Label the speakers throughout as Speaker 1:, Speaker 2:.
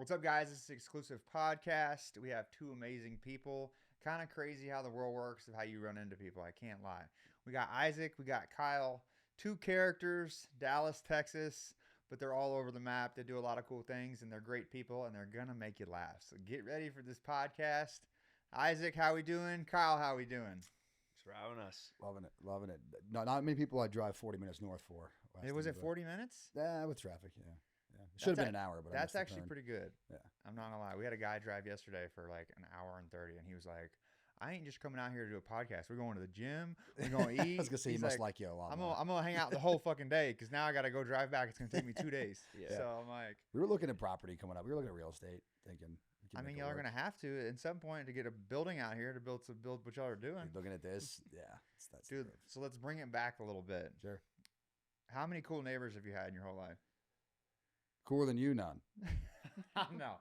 Speaker 1: What's up, guys? This is Exclusive Podcast. We have two amazing people. Kind of crazy how the world works of how you run into people. I can't lie. We got Isaac. We got Kyle. Two characters, Dallas, Texas, but they're all over the map. They do a lot of cool things, and they're great people, and they're going to make you laugh. So get ready for this podcast. Isaac, how we doing? Kyle, how we doing?
Speaker 2: Thanks for having us.
Speaker 3: Loving it. Not many people I drive 40 minutes north for.
Speaker 1: Was it 40 minutes?
Speaker 3: Yeah, with traffic, yeah. It should have been an hour, but
Speaker 1: that's actually pretty good.
Speaker 3: Yeah.
Speaker 1: I'm not gonna lie. We had a guy drive yesterday for like an hour and 30, and he was like, I ain't just coming out here to do a podcast. We're going to the gym. We're going to eat.
Speaker 3: I was going to say, he must like you a lot.
Speaker 1: I'm going to hang out the whole fucking day because now I got to go drive back. It's going to take me 2 days.
Speaker 2: Yeah.
Speaker 1: So I'm like.
Speaker 3: We were looking at property coming up. We were looking at real estate thinking.
Speaker 1: I mean, y'all are going to have to at some point to get a building out here to build what y'all are doing.
Speaker 3: Looking at this. Yeah. That's
Speaker 1: Dude, so let's bring it back a little bit.
Speaker 3: Sure.
Speaker 1: How many cool neighbors have you had in your whole life?
Speaker 3: Cooler than you, none.
Speaker 1: No,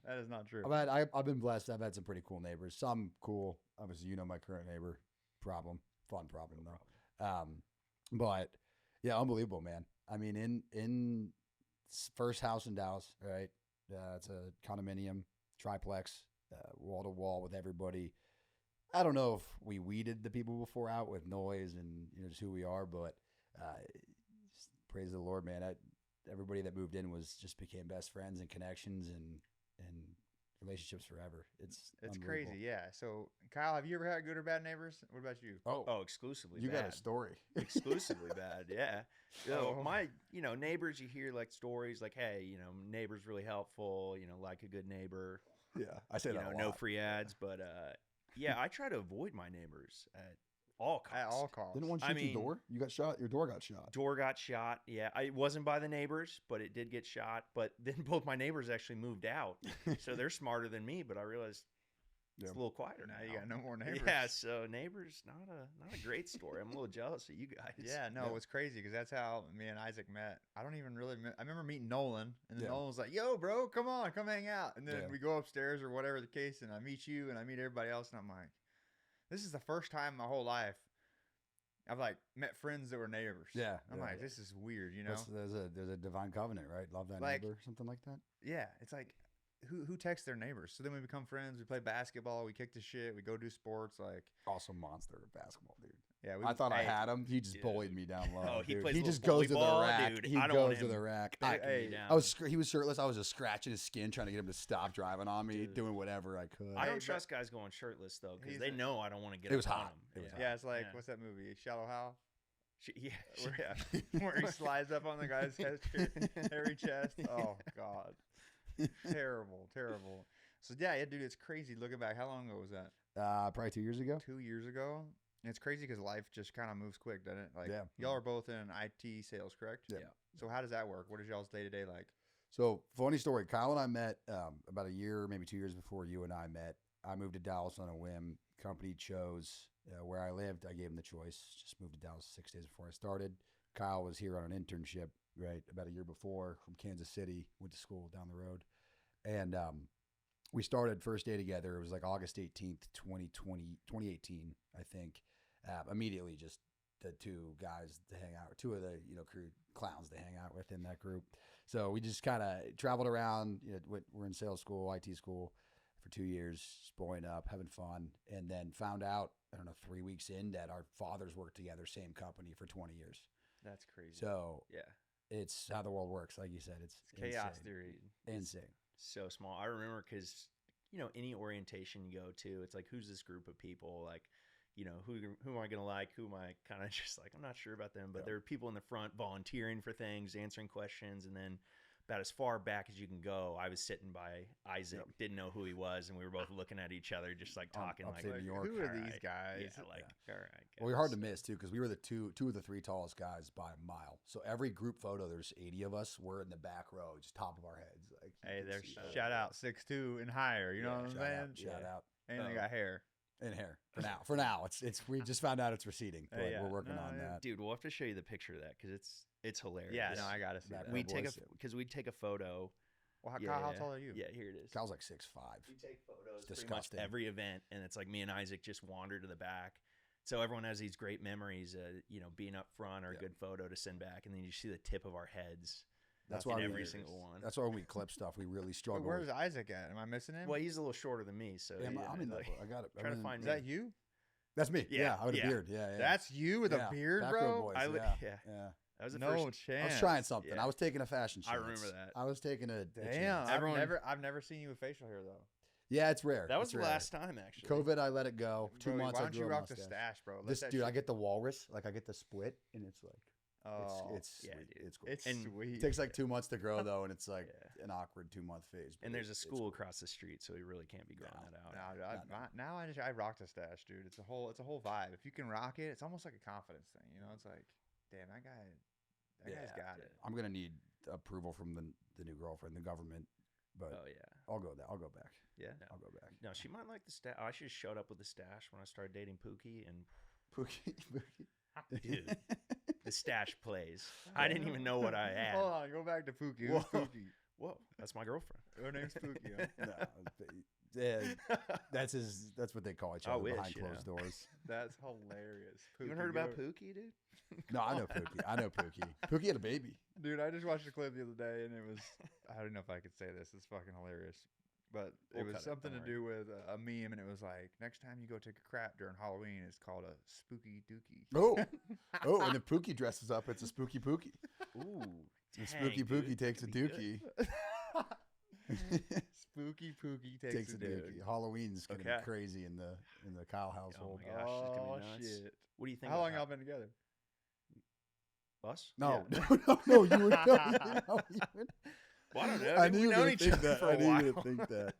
Speaker 1: that is not true.
Speaker 3: I've been blessed. I've had some pretty cool neighbors. Some cool. Obviously, you know my current neighbor. Fun problem though. But yeah, unbelievable, man. I mean, in first house in Dallas, right? It's a condominium, triplex, wall to wall with everybody. I don't know if we weeded the people before out with noise and just who we are, but just praise the Lord, man. Everybody that moved in became best friends and connections and relationships forever. It's
Speaker 1: crazy, yeah. So, Kyle, have you ever had good or bad neighbors? What about you?
Speaker 2: Oh, exclusively
Speaker 3: you
Speaker 2: bad.
Speaker 3: got a story.
Speaker 2: Exclusively bad, yeah. So my, neighbors, you hear like stories like, hey, neighbor's really helpful, like a good neighbor.
Speaker 3: Yeah, I say that a lot.
Speaker 2: No free ads, but yeah, I try to avoid my neighbors at all costs.
Speaker 1: At all costs.
Speaker 3: Didn't one shoot your door? You got shot? Your door got shot.
Speaker 2: Door got shot, yeah. It wasn't by the neighbors, but it did get shot. But then both my neighbors actually moved out. So they're smarter than me, but I realized it's a little quieter now.
Speaker 1: You got no more neighbors.
Speaker 2: Yeah, so neighbors, not a great story. I'm a little jealous of you guys.
Speaker 1: Yeah, no, it was crazy because that's how me and Isaac met. I don't even really I remember meeting Nolan, and then Nolan was like, yo, bro, come on, come hang out. And then we go upstairs or whatever the case, and I meet you, and I meet everybody else, and I'm like, this is the first time in my whole life I've like met friends that were neighbors.
Speaker 3: Yeah.
Speaker 1: I'm like, this is weird,
Speaker 3: There's a divine covenant, right? Love that neighbor, something like that.
Speaker 1: Yeah. It's like, who texts their neighbors? So then we become friends. We play basketball. We kick the shit. We go do sports. Like,
Speaker 3: also monster at basketball, dude.
Speaker 1: Yeah,
Speaker 3: I thought I had him. He just bullied me down low.
Speaker 2: Oh, he
Speaker 3: dude.
Speaker 2: plays
Speaker 3: He
Speaker 2: little
Speaker 3: just goes to the
Speaker 2: ball,
Speaker 3: rack.
Speaker 2: dude.
Speaker 3: He
Speaker 2: I don't
Speaker 3: goes
Speaker 2: want
Speaker 3: to
Speaker 2: him
Speaker 3: the rack. He was shirtless. I was just scratching his skin, trying to get him to stop driving on me, doing whatever I could.
Speaker 2: I don't trust guys going shirtless though, because they know I don't want to get.
Speaker 3: It was
Speaker 2: up on
Speaker 3: hot.
Speaker 2: them.
Speaker 3: It was hot.
Speaker 1: Yeah, it's like what's that movie? Shallow Hal.
Speaker 2: Yeah,
Speaker 1: where he slides up on the guy's hairy chest. Oh God, terrible. So yeah, dude, it's crazy looking back. How long ago was that?
Speaker 3: Probably 2 years ago.
Speaker 1: 2 years ago. And it's crazy because life just kind of moves quick, doesn't it? Like,
Speaker 3: yeah.
Speaker 1: Y'all are both in IT sales, correct?
Speaker 3: Yeah.
Speaker 1: So how does that work? What is y'all's day to day like?
Speaker 3: So funny story. Kyle and I met about a year, maybe 2 years before you and I met. I moved to Dallas on a whim. Company chose where I lived. I gave him the choice. Just moved to Dallas 6 days before I started. Kyle was here on an internship, right, about a year before from Kansas City. Went to school down the road. And we started first day together. It was like August 18th, 2018, I think. Immediately just the two guys to hang out, two of the, crew clowns to hang out with in that group. So we just kind of traveled around. We're in sales school, IT school for 2 years, spoiling up, having fun, and then found out, 3 weeks in that our fathers worked together, same company for 20 years.
Speaker 1: That's crazy.
Speaker 3: So
Speaker 2: yeah,
Speaker 3: it's how the world works. Like you said, it's
Speaker 1: chaos
Speaker 3: insane.
Speaker 1: theory.
Speaker 3: Insane.
Speaker 2: So small. I remember because, any orientation you go to, it's like, who's this group of people? Like, who am I going to like? Who am I kind of just like, I'm not sure about them. But there are people in the front volunteering for things, answering questions. And then about as far back as you can go, I was sitting by Isaac, didn't know who he was. And we were both looking at each other, just like talking like,
Speaker 3: New York.
Speaker 1: Who are these guys?
Speaker 2: Yeah, like, all right.
Speaker 3: Well, we're hard to miss too, because we were the two of the three tallest guys by a mile. So every group photo, there's 80 of us. We're in the back row, just top of our heads. Like,
Speaker 1: hey, there's shout out 6'2" and higher. You know what I'm saying?
Speaker 3: Shout out.
Speaker 1: And they got hair.
Speaker 3: And hair for now. It's we just found out it's receding, but we're working on that.
Speaker 2: Dude, we'll have to show you the picture of that because it's hilarious.
Speaker 1: Yeah, no, I gotta see that.
Speaker 2: We'd take a photo.
Speaker 1: Well, how tall are you?
Speaker 2: Yeah, here it is.
Speaker 3: Kyle's like 6'5".
Speaker 2: We take photos
Speaker 3: it's
Speaker 2: pretty much every event, and it's like me and Isaac just wander to the back. So everyone has these great memories, being up front or a good photo to send back, and then you see the tip of our heads.
Speaker 3: That's
Speaker 2: in
Speaker 3: why
Speaker 2: every single one.
Speaker 3: That's why when we clip stuff, we really struggle.
Speaker 1: Where's Isaac at? Am I missing him?
Speaker 2: Well, he's a little shorter than me, so
Speaker 3: Yeah,
Speaker 2: yeah,
Speaker 3: I'm in that.
Speaker 2: like,
Speaker 3: I got it.
Speaker 2: trying to find
Speaker 1: Is
Speaker 2: me.
Speaker 1: that you?
Speaker 3: That's me.
Speaker 2: Yeah,
Speaker 3: I had a
Speaker 2: yeah.
Speaker 3: beard. Yeah.
Speaker 1: That's you with a beard,
Speaker 3: Back
Speaker 1: bro?
Speaker 3: row boys.
Speaker 2: Yeah. That was the
Speaker 1: No
Speaker 2: first.
Speaker 1: chance.
Speaker 3: I was trying something.
Speaker 2: Yeah.
Speaker 3: I was taking a fashion chance.
Speaker 2: I remember that.
Speaker 3: I was taking a
Speaker 1: Damn,
Speaker 3: chance.
Speaker 1: I've never seen you with facial hair though.
Speaker 3: Yeah, it's rare.
Speaker 2: That was
Speaker 3: It's
Speaker 2: the
Speaker 3: rare.
Speaker 2: last time, actually.
Speaker 3: COVID, I let it go. 2
Speaker 1: Bro,
Speaker 3: months.
Speaker 1: why
Speaker 3: I
Speaker 1: don't you
Speaker 3: grew a
Speaker 1: rock the
Speaker 3: mustache.
Speaker 1: stash, bro? Let
Speaker 3: This
Speaker 1: that
Speaker 3: dude,
Speaker 1: shit-
Speaker 3: I get the walrus. Like I get the split, and it's like
Speaker 1: Oh,
Speaker 3: it's
Speaker 2: yeah,
Speaker 3: sweet.
Speaker 2: dude.
Speaker 3: It's cool.
Speaker 1: it's
Speaker 2: And
Speaker 1: sweet.
Speaker 3: It takes like 2 months to grow though, and it's like
Speaker 2: Yeah.
Speaker 3: an awkward 2-month phase. but
Speaker 2: And there's a
Speaker 3: it's
Speaker 2: school
Speaker 3: cool.
Speaker 2: across the street, so he really can't be growing that out.
Speaker 1: Nah, dude, now I rock the stash, dude. It's a whole vibe. If you can rock it, it's almost like a confidence thing. You know, it's like, damn, that guy's got it.
Speaker 3: I'm gonna need approval from the new girlfriend, the government, but
Speaker 2: Oh yeah,
Speaker 3: I'll go back.
Speaker 2: yeah. No,
Speaker 3: I'll go back.
Speaker 2: no, she might like the stash. I should have showed up with the stash when I started dating Pookie, and
Speaker 3: Pookie.
Speaker 2: dude, the stash plays. I didn't even know what I had.
Speaker 1: Hold on, go back to Pookie. Who's
Speaker 2: Whoa.
Speaker 1: Pookie?
Speaker 2: Whoa, that's my girlfriend.
Speaker 1: Her name's Pookie. Huh?
Speaker 3: No, yeah, that's what they call each
Speaker 2: I
Speaker 3: other
Speaker 2: wish,
Speaker 3: behind
Speaker 2: you know.
Speaker 3: closed doors.
Speaker 1: That's hilarious.
Speaker 2: You haven't
Speaker 1: Pookie,
Speaker 2: heard about
Speaker 1: go-
Speaker 2: Pookie, dude?
Speaker 3: No, I know Pookie. I know Pookie. Pookie had a baby.
Speaker 1: Dude, I just watched a clip the other day, and it was, I don't know if I could say this. It's fucking hilarious. But
Speaker 2: We'll
Speaker 1: it was
Speaker 2: cut it,
Speaker 1: something to
Speaker 2: don't
Speaker 1: do with a meme, and it was like, next time you go take a crap during Halloween, it's called a spooky dookie.
Speaker 3: Oh, and if Pookie dresses up, it's a spooky Pookie.
Speaker 2: Ooh,
Speaker 3: And
Speaker 2: dang,
Speaker 3: spooky
Speaker 2: dude,
Speaker 3: Pookie takes a
Speaker 2: that'd be good.
Speaker 3: dookie.
Speaker 1: Spooky Pookie
Speaker 3: takes
Speaker 1: a
Speaker 3: a
Speaker 1: dookie.
Speaker 3: dookie. Halloween's gonna
Speaker 2: Okay.
Speaker 3: be crazy in the Kyle household.
Speaker 2: my gosh, it's gonna be
Speaker 1: Oh,
Speaker 2: nuts.
Speaker 1: shit.
Speaker 2: What do you think?
Speaker 1: How long
Speaker 2: about
Speaker 1: y'all been together?
Speaker 2: us?
Speaker 3: No,
Speaker 1: Yeah.
Speaker 3: no, you would. No, you would.
Speaker 2: Well, I don't know.
Speaker 3: I
Speaker 2: dude.
Speaker 3: knew
Speaker 2: We've
Speaker 3: you were
Speaker 2: known
Speaker 3: gonna
Speaker 2: each
Speaker 3: think
Speaker 2: other
Speaker 3: that.
Speaker 2: for
Speaker 3: I
Speaker 2: a
Speaker 3: knew you
Speaker 2: while.
Speaker 3: were gonna think that.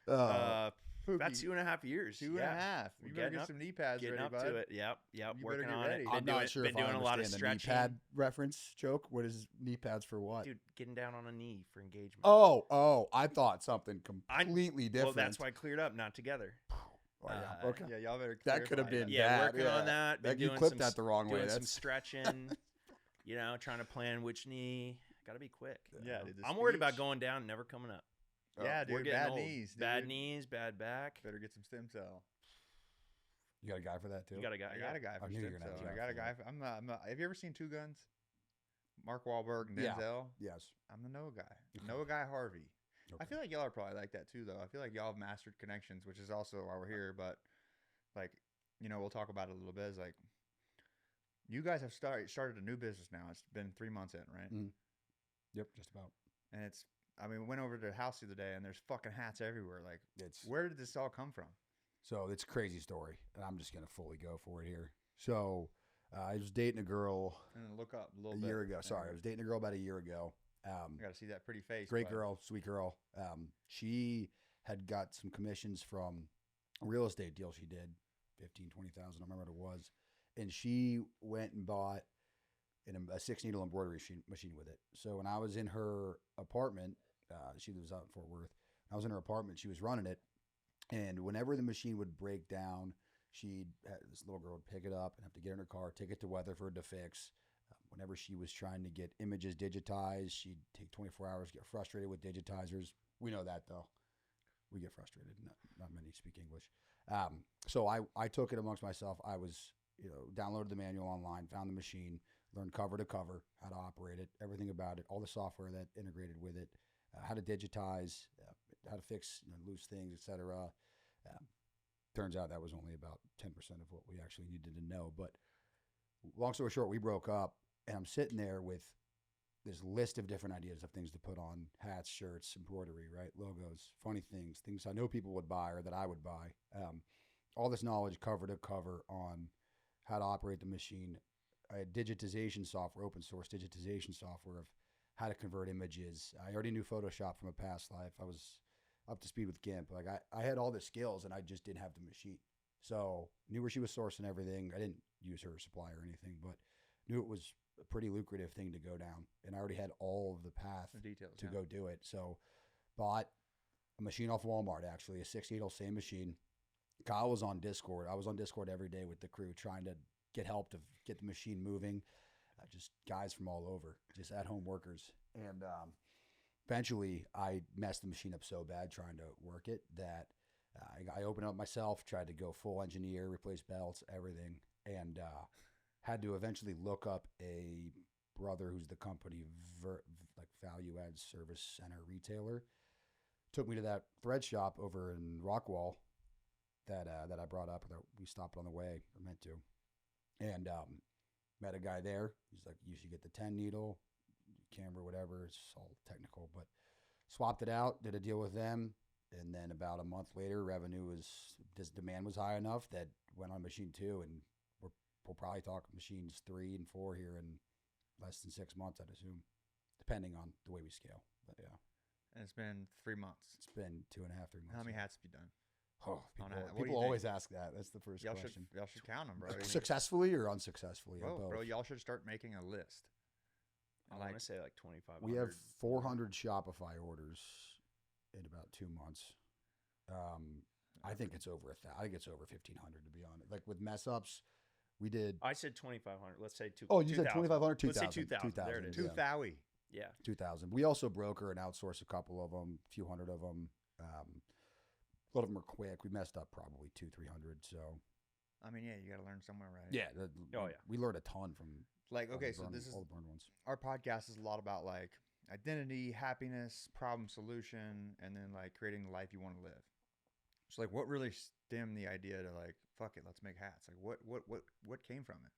Speaker 2: About
Speaker 1: Pookie.
Speaker 2: 2.5 years.
Speaker 1: Two and a
Speaker 2: yeah.
Speaker 1: half.
Speaker 2: We're
Speaker 1: You better
Speaker 2: getting
Speaker 1: get
Speaker 2: up-
Speaker 1: some knee pads
Speaker 2: Getting
Speaker 1: ready,
Speaker 2: up
Speaker 1: bud.
Speaker 2: to it. Yep.
Speaker 1: You better
Speaker 2: Working
Speaker 1: get
Speaker 2: on
Speaker 1: ready.
Speaker 2: it.
Speaker 3: I'm not sure
Speaker 2: been
Speaker 3: if
Speaker 2: doing
Speaker 3: I
Speaker 2: a lot of
Speaker 3: understand the knee
Speaker 2: stretching.
Speaker 3: pad reference joke. What is knee pads for what?
Speaker 2: Dude, getting down on a knee for engagement.
Speaker 3: Oh, I thought something completely different.
Speaker 2: Well, that's why I cleared up, not together.
Speaker 3: Oh, yeah. Okay.
Speaker 1: Yeah, y'all better.
Speaker 3: That could have
Speaker 1: clarify
Speaker 3: been
Speaker 2: Yeah,
Speaker 3: bad.
Speaker 2: working on that. Been
Speaker 3: You
Speaker 2: doing
Speaker 3: clipped
Speaker 2: some
Speaker 3: that the wrong way.
Speaker 2: Doing some
Speaker 3: That's
Speaker 2: stretching. Trying to plan which knee. Got to be quick.
Speaker 1: Yeah, dude, the
Speaker 2: I'm worried about
Speaker 1: speech.
Speaker 2: going down, never coming up.
Speaker 1: Yeah,
Speaker 2: We're
Speaker 1: dude.
Speaker 2: getting
Speaker 1: Bad
Speaker 2: old.
Speaker 1: knees.
Speaker 2: Bad
Speaker 1: dude.
Speaker 2: knees, bad back.
Speaker 1: Better get some stem cell.
Speaker 3: you got a guy for that too.
Speaker 2: You got a guy.
Speaker 1: I got a guy
Speaker 3: I
Speaker 1: for
Speaker 3: knew you
Speaker 1: stem
Speaker 3: were gonna
Speaker 1: cell.
Speaker 3: have
Speaker 1: I
Speaker 3: a
Speaker 1: got a
Speaker 3: guy
Speaker 1: guy.
Speaker 3: for
Speaker 1: I'm not. Have you ever seen Two Guns? Mark Wahlberg and
Speaker 3: Yeah.
Speaker 1: Denzel.
Speaker 3: Yes.
Speaker 1: I'm the Noah guy.
Speaker 3: Okay.
Speaker 1: Noah guy Harvey. I
Speaker 3: Okay.
Speaker 1: feel like y'all are probably like that too, though. I feel like y'all have mastered connections, which is also why we're here. But like, we'll talk about it a little bit. It's like you guys have started a new business now. It's been 3 months in, right?
Speaker 3: Mm. Yep, just about.
Speaker 1: And it's. I mean, we went over to the house the other day, and there's fucking hats everywhere. Like,
Speaker 3: It's
Speaker 1: where did this all come from?
Speaker 3: so it's a crazy story, and I'm just gonna fully go for it here. So I was dating a girl
Speaker 1: And then look up a
Speaker 3: a
Speaker 1: little bit.
Speaker 3: year ago. Sorry, I was dating a girl about a year ago.
Speaker 1: I got to see that pretty face.
Speaker 3: Great
Speaker 1: bud.
Speaker 3: girl, sweet girl. She had got some commissions from a real estate deal she did, 15, 20,000. I don't remember what it was. And she went and bought a 6-needle embroidery machine with it. So when I was in her apartment, she lives out in Fort Worth. I was in her apartment. She was running it. And whenever the machine would break down, this little girl would pick it up and have to get in her car, take it to Weatherford to fix. Whenever she was trying to get images digitized, she'd take 24 hours, get frustrated with digitizers. We know that, though. We get frustrated. Not many speak English. So I took it amongst myself. I was, downloaded the manual online, found the machine, learned cover to cover, how to operate it, everything about it, all the software that integrated with it, how to digitize, how to fix loose things, etc. Turns out that was only about 10% of what we actually needed to know. But long story short, we broke up, and I'm sitting there with this list of different ideas of things to put on hats, shirts, embroidery, right? Logos, funny things I know people would buy or that I would buy. All this knowledge cover to cover on how to operate the machine, digitization software, open source digitization software of how to convert images. I already knew Photoshop from a past life. I was up to speed with GIMP. Like I had all the skills, and I just didn't have the machine. So knew where she was sourcing everything. I didn't use her supply or anything, but knew it was a pretty lucrative thing to go down. And I already had all of the path
Speaker 1: The details.
Speaker 3: to go do it. So bought a machine off Walmart, actually, a 6-needle, same machine. Kyle was on Discord. I was on Discord every day with the crew trying to get help to get the machine moving. Just guys from all over, just at-home workers. And eventually I messed the machine up so bad trying to work it that I opened up myself, tried to go full engineer, replace belts, everything, and had to eventually look up a brother, who's the company like value add service center retailer, took me to that thread shop over in Rockwall that I brought up, that we stopped on the way, or meant to, and met a guy there. He's like, you should get the 10 needle camera, whatever. It's all technical, but swapped it out, did a deal with them. And then about a month later, demand was high enough that went on machine 2, and we'll probably talk machines 3 and 4 here in less than 6 months, I'd assume, depending on the way we scale. But yeah.
Speaker 1: And it's been 3 months.
Speaker 3: It's been 2.5, 3 months.
Speaker 1: How many hats have you done?
Speaker 3: Oh,
Speaker 1: What
Speaker 3: people always ask that. That's the first question.
Speaker 1: Y'all should count them, bro.
Speaker 3: Successfully or unsuccessfully?
Speaker 1: Bro,
Speaker 3: both.
Speaker 1: bro, y'all should start making a list.
Speaker 2: I want to say like 2,500.
Speaker 3: We have 400 Shopify orders in about 2 months. I think it's over 1,000. I think it's over 1,500, to be honest. Like with mess ups, we did.
Speaker 2: I said 2,500. Let's say 2.
Speaker 3: Oh, you said 2,500, 2,000.
Speaker 2: Let's say 2,000. There it is.
Speaker 1: 2,000.
Speaker 2: Yeah.
Speaker 3: 2,000. We also broker and outsource a couple of them, a few hundred of them. A lot of them are quick. We messed up probably 200-300. So,
Speaker 1: I mean, yeah, you got to learn somewhere, right?
Speaker 3: yeah.
Speaker 2: Yeah.
Speaker 3: We learned a ton from
Speaker 1: Like, okay, so this is
Speaker 3: all the burned ones.
Speaker 1: Our podcast is a lot about like identity, happiness, problem solution, and then like creating the life you want to live. So like, what really stemmed the idea to like, fuck it, let's make hats? Like, what came from it?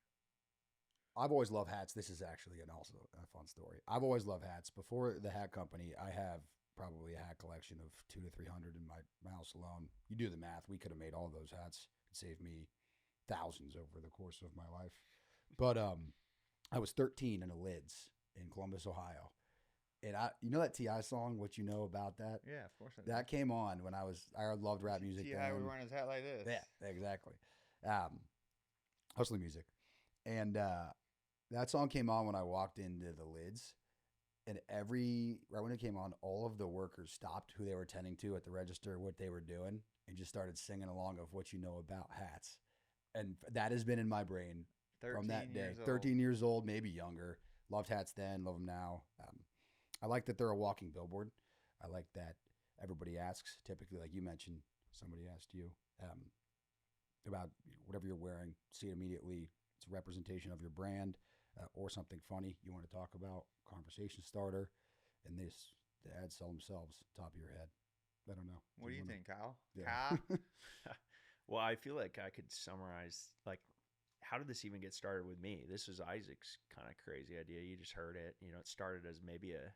Speaker 3: I've always loved hats. This is actually also a fun story. I've always loved hats. Before the hat company, I have probably a hat collection of 200 to 300 in my house alone. You do the math. We could have made all those hats. It saved me thousands over the course of my life. But I was 13 in a Lids in Columbus, Ohio. And you know that T.I. song, What You Know About That?
Speaker 1: Yeah, of course.
Speaker 3: That came on when I loved rap music.
Speaker 1: T.I. would wear his hat like this.
Speaker 3: Yeah, exactly. Hustling music. And that song came on when I walked into the Lids. And right when it came on, all of the workers stopped who they were tending to at the register, what they were doing, and just started singing along of What You Know About Hats. And that has been in my brain from that day. 13 years old, maybe younger. Loved hats then, love them now. I like that they're a walking billboard. I like that everybody asks, typically, like you mentioned, somebody asked you about whatever you're wearing. See it immediately. It's a representation of your brand or something funny you want to talk about, conversation starter. And the ads sell themselves, top of your head. I don't know.
Speaker 1: What do you think, Kyle?
Speaker 3: Yeah.
Speaker 2: Well, I feel like I could summarize, like, how did this even get started with me? This was Isaac's kind of crazy idea. You just heard it. You know, it started as maybe a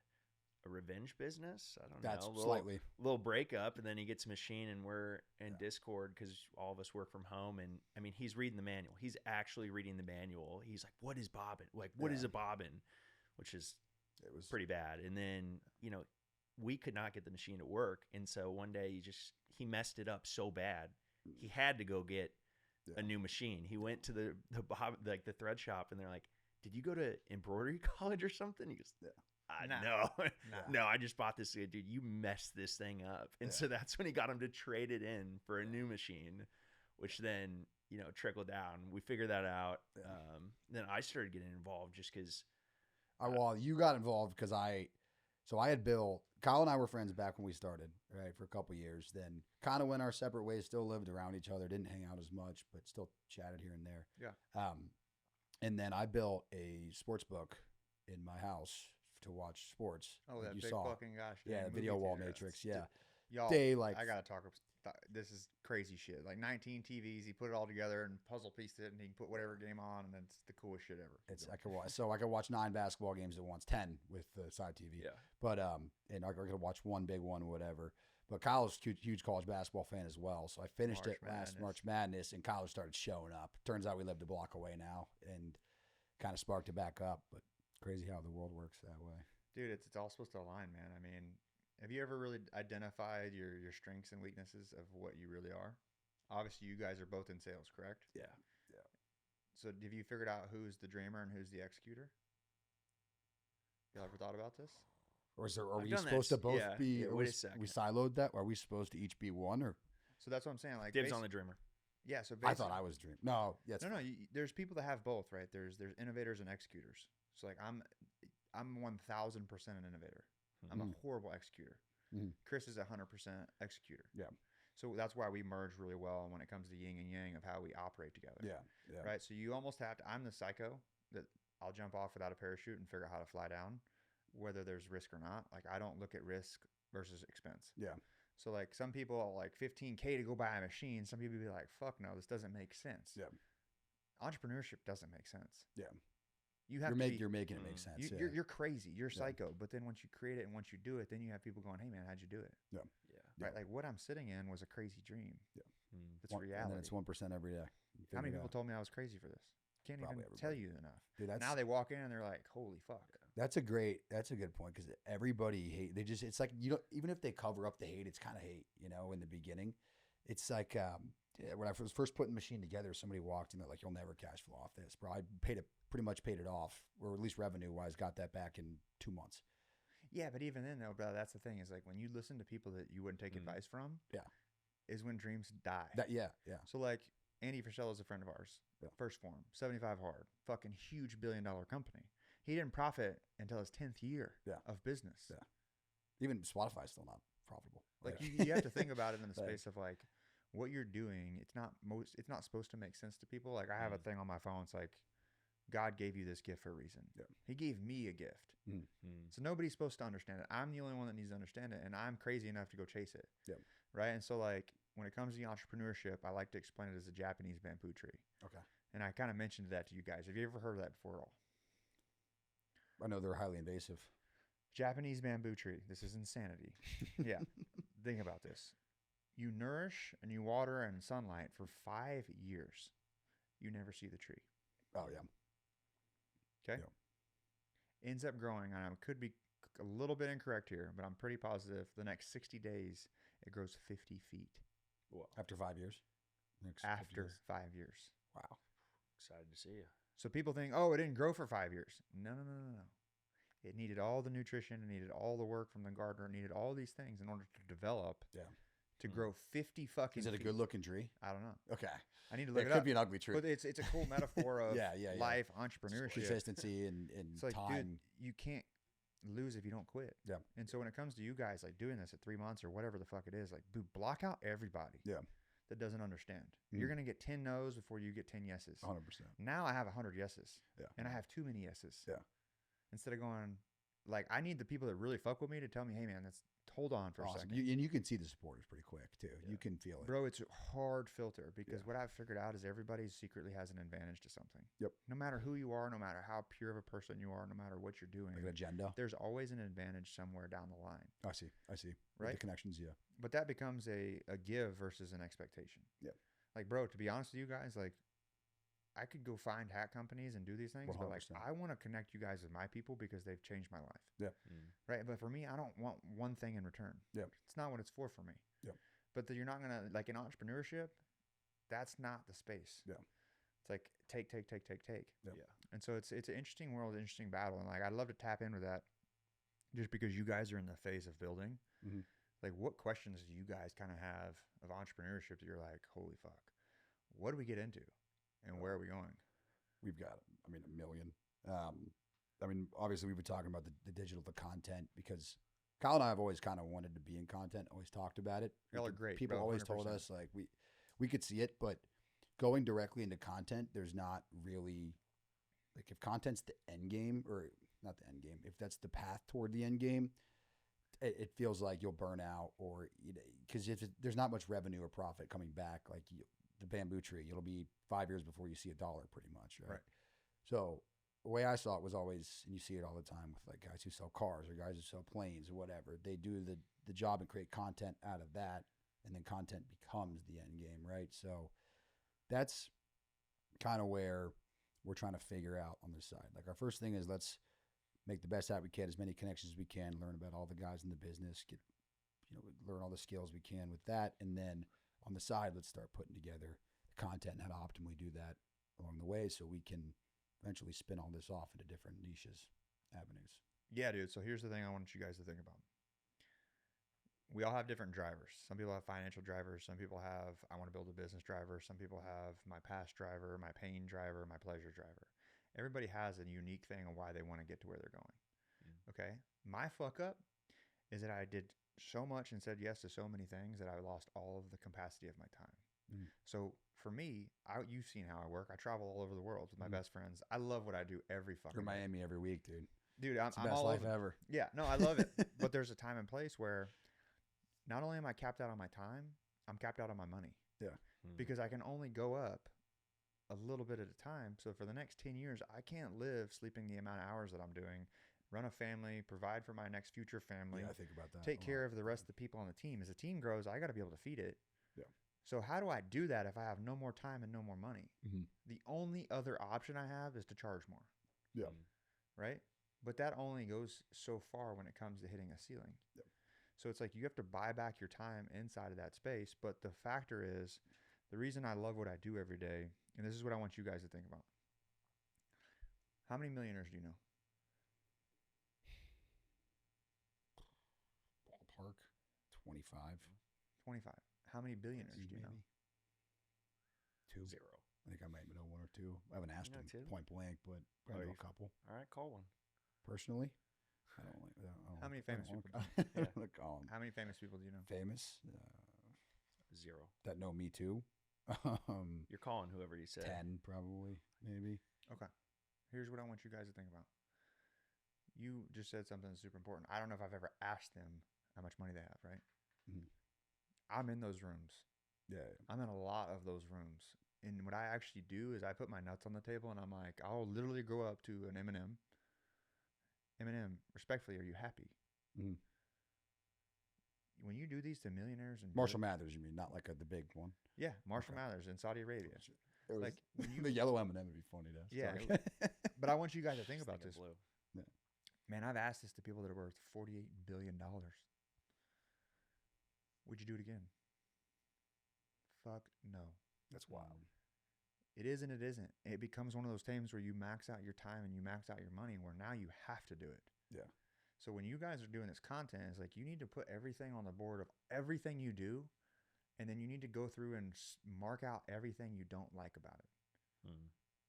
Speaker 2: revenge business. I don't know.
Speaker 3: That's slightly.
Speaker 2: Little breakup, and then he gets a machine, and we're in Discord because all of us work from home. And I mean, he's reading the manual. He's actually reading the manual. He's like, "What is bobbin? Like, what is a bobbin?" Which is pretty bad. And then, you know, we could not get the machine to work, and so one day he messed it up so bad he had to go get a new machine. He went to the thread shop, and they're like, "Did you go to embroidery college or something?" He goes, No, I just bought this. Dude, you messed this thing up. And so that's when he got him to trade it in for a new machine, which then, you know, trickled down. We figured that out. Then I started getting involved just because.
Speaker 3: Well, you got involved because I had built, Kyle and I were friends back when we started, right, for a couple of years. Then kind of went our separate ways, still lived around each other, didn't hang out as much, but still chatted here and there.
Speaker 1: Yeah.
Speaker 3: And then I built a sports book in my house to watch sports.
Speaker 1: Oh, that
Speaker 3: you
Speaker 1: big
Speaker 3: saw.
Speaker 1: fucking gosh.
Speaker 3: Yeah, video wall matrix. Yeah.
Speaker 1: Y'all,
Speaker 3: like,
Speaker 1: I got to talk. This is crazy shit. Like 19 TVs, he put it all together and puzzle pieced it, and he can put whatever game on, and it's the coolest shit ever.
Speaker 3: I could watch 9 basketball games at once, 10 with the side TV.
Speaker 2: Yeah.
Speaker 3: But and I could watch one big one, whatever. But Kyle's a huge college basketball fan as well. So I finished last March Madness, and Kyle started showing up. Turns out we lived a block away now, and kind of sparked it back up. But crazy how the world works that way.
Speaker 1: Dude, it's all supposed to align, man. I mean, have you ever really identified your strengths and weaknesses of what you really are? Obviously, you guys are both in sales, correct?
Speaker 3: Yeah.
Speaker 1: So have you figured out who's the dreamer and who's the executor? You ever thought about this?
Speaker 3: Or are we supposed to both be?
Speaker 2: Yeah, wait a second.
Speaker 3: We siloed that. Are we supposed to each be one? Or
Speaker 1: so that's what I'm saying. Like
Speaker 2: dibs on the dreamer.
Speaker 1: Yeah. So
Speaker 3: I thought I was dream. No. Yes.
Speaker 1: No. There's people that have both, right? There's innovators and executors. So like I'm 1,000% an innovator. I'm a horrible executor. Chris is 100% executor.
Speaker 3: Yeah.
Speaker 1: So that's why we merge really well when it comes to yin and yang of how we operate together.
Speaker 3: Yeah.
Speaker 1: Right. So you almost have to. I'm the psycho that I'll jump off without a parachute and figure out how to fly down, whether there's risk or not. Like, I don't look at risk versus expense.
Speaker 3: Yeah.
Speaker 1: So like some people are like $15K to go buy a machine. Some people be like, fuck no, this doesn't make sense.
Speaker 3: Yeah.
Speaker 1: Entrepreneurship doesn't make sense.
Speaker 3: Yeah.
Speaker 1: You have
Speaker 3: you're making it make sense.
Speaker 1: You're crazy. You're psycho. But then once you create it and once you do it, then you have people going, hey man, how'd you do it?
Speaker 3: Yeah.
Speaker 1: Right. Like what I'm sitting in was a crazy dream.
Speaker 3: Yeah.
Speaker 1: It's reality.
Speaker 3: And then it's 1% every day.
Speaker 1: How many people told me I was crazy for this? Can't
Speaker 3: Probably
Speaker 1: even tell you enough.
Speaker 3: Dude,
Speaker 1: now they walk in and they're like, holy fuck.
Speaker 3: That's a good point because everybody it's like, you know, even if they cover up the hate, it's kind of hate, you know, in the beginning. It's like when I was first putting the machine together, somebody walked in, they're like, you'll never cash flow off this, bro. I pretty much paid it off, or at least revenue wise, got that back in 2 months.
Speaker 1: Yeah, but even then though, bro, that's the thing is like when you listen to people that you wouldn't take advice from, is when dreams die.
Speaker 3: Yeah.
Speaker 1: So like Andy Frischel is a friend of ours. First Form, 75 Hard, fucking huge $1 billion company. He didn't profit until his 10th year of business.
Speaker 3: Yeah. Even Spotify's still not profitable.
Speaker 1: Like you have to think about it in the space of like what you're doing. It's not supposed to make sense to people. Like I have a thing on my phone. It's like God gave you this gift for a reason. Yeah. He gave me a gift. So nobody's supposed to understand it. I'm the only one that needs to understand it, and I'm crazy enough to go chase it.
Speaker 3: Yeah.
Speaker 1: Right. And so like when it comes to entrepreneurship, I like to explain it as a Japanese bamboo tree.
Speaker 3: Okay.
Speaker 1: And I kind of mentioned that to you guys. Have you ever heard of that before at all?
Speaker 3: I know they're highly invasive.
Speaker 1: Japanese bamboo tree. This is insanity. Yeah. Think about this. You nourish and you water and sunlight for 5 years. You never see the tree.
Speaker 3: Oh, yeah.
Speaker 1: Okay. Yeah. Ends up growing. And I could be a little bit incorrect here, but I'm pretty positive the next 60 days, it grows 50 feet.
Speaker 3: Whoa. After 5 years?
Speaker 1: After 5 years.
Speaker 3: Wow.
Speaker 2: Excited to see you.
Speaker 1: So people think, oh, it didn't grow for 5 years. No. It needed all the nutrition. It needed all the work from the gardener. It needed all these things in order to develop. Yeah. To grow 50 fucking
Speaker 3: feet. Is it a good looking tree?
Speaker 1: I don't know.
Speaker 3: Okay.
Speaker 1: I need to look it up.
Speaker 3: It could be an ugly tree.
Speaker 1: But it's a cool metaphor of life, entrepreneurship.
Speaker 3: Consistency and
Speaker 1: it's like,
Speaker 3: time.
Speaker 1: Dude, you can't lose if you don't quit.
Speaker 3: Yeah.
Speaker 1: And so when it comes to you guys like doing this at 3 months or whatever the fuck it is, like block out everybody.
Speaker 3: Yeah.
Speaker 1: That doesn't understand. You're going to get 10 no's before you get 10 yeses.
Speaker 3: 100%.
Speaker 1: Now I have 100 yeses.
Speaker 3: Yeah.
Speaker 1: And I have too many yeses.
Speaker 3: Yeah.
Speaker 1: Instead of going, like, I need the people that really fuck with me to tell me, hey, man, hold on for a second.
Speaker 3: And you can see the supporters pretty quick, too. Yeah. You can feel it.
Speaker 1: Bro, it's a hard filter because what I've figured out is everybody secretly has an advantage to something.
Speaker 3: Yep.
Speaker 1: No matter who you are, no matter how pure of a person you are, no matter what you're doing.
Speaker 3: Like an agenda.
Speaker 1: There's always an advantage somewhere down the line.
Speaker 3: I see.
Speaker 1: Right?
Speaker 3: The connections, yeah.
Speaker 1: But that becomes a give versus an expectation.
Speaker 3: Yeah.
Speaker 1: Like, bro, to be honest with you guys, like, I could go find hat companies and do these things,
Speaker 3: 100%.
Speaker 1: but like I want to connect you guys with my people because they've changed my life.
Speaker 3: Yeah.
Speaker 1: Right. But for me, I don't want one thing in return.
Speaker 3: Yeah.
Speaker 1: It's not what it's for me.
Speaker 3: Yeah.
Speaker 1: But you're not gonna like in entrepreneurship, that's not the space.
Speaker 3: Yeah.
Speaker 1: It's like take.
Speaker 3: Yeah.
Speaker 1: And so it's an interesting world, interesting battle, and like I'd love to tap into that, just because you guys are in the phase of building.
Speaker 3: Mm-hmm.
Speaker 1: Like, what questions do you guys kind of have of entrepreneurship that you're like, holy fuck, what do we get into? And where are we going?
Speaker 3: We've got, a million. Obviously, we've been talking about the digital, the content, because Kyle and I have always kind of wanted to be in content, always talked about it.
Speaker 1: Y'all are great.
Speaker 3: People always 100%. Told us, like, we could see it, but going directly into content, there's not really, like, if content's the end game, or not the end game, if that's the path toward the end game, it feels like you'll burn out, or, because there's not much revenue or profit coming back, like the bamboo tree, it'll be 5 years before you see $1 pretty much. Right. So the way I saw it was always, and you see it all the time with like guys who sell cars or guys who sell planes or whatever, they do the job and create content out of that. And then content becomes the end game. Right. So that's kind of where we're trying to figure out on this side. Like our first thing is let's make the best out we can, as many connections as we can, learn about all the guys in the business, learn all the skills we can with that. And then on the side, let's start putting together the content and how to optimally do that along the way so we can eventually spin all this off into different niches, avenues.
Speaker 1: Yeah, dude. So here's the thing I want you guys to think about. We all have different drivers. Some people have financial drivers. Some people have, I want to build a business driver. Some people have my past driver, my pain driver, my pleasure driver. Everybody has a unique thing on why they want to get to where they're going. Okay. My fuck up is that I did so much and said yes to so many things that I lost all of the capacity of my time. So for me, you've seen how I work. I travel all over the world with my best friends. I love what I do every fucking
Speaker 3: You're in
Speaker 1: day.
Speaker 3: Miami every week, dude.
Speaker 1: Dude,
Speaker 3: It's the
Speaker 1: I'm
Speaker 3: best
Speaker 1: all
Speaker 3: life
Speaker 1: over.
Speaker 3: ever.
Speaker 1: Yeah, no, I love it. But there's a time and place where not only am I capped out on my time, I'm capped out on my money.
Speaker 3: Yeah.
Speaker 1: Because I can only go up a little bit at a time. So for the next 10 years, I can't live sleeping the amount of hours that I'm doing, run a family, provide for my next future family.
Speaker 3: Yeah, I think about that.
Speaker 1: Take care of the rest of the people on the team. As the team grows, I got to be able to feed it.
Speaker 3: Yeah.
Speaker 1: So how do I do that if I have no more time and no more money?
Speaker 3: Mm-hmm.
Speaker 1: The only other option I have is to charge more.
Speaker 3: Yeah.
Speaker 1: Right? But that only goes so far when it comes to hitting a ceiling.
Speaker 3: Yeah.
Speaker 1: So it's like you have to buy back your time inside of that space. But the factor is, the reason I love what I do every day, and this is what I want you guys to think about. How many millionaires do you know?
Speaker 3: Ballpark, 25.
Speaker 1: 25. How many billionaires do you know?
Speaker 3: Two.
Speaker 2: 0.
Speaker 3: I think I might know one or two. I haven't asked
Speaker 2: know
Speaker 3: him
Speaker 2: two?
Speaker 3: point blank, but I know a couple.
Speaker 2: All right, call one.
Speaker 3: Personally, I don't like that.
Speaker 1: How many famous people?
Speaker 3: I don't want to call him.
Speaker 1: How many famous people do you know?
Speaker 3: Famous?
Speaker 2: 0.
Speaker 3: That know me too.
Speaker 2: You're calling whoever you said.
Speaker 3: 10 probably, maybe.
Speaker 1: Okay. Here's what I want you guys to think about. You just said something that's super important. I don't know if I've ever asked them how much money they have, right?
Speaker 3: Mhm.
Speaker 1: I'm in those rooms.
Speaker 3: Yeah.
Speaker 1: I'm in a lot of those rooms. And what I actually do is I put my nuts on the table and I'm like, I'll literally go up to an Eminem. Eminem, respectfully, are you happy?
Speaker 3: Mhm.
Speaker 1: When you do these to millionaires and
Speaker 3: Marshall Mathers, you mean, not like the big one.
Speaker 1: Yeah, Marshall
Speaker 3: Okay.
Speaker 1: Mathers in Saudi Arabia.
Speaker 3: It was,
Speaker 1: Like, when you-
Speaker 3: the yellow M&M would be funny to.
Speaker 1: Yeah,
Speaker 3: Sorry.
Speaker 1: But I want you guys to think
Speaker 2: Just
Speaker 1: about
Speaker 2: thinking
Speaker 1: this.
Speaker 2: blue.
Speaker 1: Man, I've asked this to people that are worth $48 billion. Would you do it again? Fuck no.
Speaker 3: That's wild.
Speaker 1: It is and it isn't. It becomes one of those times where you max out your time and you max out your money where now you have to do it.
Speaker 3: Yeah.
Speaker 1: So when you guys are doing this content, it's like you need to put everything on the board of everything you do, and then you need to go through and mark out everything you don't like about it.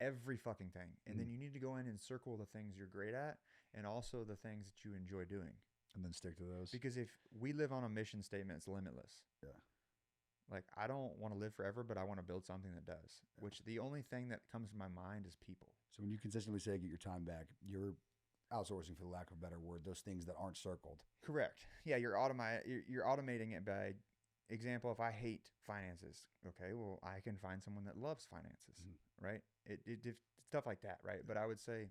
Speaker 1: Every fucking thing. And then you need to go in and circle the things you're great at and also the things that you enjoy doing.
Speaker 3: And then stick to those.
Speaker 1: Because if we live on a mission statement, it's limitless.
Speaker 3: Yeah.
Speaker 1: Like, I don't want to live forever, but I want to build something that does.
Speaker 3: Yeah.
Speaker 1: Which the only thing that comes to my mind is people.
Speaker 3: So when you consistently say get your time back, you're outsourcing, for the lack of a better word, those things that aren't circled.
Speaker 1: Correct. Yeah, you're automating it by example. If I hate finances, okay, well, I can find someone that loves finances, right? It stuff like that, right? But I would say,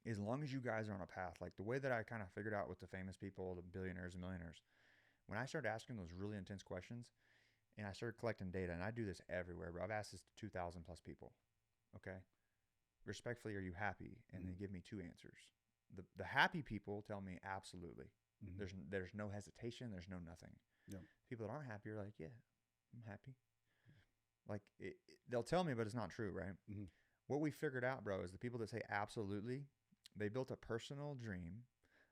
Speaker 1: as long as you guys are on a path, like the way that I kind of figured out with the famous people, the billionaires and millionaires, when I started asking those really intense questions, and I started collecting data, and I do this everywhere, but I've asked this to 2,000 plus people, okay? Respectfully, are you happy? And they give me 2 answers. The happy people tell me absolutely. There's no hesitation. There's no nothing.
Speaker 3: Yep.
Speaker 1: People that aren't happy are like, yeah, I'm happy. Like they'll tell me, but it's not true, right? What we figured out, bro, is the people that say absolutely, they built a personal dream,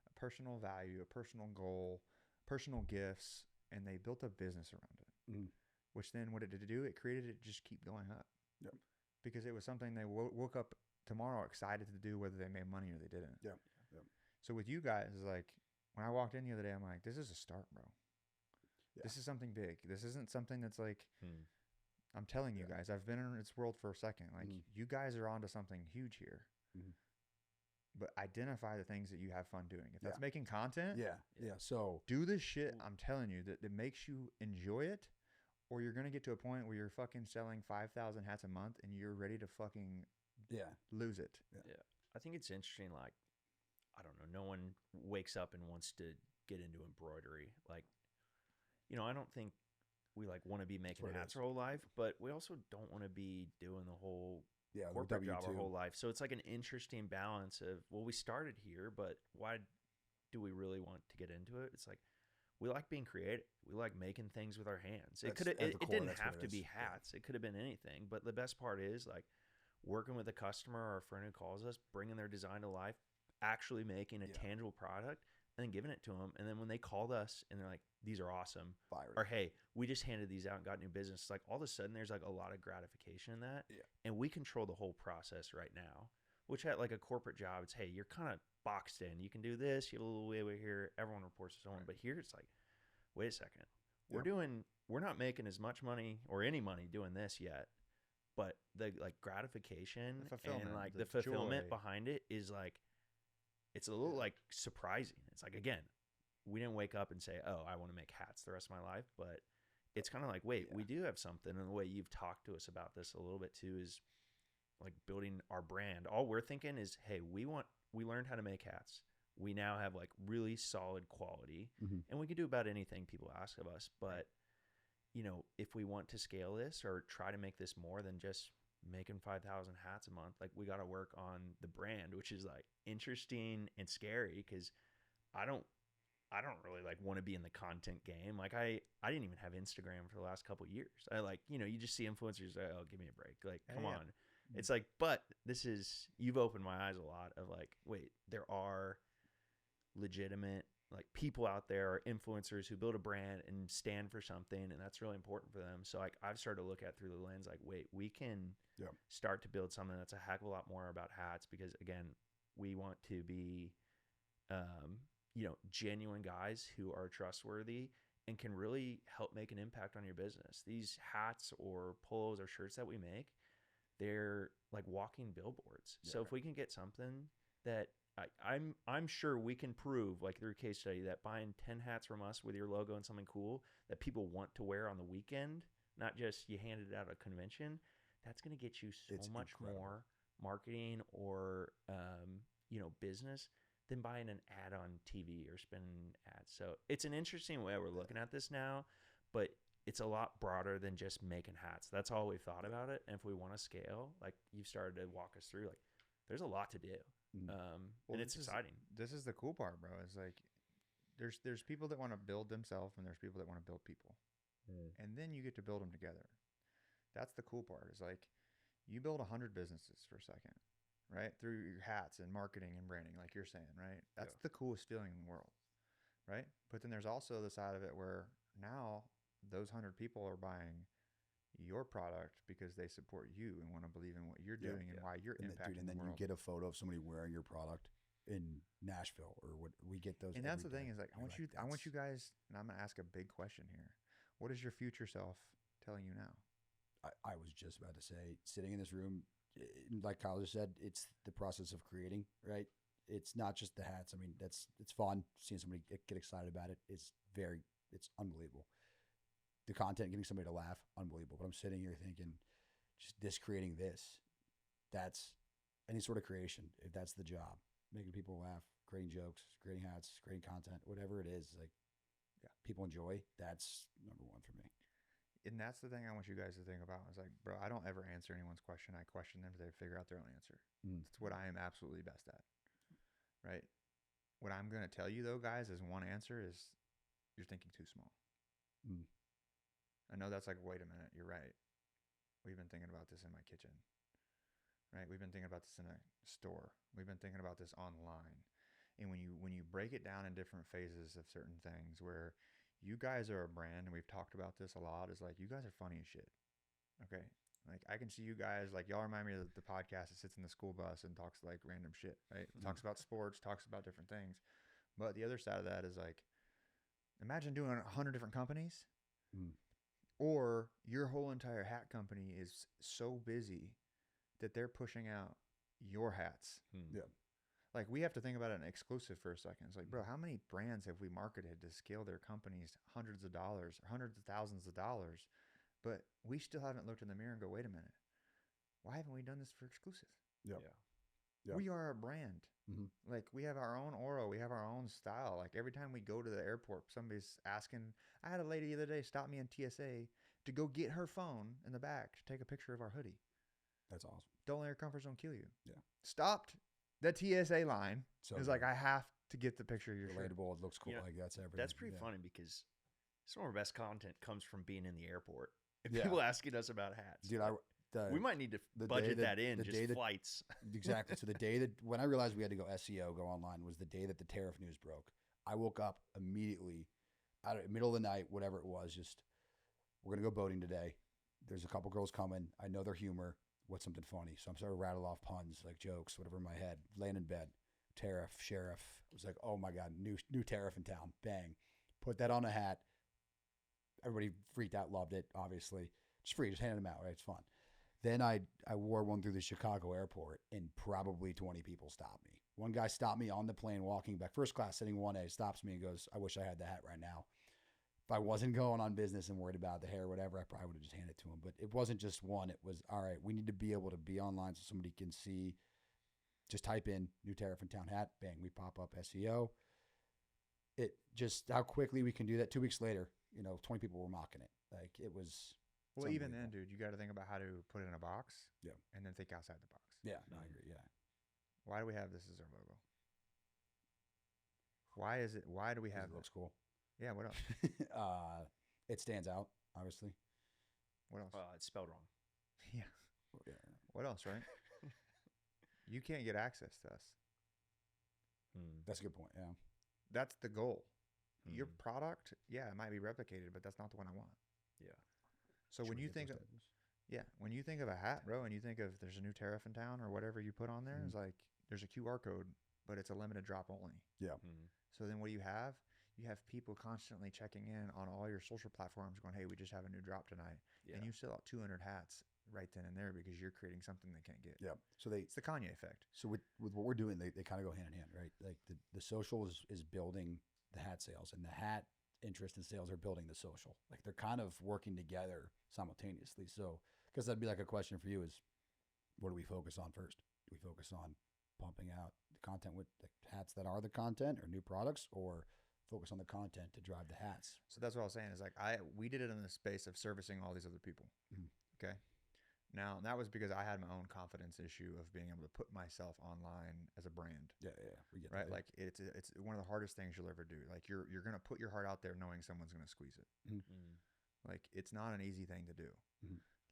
Speaker 1: a personal value, a personal goal, personal gifts, and they built a business around it. Which then what it did do, it created it just keep going up.
Speaker 3: Yep.
Speaker 1: Because it was something they woke up tomorrow excited to do, whether they made money or they didn't.
Speaker 3: Yeah. Yep.
Speaker 1: So with you guys, like when I walked in the other day, I'm like, this is a start, bro.
Speaker 3: Yeah.
Speaker 1: This is something big. This isn't something that's like, I'm telling you guys, I've been in its world for a second. Like you guys are onto something huge here. But identify the things that you have fun doing. If that's making content,
Speaker 3: yeah. So
Speaker 1: do this shit. I'm telling you that makes you enjoy it, or you're gonna get to a point where you're fucking selling 5,000 hats a month and you're ready to fucking lose it.
Speaker 2: Yeah. I think it's interesting. Like, I don't know. No one wakes up and wants to get into embroidery. Like, I don't think we like want to be making hats our whole life, but we also don't want to be doing the whole corporate job our whole life. So it's like an interesting balance of, well, we started here, but why do we really want to get into it? It's like, we like being creative. We like making things with our hands. It didn't have to be hats. It could have been anything. But the best part is like working with a customer or a friend who calls us, bringing their design to life, actually making a tangible product, and then giving it to them. And then when they called us and they're like, these are awesome. Or, hey, we just handed these out and got new business. It's like all of a sudden there's like a lot of gratification in that.
Speaker 3: Yeah.
Speaker 2: And we control the whole process right now, which at like a corporate job, it's, hey, you're kind of boxed in. You can do this. You have a little way over here. Everyone reports to someone. But here it's like, wait a second. we're not making as much money or any money doing this yet, but the like gratification and like the fulfillment
Speaker 1: joy
Speaker 2: behind it is like, it's a little like surprising. It's like, again, we didn't wake up and say, oh, I want to make hats the rest of my life, but it's kind of like, wait, we do have something. And the way you've talked to us about this a little bit too is like building our brand. All we're thinking is, hey, we learned how to make hats. We now have like really solid quality, and we can do about anything people ask of us. But, you know, if we want to scale this or try to make this more than just making 5,000 hats a month, like we got to work on the brand, which is like interesting and scary because I don't really like want to be in the content game. Like I didn't even have Instagram for the last couple of years. I like, you know, you just see influencers like, oh, give me a break. Like, come on. It's like, but you've opened my eyes a lot of like, wait, there are legitimate like people out there, or influencers who build a brand and stand for something, and that's really important for them. So like I've started to look at through the lens like, wait, we can start to build something that's a heck of a lot more about hats, because again, we want to be you know, genuine guys who are trustworthy and can really help make an impact on your business. These hats or polos or shirts that we make, they're like walking billboards. So if we can get something that I'm sure we can prove, like through a case study, that buying 10 hats from us with your logo and something cool that people want to wear on the weekend, not just you hand it out at a convention, that's going to get you so much more marketing or you know, business than buying an ad on TV or spending ads. So it's an interesting way we're looking at this now, but it's a lot broader than just making hats. That's all we've thought about it. And if we want to scale, like you've started to walk us through, like there's a lot to do. And it's exciting.
Speaker 1: This is the cool part, bro. It's like there's people that want to build themselves, and there's people that want to build people. And then you get to build them together. That's the cool part. Is like you build 100 businesses for a second, right? Through your hats and marketing and branding, like you're saying, right? That's the coolest feeling in the world, right? But then there's also the side of it where now those 100 people are buying your product because they support you and want to believe in what you're doing and why you're impacting
Speaker 3: and then
Speaker 1: the world.
Speaker 3: You get a photo of somebody wearing your product in Nashville, or what we get those.
Speaker 1: And that's the thing is like, I want you guys, and I'm going to ask a big question here. What is your future self telling you now?
Speaker 3: I was just about to say, sitting in this room, like Kyle just said, it's the process of creating, right? It's not just the hats. I mean, it's fun seeing somebody get excited about it. It's unbelievable. The content, getting somebody to laugh, unbelievable. But I'm sitting here thinking, just creating this, that's any sort of creation. If that's the job, making people laugh, creating jokes, creating hats, creating content, whatever it is, like people enjoy, that's number one for me.
Speaker 1: And that's the thing I want you guys to think about. Is like, bro, I don't ever answer anyone's question. I question them until they figure out their own answer. That's what I am absolutely best at, right? What I'm going to tell you though, guys, is one answer is you're thinking too small. I know that's like, wait a minute, you're right. We've been thinking about this in my kitchen, right? We've been thinking about this in a store. We've been thinking about this online. And when you break it down in different phases of certain things, where you guys are a brand, and we've talked about this a lot, is like, you guys are funny as shit. Okay. Like I can see you guys, like y'all remind me of the podcast that sits in the school bus and talks like random shit, right? Talks about sports, talks about different things. But the other side of that is like, imagine doing 100 different companies. Or your whole entire hat company is so busy that they're pushing out your hats. Like we have to think about it in exclusive for a second. It's like, bro, how many brands have we marketed to scale their companies hundreds of dollars or hundreds of thousands of dollars, but we still haven't looked in the mirror and go, wait a minute, why haven't we done this for exclusive? We are a brand. Like we have our own aura. We have our own style. Like every time we go to the airport, somebody's asking. I had a lady the other day stop me in TSA to go get her phone in the back to take a picture of our hoodie.
Speaker 3: That's awesome.
Speaker 1: Don't let your comfort zone kill you.
Speaker 2: Stopped
Speaker 1: the TSA line.
Speaker 3: So
Speaker 1: it's like, I have to get the picture of your shirt.
Speaker 3: Relatable. It looks cool. Like that's everything.
Speaker 2: That's pretty funny because some of our best content comes from being in the airport and people asking us about hats.
Speaker 3: Dude,
Speaker 2: we might need to budget that in, just flights.
Speaker 3: Exactly. So the day that, when I realized we had to go SEO, go online, was the day that the tariff news broke. I woke up immediately, middle of the night, whatever it was, just, we're going to go boating today. There's a couple girls coming. I know their humor. What's something funny? So I'm starting to rattle off puns, like jokes, whatever in my head. Laying in bed. Tariff, sheriff. It was like, oh my God, new tariff in town. Bang. Put that on a hat. everybody freaked out, loved it, obviously. Just free, just handed them out, right? It's fun. Then I wore one through the Chicago airport, and probably 20 people stopped me. One guy stopped me on the plane walking back, first class, sitting 1A, stops me and goes, I wish I had the hat right now. If I wasn't going on business and worried about the hair or whatever, I probably would have just handed it to him. But it wasn't just one. It was, all right, we need to be able to be online so somebody can see. Just type in New Tariff in Town hat, bang, we pop up SEO. It just how quickly we can do that. 2 weeks later, 20 people were mocking it. Like it was.
Speaker 1: Well, even then, dude, you got to think about how to put it in a box.
Speaker 3: Yeah.
Speaker 1: And then think outside the box.
Speaker 3: Yeah, no, I agree. Yeah.
Speaker 1: Why do we have this as our logo? Why do we have
Speaker 3: it looks
Speaker 1: this?
Speaker 3: cool.
Speaker 1: Yeah, what else?
Speaker 3: It stands out, obviously.
Speaker 1: What else?
Speaker 2: It's spelled wrong.
Speaker 1: Yeah. What else, right? You can't get access to us.
Speaker 3: That's a good point, yeah.
Speaker 1: That's the goal. Your product, yeah, it might be replicated, but that's not the one I want.
Speaker 2: Yeah.
Speaker 1: So when you think of a hat, bro, and you think of there's a new tariff in town or whatever you put on there, it's like there's a QR code, but it's a limited drop only.
Speaker 3: Yeah.
Speaker 1: So then what do you have? You have people constantly checking in on all your social platforms going, hey, we just have a new drop tonight. Yeah. And you sell out 200 hats right then and there because you're creating something they can't get.
Speaker 3: Yeah. So
Speaker 1: it's the Kanye effect.
Speaker 3: So with what we're doing, they kind of go hand in hand, right? Like the social is building the hat sales, and the hat interest and sales are building the social. Like they're kind of working together simultaneously. So, because that'd be like a question for you is, what do we focus on first? Do we focus on pumping out the content with the hats that are the content or new products, or focus on the content to drive the hats?
Speaker 1: So that's what I was saying is like we did it in the space of servicing all these other people. Okay. Now, that was because I had my own confidence issue of being able to put myself online as a brand.
Speaker 3: Yeah, we get
Speaker 1: right.
Speaker 3: that.
Speaker 1: Like it's one of the hardest things you'll ever do. Like you're gonna put your heart out there knowing someone's gonna squeeze it. Like it's not an easy thing to do.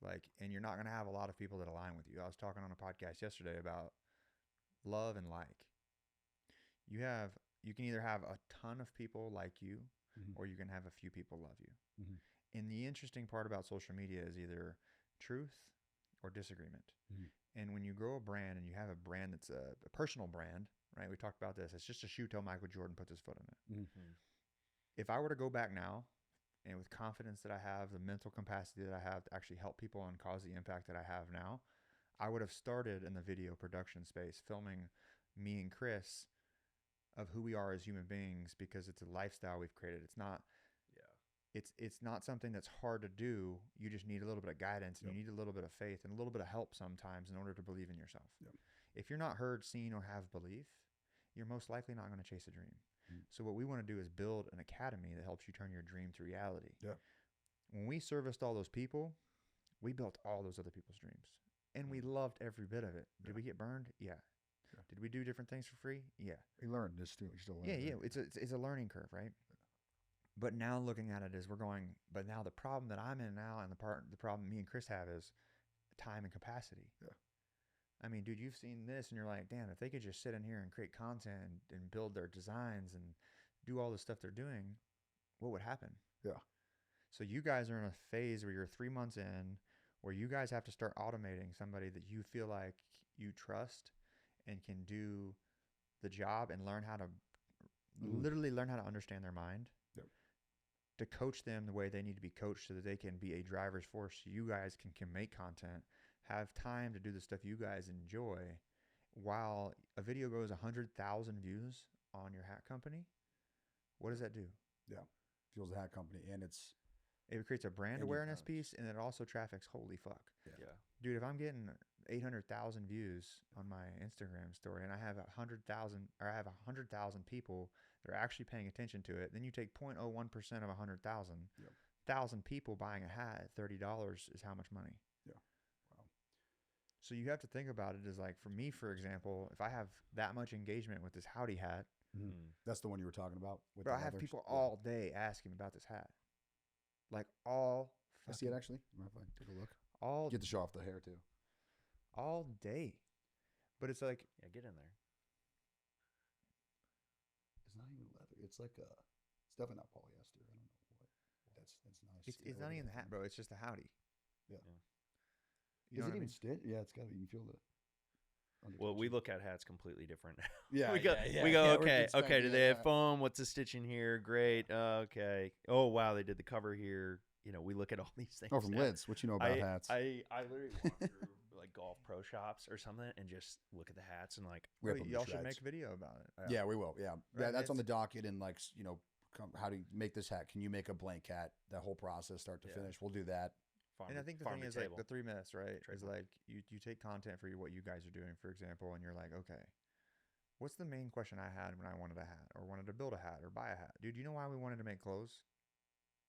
Speaker 1: Like, and you're not gonna have a lot of people that align with you. I was talking on a podcast yesterday about love and like. You can either have a ton of people like you, or you can have a few people love you. And the interesting part about social media is either truth or disagreement. And when you grow a brand and you have a brand that's a personal brand, right? We talked about this. It's just a shoe till Michael Jordan puts his foot in it. If I were to go back now and with confidence that I have, the mental capacity that I have to actually help people and cause the impact that I have now, I would have started in the video production space, filming me and Chris of who we are as human beings, because it's a lifestyle we've created. It's not It's not something that's hard to do. You just need a little bit of guidance, and you need a little bit of faith and a little bit of help sometimes in order to believe in yourself. If you're not heard, seen, or have belief, you're most likely not going to chase a dream. So what we want to do is build an academy that helps you turn your dream to reality. When we serviced all those people, we built all those other people's dreams, and we loved every bit of it. Did we get burned? Yeah. Did we do different things for free? Yeah.
Speaker 3: We learned this too. We still learn.
Speaker 1: Yeah. It's a learning curve, right? But now looking at it is but now the problem that I'm in now, and the problem me and Chris have is time and capacity. I mean, dude, you've seen this and you're like, damn, if they could just sit in here and create content and build their designs and do all the stuff they're doing, what would happen? So you guys are in a phase where you're 3 months in, where you guys have to start automating somebody that you feel like you trust and can do the job and learn how to literally learn how to understand their mind. To coach them the way they need to be coached so that they can be a driver's force. So you guys can make content, have time to do the stuff you guys enjoy, while a video goes 100,000 views on your hat company. What does that do?
Speaker 3: Fuels the hat company, and
Speaker 1: it creates a brand awareness piece, and it also traffics. Holy fuck. Dude, if I'm getting 800,000 views on my Instagram story and I have 100,000 people that are actually paying attention to it, then you take 0.01% of 100,000. 1,000 people buying a hat at $30 is how much money?
Speaker 3: Wow.
Speaker 1: So you have to think about it as like, for me, for example, if I have that much engagement with this howdy hat.
Speaker 3: That's the one you were talking about.
Speaker 1: Bro, I have people all day asking about this hat. Like all.
Speaker 3: I see it actually. Mind if I take a look?
Speaker 1: All.
Speaker 3: Get to show off the hair too.
Speaker 1: All day. But it's like.
Speaker 2: Yeah, get in there.
Speaker 3: It's not even leather. It's like it's definitely not polyester. I don't know what. That's nice.
Speaker 1: It's not even the hat, bro. It's just the howdy.
Speaker 3: You know Is it even stitched? Yeah, it's got to be. You can feel the.
Speaker 2: Well, we look at hats completely different now.
Speaker 3: Yeah,
Speaker 2: we go, okay. Do they have foam? What's the stitching here? Great. Okay. Oh wow, they did the cover here. You know, we look at all these things.
Speaker 3: Oh, from lids. What you know about hats?
Speaker 2: I literally walk through like golf pro shops or something and just look at the hats and like.
Speaker 1: Y'all should make a video about it.
Speaker 3: Yeah, we will. Yeah,
Speaker 1: right,
Speaker 3: that's on the docket. And like, you know, how do you make this hat? Can you make a blank hat? That whole process, start to finish. We'll do that.
Speaker 1: And I think the thing is like the 3 minutes, right? Is like you take content for what you guys are doing, for example, and you're like, okay, what's the main question I had when I wanted a hat or wanted to build a hat or buy a hat? Dude, you know why we wanted to make clothes?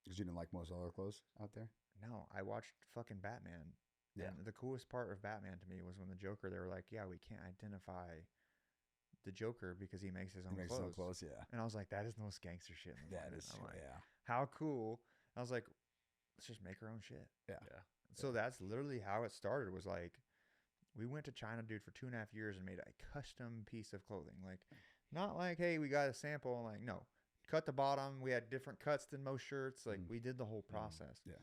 Speaker 3: Because you didn't like most other clothes out there?
Speaker 1: No, I watched fucking Batman.
Speaker 3: Yeah.
Speaker 1: And the coolest part of Batman to me was when the Joker, they were like, yeah, we can't identify the Joker because he makes his own clothes. His own clothes,
Speaker 3: yeah.
Speaker 1: And I was like, that is the most gangster shit in the world.
Speaker 3: That is,
Speaker 1: I'm like,
Speaker 3: yeah.
Speaker 1: How cool. I was like, let's just make our own shit.
Speaker 3: Yeah.
Speaker 1: So that's literally how it started, was like, we went to China, dude, for 2.5 years and made a custom piece of clothing. Like, not like, hey, we got a sample. And like, no, cut the bottom. We had different cuts than most shirts. Like, we did the whole process.
Speaker 3: Yeah.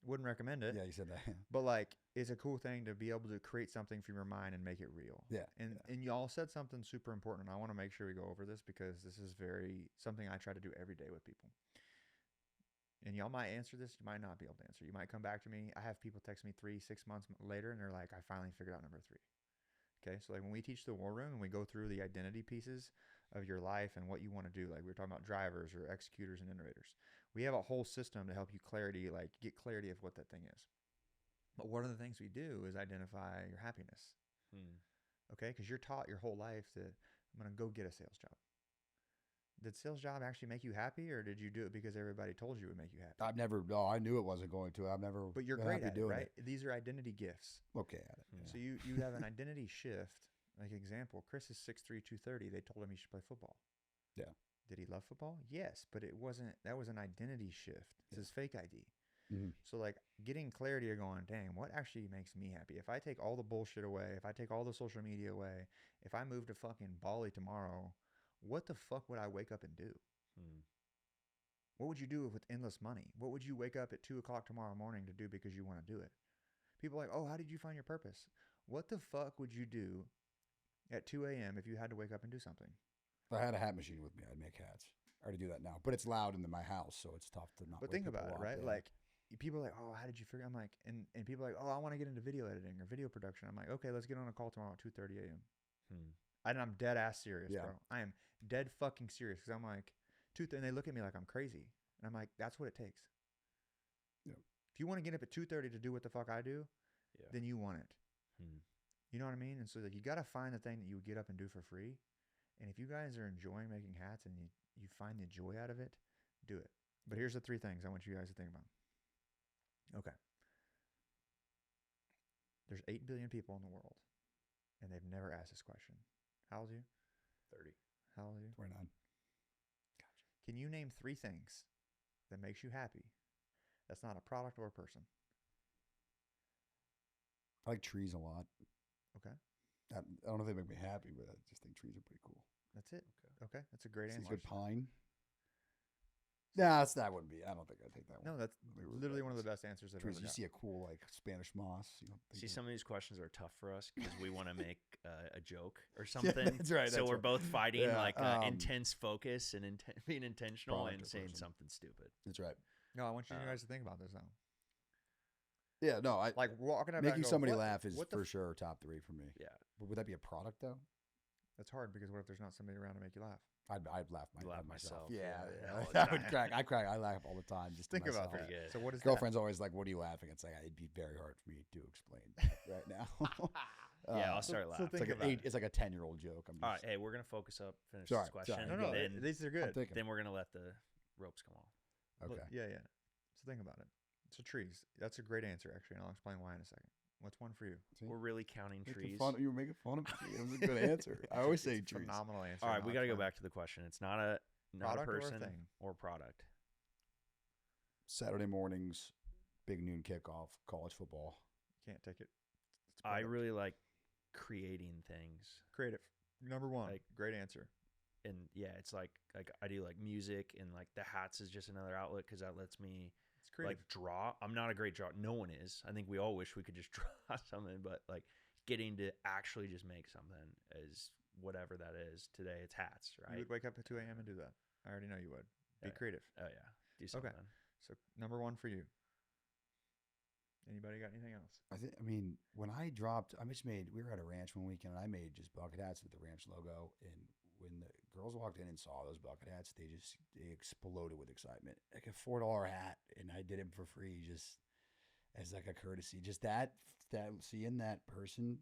Speaker 1: Wouldn't recommend it.
Speaker 3: Yeah, you said that.
Speaker 1: But like, it's a cool thing to be able to create something from your mind and make it real.
Speaker 3: Yeah.
Speaker 1: And y'all said something super important. I want to make sure we go over this because this is something I try to do every day with people. And y'all might answer this, you might not be able to answer. You might come back to me. I have people text me 3-6 months later and they're like, I finally figured out number 3. Okay. So like when we teach the war room and we go through the identity pieces of your life and what you want to do, like we were talking about drivers or executors and innovators, we have a whole system to help you get clarity of what that thing is. But one of the things we do is identify your happiness. Okay. Because you're taught your whole life that I'm going to go get a sales job. Did sales job actually make you happy, or did you do it because everybody told you it would make you happy?
Speaker 3: I knew it wasn't going to. I've never.
Speaker 1: But you're great at it, right? These are identity gifts.
Speaker 3: Okay at it.
Speaker 1: So you have an identity shift. Like example, Chris is 6'3", 230. They told him he should play football.
Speaker 3: Yeah.
Speaker 1: Did he love football? Yes, but it wasn't. That was an identity shift. It's his fake ID. So like getting clarity of going, dang, what actually makes me happy? If I take all the bullshit away, if I take all the social media away, if I move to fucking Bali tomorrow, what the fuck would I wake up and do? What would you do with endless money? What would you wake up at 2 o'clock tomorrow morning to do because you want to do it? People are like, oh, how did you find your purpose? What the fuck would you do at 2 a.m. if you had to wake up and do something?
Speaker 3: If I had a hat machine with me, I'd make hats. I already do that now, but it's loud in my house, so it's tough to not.
Speaker 1: But think about it, right? Like people are like, oh, how did you figure? I'm like, and people are like, oh, I want to get into video editing or video production. I'm like, okay, let's get on a call tomorrow at 2:30 a.m. And I'm dead ass serious, bro. I am dead fucking serious because I'm like, and they look at me like I'm crazy. And I'm like, that's what it takes.
Speaker 3: Yeah.
Speaker 1: If you want to get up at 2:30 to do what the fuck I do, then you want it. You know what I mean? And so like, you got to find the thing that you would get up and do for free. And if you guys are enjoying making hats and you find the joy out of it, do it. But here's the 3 things I want you guys to think about. Okay. There's 8 billion people in the world, and they've never asked this question. How old are you?
Speaker 2: 30.
Speaker 1: How old are you?
Speaker 3: 29.
Speaker 1: Gotcha. Can you name 3 things that makes you happy that's not a product or a person?
Speaker 3: I like trees a lot.
Speaker 1: Okay.
Speaker 3: I don't know if they make me happy, but I just think trees are pretty cool.
Speaker 1: That's it. Okay. That's a great answer.
Speaker 3: Good pine. Nah, that wouldn't be. I don't think I'd take that one.
Speaker 1: No, that's literally one of the best answers I've ever got.
Speaker 3: You see a cool like Spanish moss.
Speaker 2: See, some of these questions are tough for us because we want to make a joke or something.
Speaker 3: That's right.
Speaker 2: So we're both fighting intense focus and being intentional and saying something stupid.
Speaker 3: That's right.
Speaker 1: No, I want you guys to think about this now.
Speaker 3: Yeah, no, I
Speaker 1: like walking up
Speaker 3: making somebody laugh is for sure top 3 for me.
Speaker 2: Yeah,
Speaker 3: but would that be a product though?
Speaker 1: That's hard because what if there's not somebody around to make you laugh?
Speaker 3: I'd laugh myself.
Speaker 2: Yeah.
Speaker 3: I would crack. I crack. I laugh all the time. Just
Speaker 1: think about
Speaker 3: that.
Speaker 1: So what is
Speaker 3: girlfriend's always like, "What are you laughing?" It's like it'd be very hard for me to explain that right now.
Speaker 2: Yeah, I'll start laughing.
Speaker 3: It's like a 10-year-old joke.
Speaker 2: All right, hey, we're gonna focus up. Finish this question.
Speaker 1: No, these are good.
Speaker 2: Then we're gonna let the ropes come off.
Speaker 1: Okay. Yeah. So think about it. So trees. That's a great answer, actually, and I'll explain why in a second. What's one for you?
Speaker 2: See? We're really counting trees.
Speaker 3: You were making fun of me. It was a good answer. I always say trees.
Speaker 1: Phenomenal answer.
Speaker 2: All right, we got to go back to the question. It's not a person or product.
Speaker 3: Saturday mornings, big noon kickoff, college football.
Speaker 1: Can't take it.
Speaker 2: I really like creating things.
Speaker 1: Creative. Number 1. Like, great answer.
Speaker 2: And yeah, it's like I do like music, and like the hats is just another outlet because that lets me like draw. I'm not a great drawer. No one is. I think we all wish we could just draw something, but like getting to actually just make something as whatever that is. Today it's hats, right?
Speaker 1: You would wake up at 2 a.m. and do that. I already know you would. Be creative.
Speaker 2: Oh yeah, do something.
Speaker 1: Okay. So number one for you. Anybody got anything else?
Speaker 3: I mean, when I dropped, we were at a ranch one weekend and I made just bucket hats with the ranch logo. And when the girls walked in and saw those bucket hats, they exploded with excitement. Like a $4 hat, and I did them for free just as like a courtesy. Just that seeing that person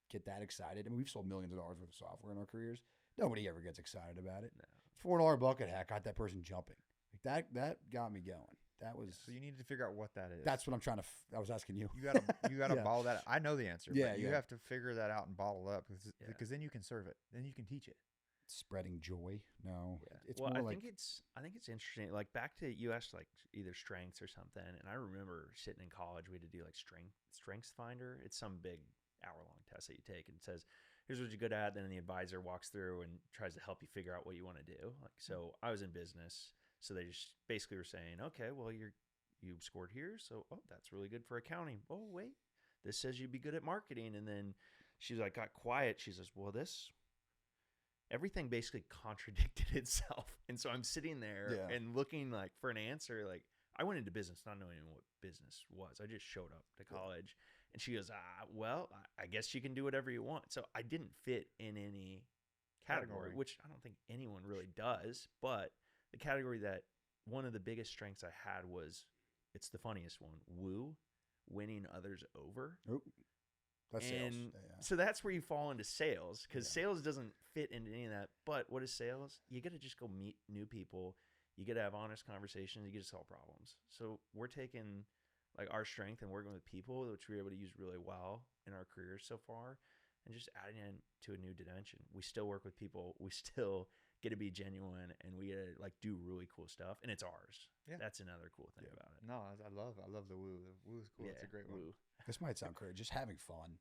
Speaker 3: get that excited. I mean, we've sold millions of dollars worth of software in our careers. Nobody ever gets excited about it.
Speaker 2: No.
Speaker 3: $4 bucket hat got that person jumping. Like that got me going. That was.
Speaker 1: So you need to figure out what that is.
Speaker 3: That's what I'm trying to. I was asking you.
Speaker 1: You gotta
Speaker 3: Yeah.
Speaker 1: bottle that. I know the answer.
Speaker 3: Yeah,
Speaker 1: But you
Speaker 3: yeah.
Speaker 1: have to figure that out and bottle it up because then you can serve it. Then you can teach it.
Speaker 3: Spreading joy. No,
Speaker 2: Yeah.
Speaker 3: it's
Speaker 2: Well,
Speaker 3: more
Speaker 2: I
Speaker 3: like
Speaker 2: think it's interesting. Like back to you asked like either strengths or something, and I remember sitting in college, we had to do like strengths finder. It's some big hour-long test that you take, and it says, "Here's what you're good at." Then the advisor walks through and tries to help you figure out what you want to do. Like so, I was in business, so they just basically were saying, "Okay, well you scored here, so that's really good for accounting. Oh wait, this says you'd be good at marketing." And then she's like got quiet. She says, "Well, everything basically contradicted itself." And so I'm sitting there and looking like for an answer. Like I went into business not knowing what business was. I just showed up to college, and she goes, well, I guess you can do whatever you want. So I didn't fit in any category, which I don't think anyone really does. But the category that one of the biggest strengths I had was, it's the funniest one, woo, winning others over.
Speaker 3: Oop. That's sales.
Speaker 2: And so that's where you fall into sales, because sales doesn't fit into any of that. But what is sales? You got to just go meet new people. You got to have honest conversations. You get to solve problems. So we're taking like our strength and working with people, which we're able to use really well in our careers so far, and just adding in to a new dimension. We still work with people. We still get to be genuine, and we get to like do really cool stuff, and it's ours. Yeah. That's another cool thing about it.
Speaker 1: No, I love the woo. The woo is cool. It's a great one.
Speaker 3: This might sound crazy. Just having fun.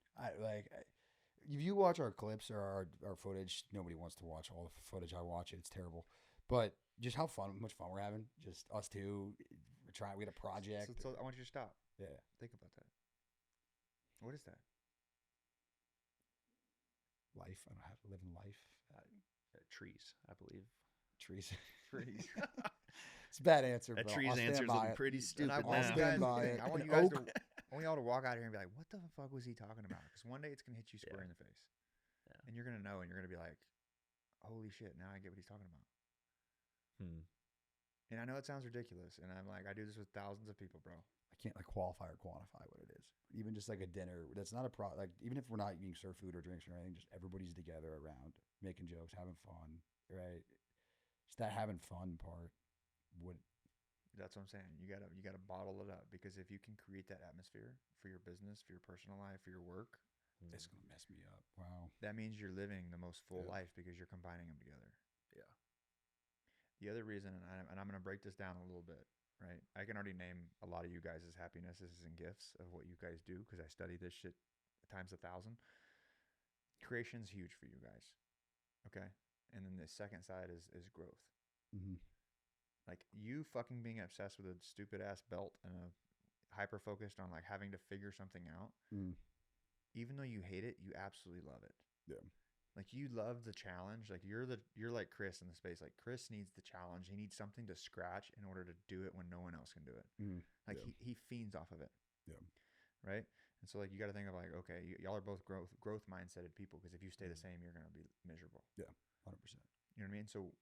Speaker 3: If you watch our clips or our footage, nobody wants to watch all the footage. I watch it. It's terrible. But just how much fun we're having. Just us two. We had a project.
Speaker 1: So I want you to stop.
Speaker 3: Yeah.
Speaker 1: Think about that. What is that?
Speaker 3: Life. I don't have to live in life.
Speaker 2: Trees, I believe.
Speaker 3: Trees.
Speaker 1: Trees.
Speaker 3: It's a bad answer.
Speaker 2: That
Speaker 3: bro.
Speaker 2: trees answer is looking pretty stupid.
Speaker 1: I
Speaker 2: now.
Speaker 1: want you guys to. I want y'all to walk out here and be like, "What the fuck was he talking about?" Because one day it's gonna hit you square in the face, and you're gonna know, and you're gonna be like, "Holy shit! Now I get what he's talking about." And I know it sounds ridiculous, and I'm like, I do this with thousands of people, bro.
Speaker 3: I can't like qualify or quantify what it is. Even just like a dinner, that's not a like even if we're not eating served food or drinks or anything, just everybody's together around, making jokes, having fun, right? Just that having fun part would.
Speaker 1: That's what I'm saying. You gotta bottle it up, because if you can create that atmosphere for your business, for your personal life, for your work,
Speaker 3: it's gonna mess me up. Wow.
Speaker 1: That means you're living the most full life because you're combining them together.
Speaker 2: Yeah.
Speaker 1: The other reason, and I'm gonna break this down a little bit, right? I can already name a lot of you guys' happinesses and gifts of what you guys do, because I study this shit times 1,000. Creation's huge for you guys, okay? And then the second side is growth.
Speaker 3: Mm-hmm.
Speaker 1: Like you fucking being obsessed with a stupid ass belt and a hyper focused on like having to figure something out. Even though you hate it, you absolutely love it.
Speaker 3: Yeah.
Speaker 1: Like you love the challenge. Like you're like Chris in the space. Like Chris needs the challenge. He needs something to scratch in order to do it when no one else can do it. Like he fiends off of it.
Speaker 3: Yeah.
Speaker 1: Right. And so like you got to think of like, okay, y'all are both growth mindseted people, because if you stay the same, you're gonna be miserable.
Speaker 3: Yeah. 100%.
Speaker 1: You know what I mean? So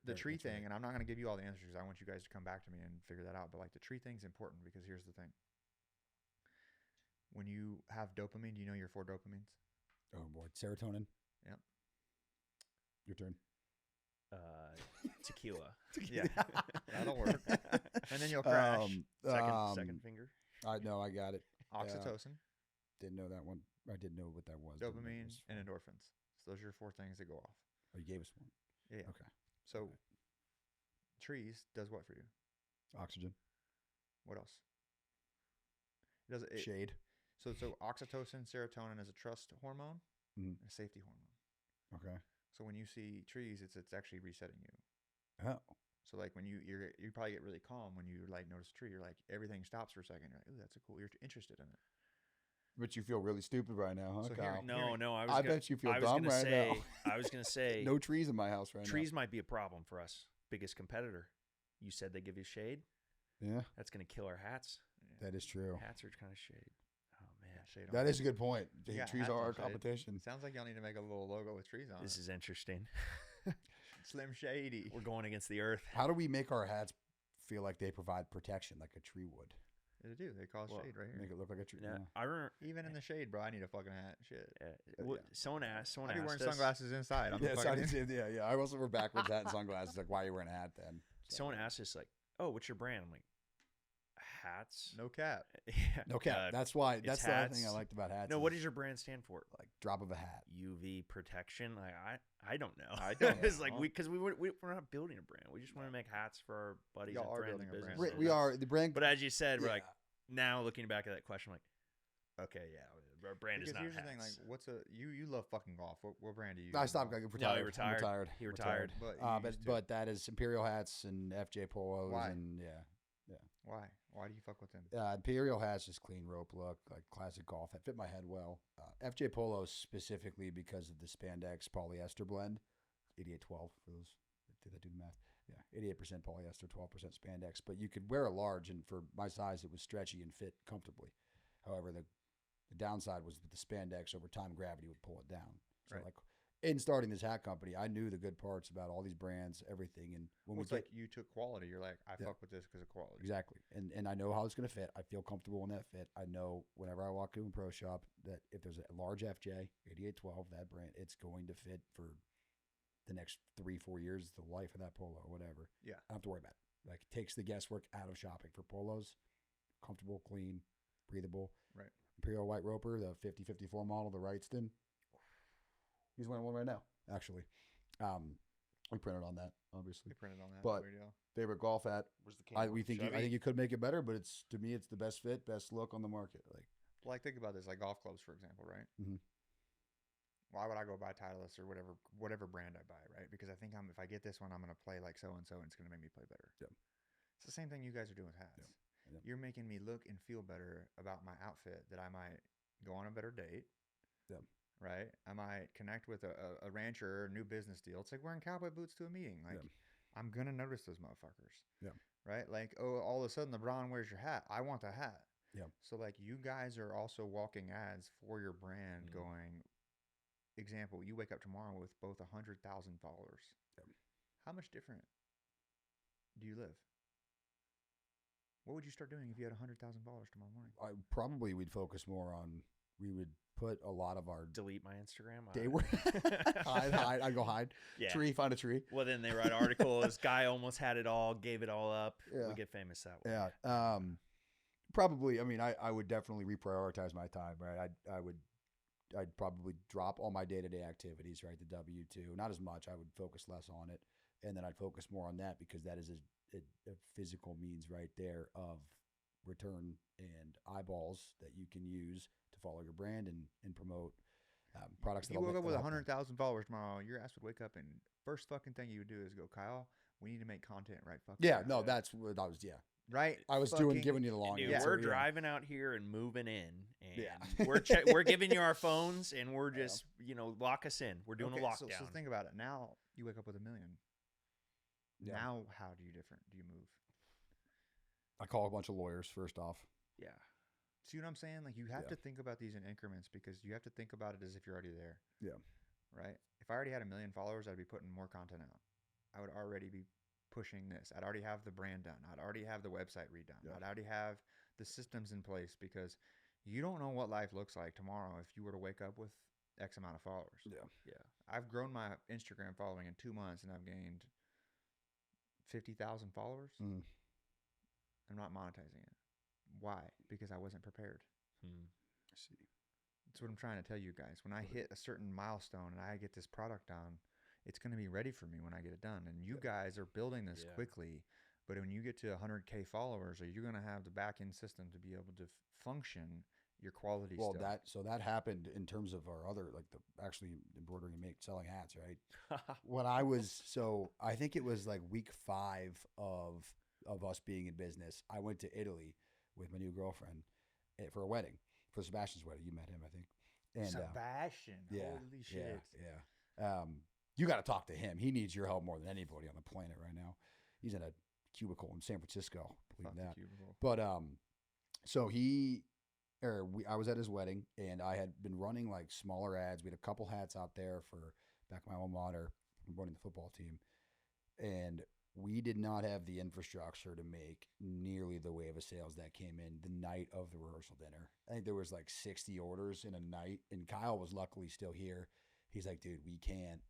Speaker 1: the tree thing, and I'm not going to give you all the answers because I want you guys to come back to me and figure that out. But like the tree thing's important, because here's the thing. When you have dopamine, do you know your 4 dopamines?
Speaker 3: Oh boy, serotonin.
Speaker 1: Yep.
Speaker 3: Your turn.
Speaker 2: Tequila.
Speaker 1: Yeah, that'll work. And then you'll crash.
Speaker 2: Second finger.
Speaker 3: No, I got it.
Speaker 1: Oxytocin.
Speaker 3: Didn't know that one. I didn't know what that was.
Speaker 1: Dopamine and endorphins. So those are your 4 things that go off.
Speaker 3: Oh, you gave us one.
Speaker 1: Yeah.
Speaker 3: Okay.
Speaker 1: So trees does what for you?
Speaker 3: Oxygen.
Speaker 1: What else? It does it.
Speaker 3: Shade.
Speaker 1: So oxytocin, serotonin is a trust hormone, and a safety hormone.
Speaker 3: Okay.
Speaker 1: So when you see trees, it's actually resetting you.
Speaker 3: Oh.
Speaker 1: So like when you probably get really calm when you like notice a tree. You're like, everything stops for a second. You're like, ooh, that's a cool. You're interested in it.
Speaker 3: But you feel really stupid right now, huh,
Speaker 1: So here-
Speaker 3: Kyle?
Speaker 2: No,
Speaker 3: I bet you feel dumb right now.
Speaker 2: I was gonna say
Speaker 3: No trees in my house right
Speaker 2: trees might be a problem for us. Biggest competitor. You said they give you shade.
Speaker 3: now. Yeah,
Speaker 2: That's gonna kill our hats.
Speaker 3: that is true.
Speaker 2: Hats are kind of shade. Oh man,
Speaker 1: Shade on
Speaker 3: That
Speaker 1: it.
Speaker 3: is a good point.
Speaker 1: You got
Speaker 3: Trees
Speaker 1: hats
Speaker 3: are
Speaker 1: on
Speaker 3: our
Speaker 1: shade.
Speaker 3: competition.
Speaker 1: Sounds like y'all need to make a little logo with trees on
Speaker 2: this
Speaker 1: it.
Speaker 2: is interesting.
Speaker 1: Slim Shady.
Speaker 2: We're going against the earth.
Speaker 3: How do we make our hats feel like they provide protection like a tree would?
Speaker 1: They do. They cause
Speaker 2: Well,
Speaker 1: shade right here.
Speaker 3: Make it look like a tree.
Speaker 2: Yeah,
Speaker 3: Yeah.
Speaker 2: I remember.
Speaker 1: Even in the shade, bro. I need a fucking hat. Shit.
Speaker 2: What, someone asked. Someone
Speaker 1: I be
Speaker 2: asked
Speaker 1: wearing
Speaker 2: us.
Speaker 1: sunglasses inside. I'm the
Speaker 3: Yes, I
Speaker 1: fucking
Speaker 3: did. Yeah. I also wear backwards hat and sunglasses. Like, why are you wearing a hat then? So,
Speaker 2: Someone asked us like, "Oh, what's your brand?" I'm like, "Hats."
Speaker 1: no cap.
Speaker 2: Yeah.
Speaker 3: no cap. That's why. That's the other thing I
Speaker 2: hats.
Speaker 3: liked about hats.
Speaker 2: No, what does your brand stand for?
Speaker 3: like drop of a hat?
Speaker 2: UV protection. Like I don't know.
Speaker 1: I don't
Speaker 2: It's like
Speaker 1: know.
Speaker 2: we're not building a brand. We just want to make hats for our buddies
Speaker 1: Y'all
Speaker 2: and
Speaker 1: are
Speaker 2: friends.
Speaker 1: building a brand.
Speaker 2: businesses.
Speaker 3: We are the brand.
Speaker 2: But as you said, we're
Speaker 3: yeah.
Speaker 2: like now looking back at that question, I'm like, okay, yeah, our brand
Speaker 1: Because
Speaker 2: is not
Speaker 1: here's
Speaker 2: hats.
Speaker 1: the thing, like, what's a you love fucking golf? What brand do you?
Speaker 3: I
Speaker 1: use
Speaker 3: stopped.
Speaker 1: in
Speaker 3: I
Speaker 1: golf?
Speaker 3: retired.
Speaker 2: he retired.
Speaker 3: I'm retired.
Speaker 2: He
Speaker 3: I'm
Speaker 2: retired.
Speaker 1: But
Speaker 3: Uh,
Speaker 1: you
Speaker 3: but
Speaker 1: used to.
Speaker 3: but that is Imperial hats and FJ polos
Speaker 1: Why?
Speaker 3: and
Speaker 1: Why? Why do you fuck with them?
Speaker 3: Imperial hats just clean rope look, like classic golf hat. Fit my head well. FJ polos specifically because of the spandex polyester blend, 8812 for those. Did I do the math? Yeah, 88% polyester, 12% spandex. But you could wear a large, and for my size, it was stretchy and fit comfortably. However, the downside was that the spandex over time gravity would pull it down. So
Speaker 1: Right.
Speaker 3: like in starting this hat company, I knew the good parts about all these brands, everything, and when
Speaker 1: Well,
Speaker 3: we
Speaker 1: it's
Speaker 3: get
Speaker 1: like you took quality. You're like, I
Speaker 3: Yeah.
Speaker 1: fuck with this because of quality.
Speaker 3: exactly, and I know how it's going to fit. I feel comfortable in that fit. I know whenever I walk into a pro shop that if there's a large FJ 8812, that brand, it's going to fit for the next 3-4 years, the life of that polo or whatever.
Speaker 1: Yeah.
Speaker 3: I don't have to worry about it. Like it takes the guesswork out of shopping for polos. Comfortable, clean, breathable.
Speaker 1: Right.
Speaker 3: Imperial White Roper, the 5054 model, the Wrightston. He's wearing one right now, actually. We printed on that, obviously.
Speaker 1: They printed on that.
Speaker 3: But-
Speaker 1: Weird deal.
Speaker 3: Favorite golf hat.
Speaker 2: Where's the
Speaker 3: I
Speaker 2: camera?
Speaker 3: think you could make it better, but it's to me it's the best fit, best look on the market.
Speaker 1: Like think about this, like golf clubs, for example, right?
Speaker 3: Mhm.
Speaker 1: Why would I go buy Titleist or whatever brand I buy, right? Because I think if I get this one, I'm gonna play like so and so, and it's gonna make me play better.
Speaker 3: Yep.
Speaker 1: It's the same thing you guys are doing with hats.
Speaker 3: Yep.
Speaker 1: You're making me look and feel better about my outfit, that I might go on a better date.
Speaker 3: Yep.
Speaker 1: Right. I might connect with a rancher or a new business deal. It's like wearing cowboy boots to a meeting. Like
Speaker 3: Yep.
Speaker 1: I'm gonna notice those motherfuckers.
Speaker 3: Yep.
Speaker 1: Right. Like, oh, all of a sudden LeBron wears your hat. I want the hat.
Speaker 3: Yep.
Speaker 1: So like you guys are also walking ads for your brand,
Speaker 2: Mhm.
Speaker 1: going. Example: you wake up tomorrow with both 100,000 followers.
Speaker 3: Yep.
Speaker 1: How much different do you live? What would you start doing if you had 100,000 followers tomorrow morning?
Speaker 3: We'd focus more on. We would put a lot of our
Speaker 2: Delete my Instagram.
Speaker 3: day work. hide. I'd go hide.
Speaker 2: Yeah.
Speaker 3: Tree. Find a tree.
Speaker 2: Well, then they write articles. Guy almost had it all, gave it all up.
Speaker 3: Yeah.
Speaker 2: We get famous that way.
Speaker 3: Yeah. Probably. I mean, I would definitely reprioritize my time. Right. I'd probably drop all my day-to-day activities. Right. The W-2. Not as much. I would focus less on it, and then I'd focus more on that because that is a physical means right there of return and eyeballs that you can use to follow your brand and promote products.
Speaker 1: If you woke up with 100,000 followers tomorrow, your ass would wake up and first fucking thing you would do is go, Kyle, we need to make content right fucking
Speaker 3: Yeah,
Speaker 1: now."
Speaker 3: no, that's what I was. Yeah,
Speaker 1: Right.
Speaker 3: I was
Speaker 1: fucking-
Speaker 3: giving you the long
Speaker 2: Dude,
Speaker 3: answer.
Speaker 2: we're
Speaker 3: yeah.
Speaker 2: driving out here and moving in, and
Speaker 3: Yeah.
Speaker 2: we're giving you our phones, and we're just lock us in. We're doing
Speaker 1: Okay,
Speaker 2: a lockdown.
Speaker 1: So think about it. Now you wake up with 1 million.
Speaker 3: Yeah.
Speaker 1: Now how do you move?
Speaker 3: I call a bunch of lawyers first off.
Speaker 2: Yeah.
Speaker 1: See what I'm saying? Like you have
Speaker 3: Yeah.
Speaker 1: to think about these in increments because you have to think about it as if you're already there.
Speaker 3: Yeah.
Speaker 1: Right? If I already had 1 million followers, I'd be putting more content out. I would already be pushing this. I'd already have the brand done. I'd already have the website redone.
Speaker 3: Yeah.
Speaker 1: I'd already have the systems in place because you don't know what life looks like tomorrow if you were to wake up with X amount of followers.
Speaker 3: Yeah.
Speaker 2: Yeah.
Speaker 1: I've grown my Instagram following in 2 months and I've gained 50,000 followers.
Speaker 3: Mm.
Speaker 1: I'm not monetizing it. Why? Because I wasn't prepared.
Speaker 3: I see.
Speaker 1: That's what I'm trying to tell you guys. When I hit a certain milestone and I get this product done, it's going to be ready for me when I get it done. And you guys are building this
Speaker 2: Yeah.
Speaker 1: quickly. But when you get to 100K followers, are you going to have the back end system to be able to function your quality
Speaker 3: Well,
Speaker 1: stuff?
Speaker 3: that happened in terms of our other actually embroidering and selling hats, right? When I was I think it was like week 5 of us being in business. I went to Italy with my new girlfriend for a wedding for Sebastian's wedding. You met him, I think. And
Speaker 1: Sebastian, holy shit.
Speaker 3: Yeah. You got to talk to him. He needs your help more than anybody on the planet right now. He's in a cubicle in San Francisco. Believe that. But so I was at his wedding, and I had been running like smaller ads. We had a couple hats out there for back at my alma mater, running the football team, and we did not have the infrastructure to make nearly the wave of sales that came in the night of the rehearsal dinner. I think there was like 60 orders in a night, and Kyle was luckily still here. He's like, dude, we can't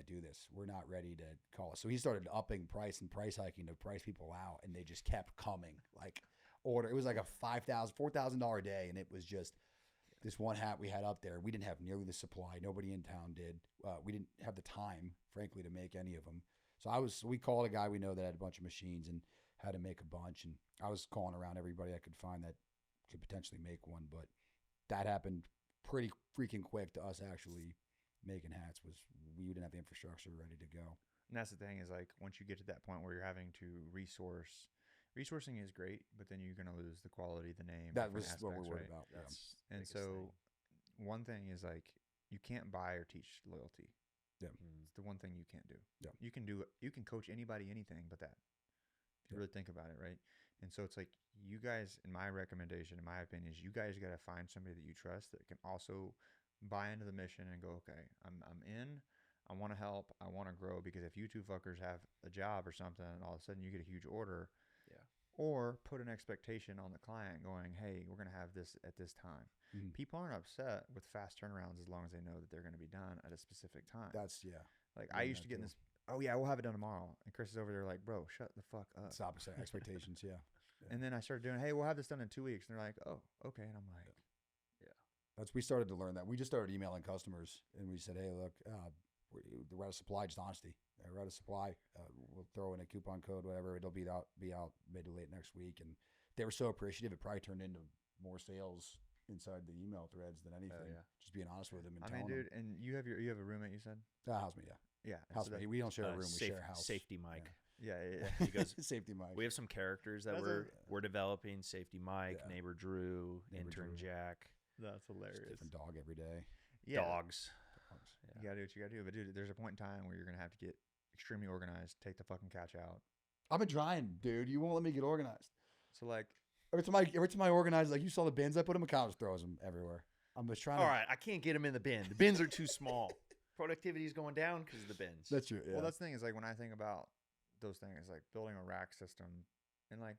Speaker 3: do this. We're not ready to call it. So he started upping price and price hiking to price people out, and they just kept coming. Like it was like a $4,000 day, and it was just this one hat we had up there. We didn't have nearly the supply. Nobody in town did. We didn't have the time, frankly, to make any of them. So we called a guy we know that had a bunch of machines and had to make a bunch. And I was calling around everybody I could find that could potentially make one. But that happened pretty freaking quick to us actually making hats. We didn't have the infrastructure ready to go.
Speaker 1: And that's the thing is like once you get to that point where you're having to resourcing is great, but then you're going to lose the quality, the name.
Speaker 3: That was what we're worried about.
Speaker 1: And so one thing is like you can't buy or teach loyalty.
Speaker 3: Yeah.
Speaker 1: It's the one thing you can't do.
Speaker 3: Yeah.
Speaker 1: You can coach anybody, anything but that. If you really think about it, right? And so it's like you guys, in my recommendation, in my opinion, is you guys got to find somebody that you trust that can also buy into the mission and go, okay, I'm in, I want to help, I want to grow, because if you two fuckers have a job or something and all of a sudden you get a huge order, or put an expectation on the client going, hey, we're going to have this at this time. Mm-hmm. People aren't upset with fast turnarounds as long as they know that they're going to be done at a specific time. Like I used to get in this, oh yeah, we'll have it done tomorrow. And Chris is over there like, bro, shut the fuck up.
Speaker 3: It's opposite expectations, yeah.
Speaker 1: And then I started doing, hey, we'll have this done in 2 weeks. And they're like, oh, okay. And I'm like,
Speaker 3: we started to learn that. We just started emailing customers and we said, hey, look, we're out of supply, just honesty. We're out of supply. We'll throw in a coupon code, whatever. It'll be out mid to late next week. And they were so appreciative. It probably turned into more sales inside the email threads than anything. Just being honest with them and telling them.
Speaker 1: And you have a roommate, you said?
Speaker 3: Housemate, yeah. Housemate. We don't share a room. We share a house.
Speaker 2: Safety Mike.
Speaker 1: Yeah.
Speaker 2: He goes,
Speaker 3: Safety Mike.
Speaker 2: We have some characters that we're developing. Safety Mike, Neighbor Drew, Intern Jack.
Speaker 1: That's hilarious.
Speaker 3: Different dog every day.
Speaker 2: Yeah. Dogs.
Speaker 1: You gotta do what you gotta do. But dude, there's a point in time where you're gonna have to get extremely organized. Take the fucking couch out.
Speaker 3: I've been trying, dude. You won't let me get organized.
Speaker 1: So like
Speaker 3: every time I organize, like you saw the bins I put him, Kyle just throws them everywhere. I'm just trying.
Speaker 2: All right, I can't get them in the bin. The bins are too small. Productivity is going down because of the bins.
Speaker 3: That's true. Yeah.
Speaker 1: Well, that's the thing is like when I think about those things, like building a rack system, and like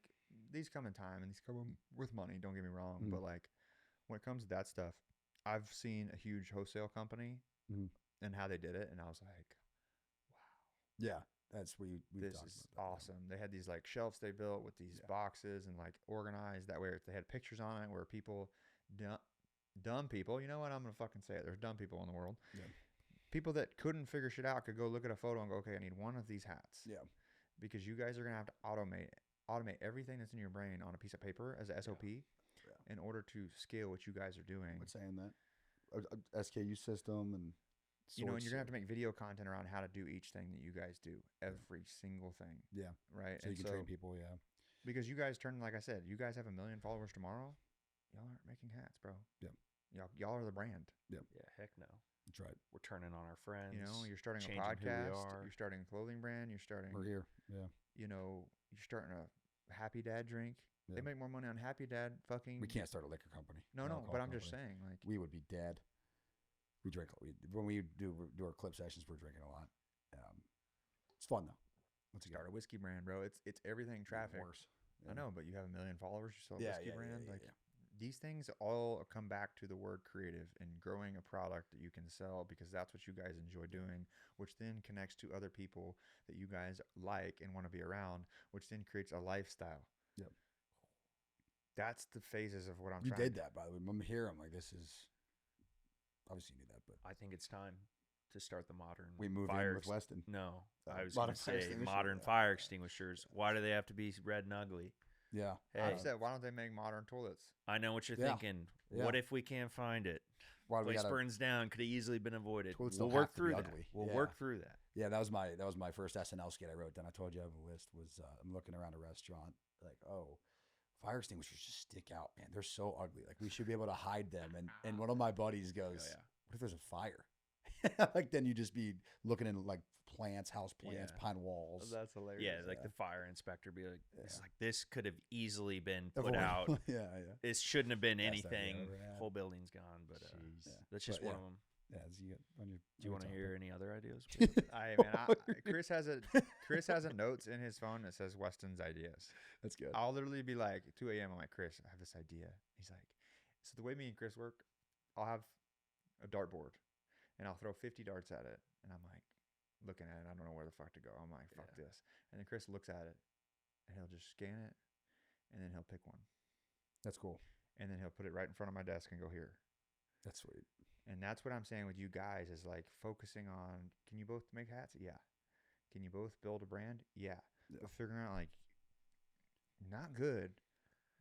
Speaker 1: these come in time and these come with money. Don't get me wrong, but like when it comes to that stuff, I've seen a huge wholesale company. And how they did it, and I was like, wow.
Speaker 3: Yeah, that's we
Speaker 1: this is awesome. They had these like shelves they built with these boxes and like organized that way. They had pictures on it where people, dumb people, you know what, I'm gonna fucking say it, there's dumb people in the world. People that couldn't figure shit out could go look at a photo and go, okay, I need one of these hats. Because you guys are gonna have to automate everything that's in your brain on a piece of paper as a SOP in order to scale what you guys are doing.
Speaker 3: What's saying that? A SKU system and
Speaker 1: and you're gonna have to make video content around how to do each thing that you guys do, every single thing. Right.
Speaker 3: So you can train people.
Speaker 1: Because you guys like I said, you guys have 1 million followers tomorrow. Y'all aren't making hats, bro. Y'all are the brand.
Speaker 2: Yeah, heck no.
Speaker 3: That's right.
Speaker 2: We're turning on our friends.
Speaker 1: You're starting a podcast. You're starting a clothing brand.
Speaker 3: We're here. Yeah.
Speaker 1: You're starting a Happy Dad drink. They make more money on Happy Dad fucking.
Speaker 3: We can't start a liquor company.
Speaker 1: No, but I'm just saying, like
Speaker 3: we would be dead. We drink. When we do our clip sessions, we're drinking a lot. It's fun though.
Speaker 1: Let's start a whiskey brand, bro. It's everything traffic.
Speaker 3: Worse.
Speaker 1: I know, but you have 1 million followers. You sell a whiskey brand. These things all come back to the word creative and growing a product that you can sell, because that's what you guys enjoy doing, which then connects to other people that you guys like and want to be around, which then creates a lifestyle. That's the phases of what I'm trying to do.
Speaker 3: You did that, by the way. I'm here. I'm like, this is. Obviously, you knew that, but
Speaker 2: I think it's time to start the modern.
Speaker 3: We moved in with Weston.
Speaker 2: No, I was going to say modern fire extinguishers. Why do they have to be red and ugly?
Speaker 3: Yeah.
Speaker 1: Hey, I said, why don't they make modern toilets?
Speaker 2: I know what you're thinking. What if we can't find it? Place burns down. Could have easily been avoided. We'll work through that. We'll work through that.
Speaker 3: Yeah, that was my first SNL skit I wrote down. I told you I have a list. I'm looking around a restaurant like, fire extinguishers just stick out, man. They're so ugly. Like we should be able to hide them. And one of my buddies goes,
Speaker 2: Oh, yeah.
Speaker 3: what if there's a fire? Like then you just be looking in like plants, house plants, pine walls.
Speaker 1: That's hilarious.
Speaker 2: Yeah, like the fire inspector be like, it's
Speaker 3: Yeah.
Speaker 2: like this could have easily been put
Speaker 3: Avoid-
Speaker 2: out.
Speaker 3: yeah.
Speaker 2: This shouldn't have been
Speaker 3: Best idea
Speaker 2: anything.
Speaker 3: ever had.
Speaker 2: Whole building's gone, but
Speaker 3: Jeez. Yeah.
Speaker 2: that's just
Speaker 3: But,
Speaker 2: one
Speaker 3: yeah.
Speaker 2: of them.
Speaker 3: Yeah. You get on your,
Speaker 2: Do you want to hear any other ideas?
Speaker 1: Chris has a notes in his phone that says Weston's ideas.
Speaker 3: That's good.
Speaker 1: I'll literally be like 2 a.m. I'm like, Chris, I have this idea. He's like, so the way me and Chris work, I'll have a dartboard and I'll throw 50 darts at it. And I'm like looking at it. I don't know where the fuck to go. I'm like, fuck this. And then Chris looks at it and he'll just scan it and then he'll pick one.
Speaker 3: That's cool.
Speaker 1: And then he'll put it right in front of my desk and go here.
Speaker 3: That's sweet.
Speaker 1: And that's what I'm saying with you guys is like focusing on, can you both make hats? Yeah. Can you both build a brand? Yeah.
Speaker 3: Yeah.
Speaker 1: But figuring out like not good,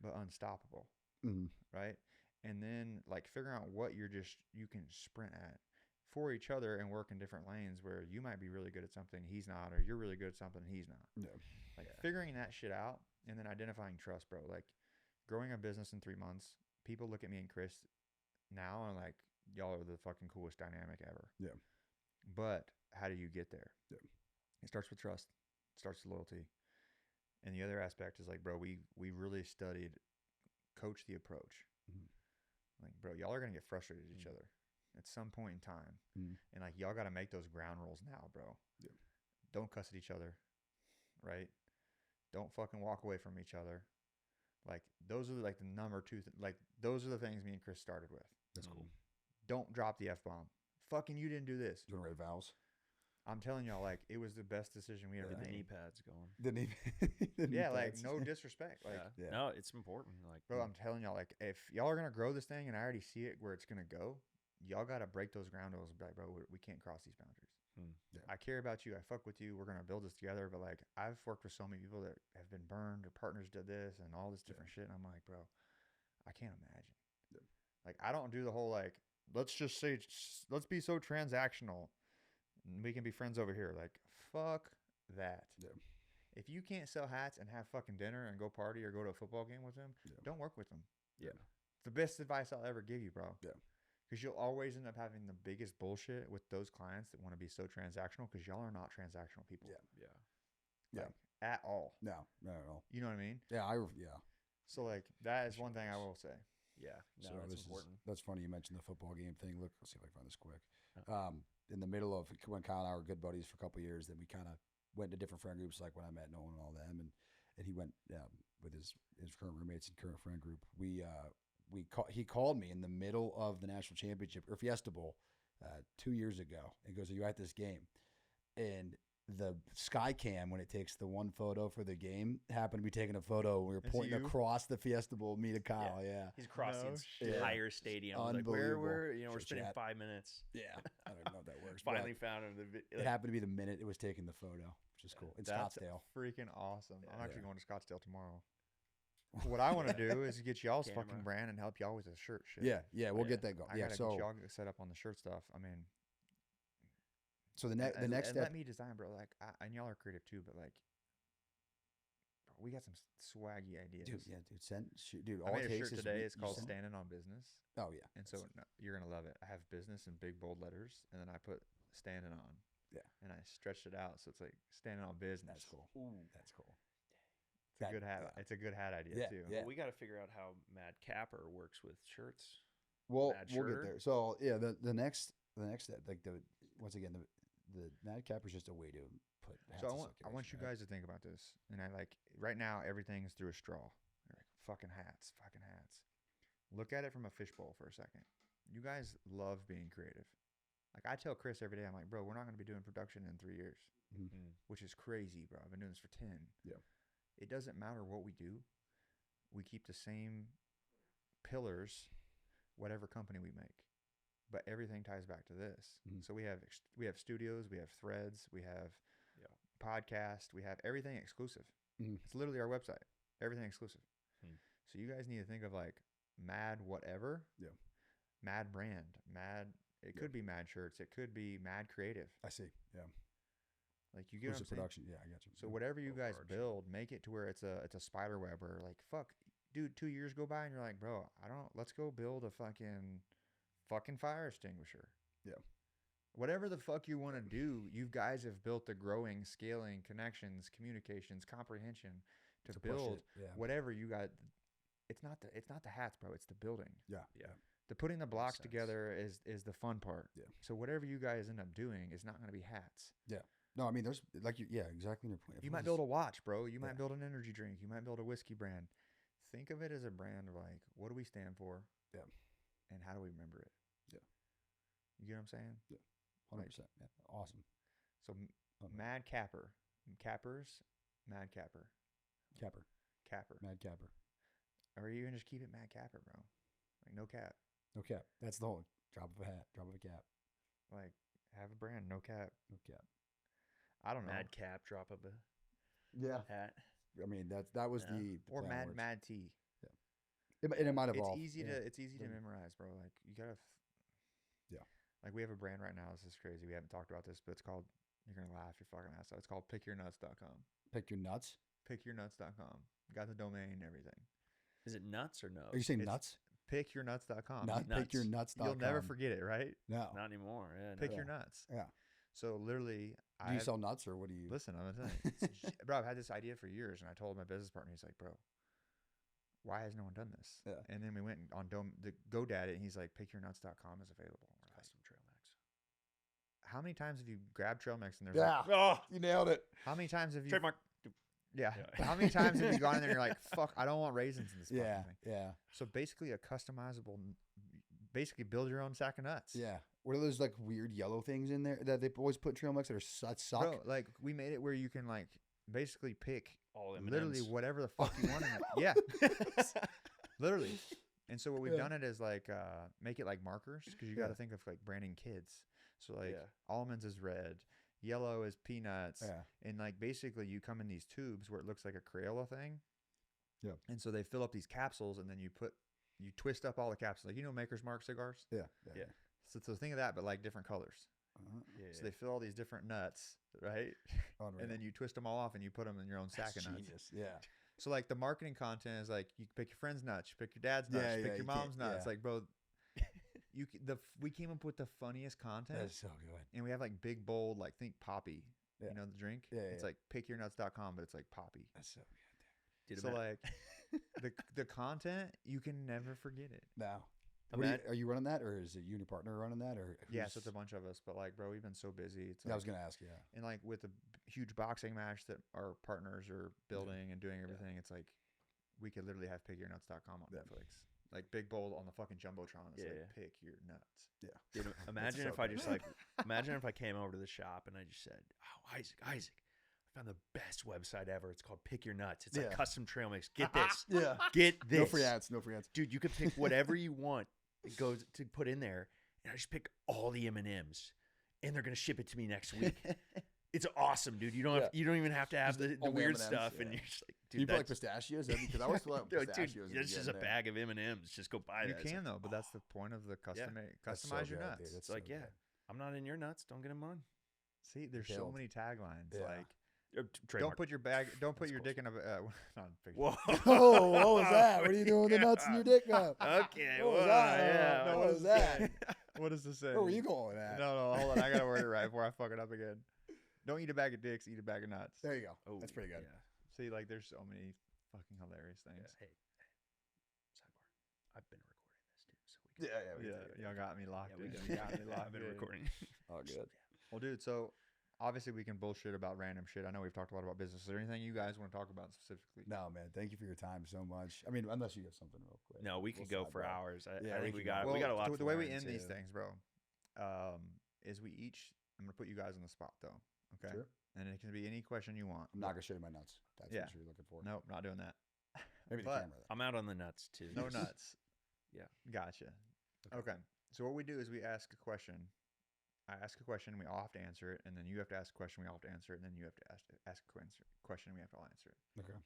Speaker 1: but unstoppable.
Speaker 3: Mm-hmm.
Speaker 1: Right. And then like figuring out what you can sprint at for each other and work in different lanes where you might be really good at something he's not, or you're really good at something he's not.
Speaker 3: Yeah.
Speaker 1: Like figuring that shit out and then identifying trust, bro. Like growing a business in 3 months, people look at me and Chris now and like, y'all are the fucking coolest dynamic ever.
Speaker 3: Yeah.
Speaker 1: But how do you get there?
Speaker 3: Yeah.
Speaker 1: It starts with trust. It starts with loyalty. And the other aspect is like, bro, we really studied coach the approach.
Speaker 3: Mhm.
Speaker 1: Like, bro, y'all are going to get frustrated at each other at some point in time.
Speaker 3: Mhm.
Speaker 1: And like, y'all got to make those ground rules now, bro.
Speaker 3: Yeah.
Speaker 1: Don't cuss at each other. Right? Don't fucking walk away from each other. Like, those are like the number two. Like, those are the things me and Chris started with.
Speaker 3: That's cool.
Speaker 1: Don't drop the F-bomb. Fucking you didn't do this.
Speaker 3: Do you want to write vows?
Speaker 1: I'm telling y'all, like, it was the best decision we ever
Speaker 2: Get the knee
Speaker 1: made.
Speaker 2: pads going.
Speaker 1: Yeah, like, no disrespect. Like,
Speaker 3: Yeah.
Speaker 2: No, it's important. Like,
Speaker 1: bro, I'm telling y'all, like, if y'all are going to grow this thing and I already see it where it's going to go, y'all got to break those ground rules and be like, bro, we can't cross these boundaries.
Speaker 3: Yeah.
Speaker 1: I care about you. I fuck with you. We're going to build this together. But, like, I've worked with so many people that have been burned or partners did this and all this different shit. And I'm like, bro, I can't imagine.
Speaker 3: Yeah.
Speaker 1: Like, I don't do the whole, like, let's just say, let's be so transactional. We can be friends over here. Like, fuck that.
Speaker 3: Yeah.
Speaker 1: If you can't sell hats and have fucking dinner and go party or go to a football game with them, don't work with them.
Speaker 2: Yeah.
Speaker 1: It's the best advice I'll ever give you, bro.
Speaker 3: Yeah.
Speaker 1: Because you'll always end up having the biggest bullshit with those clients that want to be so transactional because y'all are not transactional people.
Speaker 3: Yeah.
Speaker 2: Yeah.
Speaker 1: Like, at all.
Speaker 3: No, not at all.
Speaker 1: You know what I mean?
Speaker 3: Yeah, yeah.
Speaker 1: So, like, that is one thing I will say.
Speaker 2: Yeah. No,
Speaker 3: So
Speaker 2: it's important.
Speaker 3: that's funny you mentioned the football game thing. Look, let's see if I can find this quick.
Speaker 2: Oh.
Speaker 3: In the middle of when Kyle and I were good buddies for a couple of years, then we kind of went to different friend groups, like when I met Nolan and all them, and he went with his current roommates and current friend group. He called me in the middle of the national championship or Fiesta Bowl 2 years ago and goes, "Are you at this game?" And the sky cam, when it takes the one photo for the game, happened to be taking a photo. We were
Speaker 1: Is it
Speaker 3: pointing
Speaker 1: you?
Speaker 3: across the Fiesta Bowl, me to Kyle. Yeah.
Speaker 2: He's across
Speaker 1: No
Speaker 2: the
Speaker 1: shit.
Speaker 2: entire stadium. Like,
Speaker 3: Unbelievable.
Speaker 2: we're we're
Speaker 3: Chit
Speaker 2: spending
Speaker 3: chat.
Speaker 2: 5 minutes.
Speaker 3: Yeah. I don't know if that works. but
Speaker 2: Finally found him.
Speaker 3: it happened to be the minute it was taking the photo, which is cool. In
Speaker 1: That's
Speaker 3: Scottsdale.
Speaker 1: freaking awesome. I'm actually
Speaker 3: Yeah.
Speaker 1: going to Scottsdale tomorrow. What I want to do is get y'all's
Speaker 2: Camera.
Speaker 1: fucking brand and help y'all with the shirt shit.
Speaker 3: Yeah. We'll
Speaker 2: yeah.
Speaker 3: get that going.
Speaker 1: I
Speaker 3: Yeah.
Speaker 1: gotta
Speaker 3: So,
Speaker 1: get y'all set up on the shirt stuff. I mean,
Speaker 3: so the next step.
Speaker 1: let me design, bro. Like, and y'all are creative too, but like, bro, we got some swaggy ideas.
Speaker 3: Dude, dude,
Speaker 1: I
Speaker 3: all
Speaker 1: made
Speaker 3: it
Speaker 1: a
Speaker 3: takes
Speaker 1: shirt
Speaker 3: is
Speaker 1: today.
Speaker 3: we-
Speaker 1: It's
Speaker 3: you
Speaker 1: called
Speaker 3: send-
Speaker 1: "Standing on Business,"
Speaker 3: Oh yeah.
Speaker 1: and so you're gonna love it. I have business in big bold letters, and then I put "Standing on."
Speaker 3: Yeah.
Speaker 1: And I stretched it out, so it's like "Standing on Business."
Speaker 3: That's cool. That's cool.
Speaker 1: It's a good hat.
Speaker 3: Yeah.
Speaker 1: It's a good hat idea
Speaker 3: Yeah,
Speaker 1: too.
Speaker 3: yeah.
Speaker 2: Well, we got to figure out how Mad Capper works with shirts.
Speaker 3: Well,
Speaker 2: Mad
Speaker 3: we'll get
Speaker 2: shirter.
Speaker 3: there. So yeah, the next step, like once again, the Mad Cap is just a way to put. hats
Speaker 1: So
Speaker 3: in
Speaker 1: I want
Speaker 3: circulation,
Speaker 1: you
Speaker 3: right?
Speaker 1: guys to think about this. And I like right now everything's through a straw. You're like, fucking hats. Look at it from a fishbowl for a second. You guys love being creative. Like I tell Chris every day, I'm like, bro, we're not going to be doing production in 3 years, which is crazy, bro. I've been doing this for 10.
Speaker 3: Yeah.
Speaker 1: It doesn't matter what we do. We keep the same pillars, whatever company we make. But everything ties back to this.
Speaker 3: Mhm.
Speaker 1: So we have studios, we have threads, we have podcast, we have everything exclusive.
Speaker 3: Mhm.
Speaker 1: It's literally our website, everything exclusive.
Speaker 2: Hmm.
Speaker 1: So you guys need to think of like Mad whatever,
Speaker 3: Yeah.
Speaker 1: Mad brand, Mad. It could be Mad shirts, it could be Mad creative.
Speaker 3: I see. Yeah.
Speaker 1: Like you get what I'm
Speaker 3: Exclusive
Speaker 1: saying?
Speaker 3: production. Yeah, I got you.
Speaker 1: So whatever you guys
Speaker 2: overarching.
Speaker 1: build, make it to where it's a spider web where like fuck, dude, 2 years go by and you're like, bro, let's go build a fucking fire extinguisher.
Speaker 3: Yeah.
Speaker 1: Whatever the fuck you want to do, you guys have built the growing, scaling, connections, communications, comprehension to
Speaker 3: push
Speaker 1: build
Speaker 3: it. Yeah.
Speaker 1: whatever you got. It's not the hats, bro. It's the building.
Speaker 3: Yeah.
Speaker 1: The putting the blocks
Speaker 2: sense.
Speaker 1: together is the fun part.
Speaker 3: Yeah.
Speaker 1: So whatever you guys end up doing is not going to be hats.
Speaker 3: No, I mean, there's like exactly your point.
Speaker 1: You might build a watch, bro. You might build an energy drink. You might build a whiskey brand. Think of it as a brand of like, what do we stand for?
Speaker 3: Yeah.
Speaker 1: And how do we remember it?
Speaker 3: Yeah.
Speaker 1: You get what I'm saying?
Speaker 3: Yeah. 100%. Yeah. Awesome.
Speaker 1: So Mad Capper. Cappers, Mad Capper.
Speaker 3: Capper. Mad Capper.
Speaker 1: Or even just keep it Mad Capper, bro. Like no cap.
Speaker 3: No cap. That's the whole drop of a hat. Drop of a cap.
Speaker 1: Like have a brand, no cap.
Speaker 3: No cap.
Speaker 1: I don't know.
Speaker 2: Mad cap, drop of a hat.
Speaker 3: I mean, that was
Speaker 2: Yeah.
Speaker 3: the
Speaker 1: Or
Speaker 3: plan
Speaker 1: Mad
Speaker 3: works.
Speaker 1: Mad Tea.
Speaker 3: And it might evolve.
Speaker 1: It's easy to memorize, bro. Like you gotta.
Speaker 3: Yeah.
Speaker 1: Like we have a brand right now. This is crazy. We haven't talked about this, but it's called. You're gonna laugh your fucking ass off. It's called pickyournuts.com.
Speaker 3: Pick your nuts.
Speaker 1: Pickyournuts.com. Got the domain and everything.
Speaker 2: Is it nuts or no?
Speaker 3: Are you saying
Speaker 1: It's
Speaker 3: nuts?
Speaker 1: Pickyournuts.com.
Speaker 3: Not
Speaker 2: nuts.
Speaker 3: pickyournuts.com.
Speaker 1: You'll never forget it, right?
Speaker 3: No.
Speaker 2: Not anymore. Yeah.
Speaker 1: Pick
Speaker 2: no.
Speaker 1: your nuts.
Speaker 3: Yeah.
Speaker 1: So literally,
Speaker 3: Do you sell nuts or what do you?
Speaker 1: listen. I'm gonna tell you, bro. I've had this idea for years, and I told my business partner. He's like, bro, why has no one done this?
Speaker 3: Yeah.
Speaker 1: And then we went on the GoDaddy, and he's like, pickyournuts.com is available. We're like,
Speaker 2: Custom trail mix.
Speaker 1: how many times have you grabbed trail mix and there's
Speaker 3: Yeah.
Speaker 2: Oh,
Speaker 3: You nailed it.
Speaker 1: how many times have you
Speaker 2: trademark.
Speaker 1: Yeah.
Speaker 2: Yeah.
Speaker 1: How many times have you gone in there and you're like, fuck, I don't want raisins in this fucking
Speaker 3: Yeah.
Speaker 1: thing.
Speaker 3: Yeah.
Speaker 1: So basically a customizable, basically build your own sack of nuts.
Speaker 3: Yeah. What are those like weird yellow things in there that they always put trail mix that are that suck?
Speaker 1: Bro, like we made it where you can like basically pick
Speaker 2: All M&Ms.
Speaker 1: literally whatever the fuck you want in it. Yeah. Literally. And so what we've
Speaker 3: Yeah.
Speaker 1: done it is like make it like markers because you got to
Speaker 3: Yeah.
Speaker 1: think of like branding kids. So like
Speaker 2: Yeah.
Speaker 1: almonds is red, yellow is peanuts,
Speaker 3: Yeah.
Speaker 1: and like basically you come in these tubes where it looks like a Crayola thing.
Speaker 3: Yeah.
Speaker 1: And so they fill up these capsules and then you twist up all the capsules. Like, you know, Maker's Mark cigars?
Speaker 3: Yeah.
Speaker 2: Yeah.
Speaker 1: So think of that, but like different colors.
Speaker 3: Uh-huh.
Speaker 2: Yeah.
Speaker 1: So they fill all these different nuts, right?
Speaker 3: Unreal.
Speaker 1: And then you twist them all off and you put them in your own sack
Speaker 3: That's
Speaker 1: of nuts.
Speaker 3: genius. Yeah.
Speaker 1: So like the marketing content is like you pick your friend's nuts, you pick your dad's nuts,
Speaker 3: Yeah,
Speaker 1: you
Speaker 3: yeah,
Speaker 1: pick your
Speaker 3: you can't-
Speaker 1: mom's nuts.
Speaker 3: yeah.
Speaker 1: Like, bro, we came up with the funniest content,
Speaker 3: That's so good.
Speaker 1: and we have like big bold, like think Poppy.
Speaker 3: Yeah.
Speaker 1: You know the drink?
Speaker 3: Yeah,
Speaker 1: It's
Speaker 3: yeah.
Speaker 1: like pickyournuts.com, but it's like Poppy.
Speaker 3: That's so good.
Speaker 2: Dude,
Speaker 1: So like the content, you can never forget it.
Speaker 3: Now,
Speaker 2: Imagine-
Speaker 3: are you running that, or is it you and your partner running that, or
Speaker 1: Yeah,
Speaker 3: who's-
Speaker 1: so it's a bunch of us, but like, bro, we've been so busy. It's
Speaker 3: Yeah, I
Speaker 1: like,
Speaker 3: was gonna ask. Yeah.
Speaker 1: and like with the huge boxing match that our partners are building and doing everything, it's like we could literally have pickyournuts.com on
Speaker 3: Yeah.
Speaker 1: Netflix. Like big bold on the fucking Jumbotron. It's
Speaker 2: Yeah,
Speaker 1: like
Speaker 2: yeah.
Speaker 1: pick your nuts.
Speaker 2: Dude, imagine
Speaker 3: so
Speaker 2: if I
Speaker 3: good.
Speaker 2: just like, imagine if I came over to the shop and I just said, "Oh, Isaac, I found the best website ever. It's called Pick Your Nuts. It's like
Speaker 3: Yeah.
Speaker 2: custom trail mix. Get this,
Speaker 3: Yeah.
Speaker 2: get this.
Speaker 3: No free ads. No free ads.
Speaker 2: Dude. You could pick whatever you want. It goes to put in there, and I just pick all the M&Ms, and they're gonna ship it to me next week. It's awesome, dude. You don't have, you don't even have to have the
Speaker 3: only
Speaker 2: weird
Speaker 3: M&Ms,
Speaker 2: stuff, and
Speaker 3: yeah.
Speaker 2: you're just like,
Speaker 3: Do
Speaker 2: dude,
Speaker 3: you put like
Speaker 2: that's
Speaker 3: pistachios? Because I always fill out
Speaker 2: dude,
Speaker 3: pistachios.
Speaker 2: dude, it's just a bag of M&Ms. Just go buy
Speaker 1: You
Speaker 2: that. It's
Speaker 1: can
Speaker 2: like,
Speaker 1: though, but that's the point of the
Speaker 3: That's so
Speaker 1: customize your
Speaker 3: good,
Speaker 1: nuts.
Speaker 3: dude. That's
Speaker 2: It's like,
Speaker 3: so
Speaker 2: yeah,
Speaker 3: good.
Speaker 2: I'm not in your nuts. Don't get in mine.
Speaker 1: See, there's so
Speaker 3: Killed.
Speaker 1: many taglines.
Speaker 3: Yeah.
Speaker 1: Like,
Speaker 2: Trademark.
Speaker 1: don't put your bag, don't put
Speaker 2: That's
Speaker 1: your
Speaker 2: close.
Speaker 1: dick in a. Not pick-
Speaker 2: Whoa.
Speaker 3: Oh, what was that? What are you doing with the nuts in your dick cup?
Speaker 2: Okay,
Speaker 3: What was
Speaker 2: well,
Speaker 3: that?
Speaker 2: yeah.
Speaker 3: No,
Speaker 1: what
Speaker 3: what
Speaker 1: is
Speaker 3: was that?
Speaker 1: What is the saying?
Speaker 3: Where were you going with that?
Speaker 1: No, hold on. I gotta word it right before I fuck it up again. Don't eat a bag of dicks. Eat a bag of nuts.
Speaker 3: There you go.
Speaker 2: Oh,
Speaker 3: That's pretty good.
Speaker 2: Yeah.
Speaker 1: See, like, there's so many fucking hilarious things.
Speaker 2: Hey, sidebar. I've been recording this too, so we can.
Speaker 1: Y'all got me locked
Speaker 2: Yeah, we
Speaker 1: in.
Speaker 2: done.
Speaker 1: You got me
Speaker 2: I've
Speaker 1: locked
Speaker 2: been
Speaker 1: in.
Speaker 2: recording.
Speaker 3: Oh, good.
Speaker 1: Well, dude, so obviously we can bullshit about random shit. I know we've talked a lot about business. Is there anything you guys want to talk about specifically?
Speaker 3: No, man. Thank you for your time so much. I mean, unless you have something real quick.
Speaker 2: No, we
Speaker 3: We'll
Speaker 2: could go for
Speaker 3: sidebar.
Speaker 2: hours. I
Speaker 3: Yeah,
Speaker 2: think
Speaker 3: we
Speaker 2: we
Speaker 3: can
Speaker 2: got
Speaker 3: go.
Speaker 2: we got a lot.
Speaker 1: The
Speaker 2: to
Speaker 1: way we
Speaker 2: learn,
Speaker 1: end these
Speaker 2: too.
Speaker 1: things, bro, is we each. I'm gonna put you guys on the spot though. Okay.
Speaker 3: Sure.
Speaker 1: And it can be any question you want.
Speaker 3: I'm not gonna show you my nuts. That's
Speaker 1: Yeah.
Speaker 3: what you're looking for.
Speaker 1: Nope, not doing that.
Speaker 3: Maybe the
Speaker 1: but-
Speaker 3: camera. Then.
Speaker 2: I'm out on the nuts too.
Speaker 1: No nuts.
Speaker 2: Yeah.
Speaker 1: Gotcha. Okay. So what we do is we ask a question. I ask a question, we all have to answer it, and then you have to ask a question, we all have to answer it, and then you have to ask a question, we have to all answer it.
Speaker 3: Okay.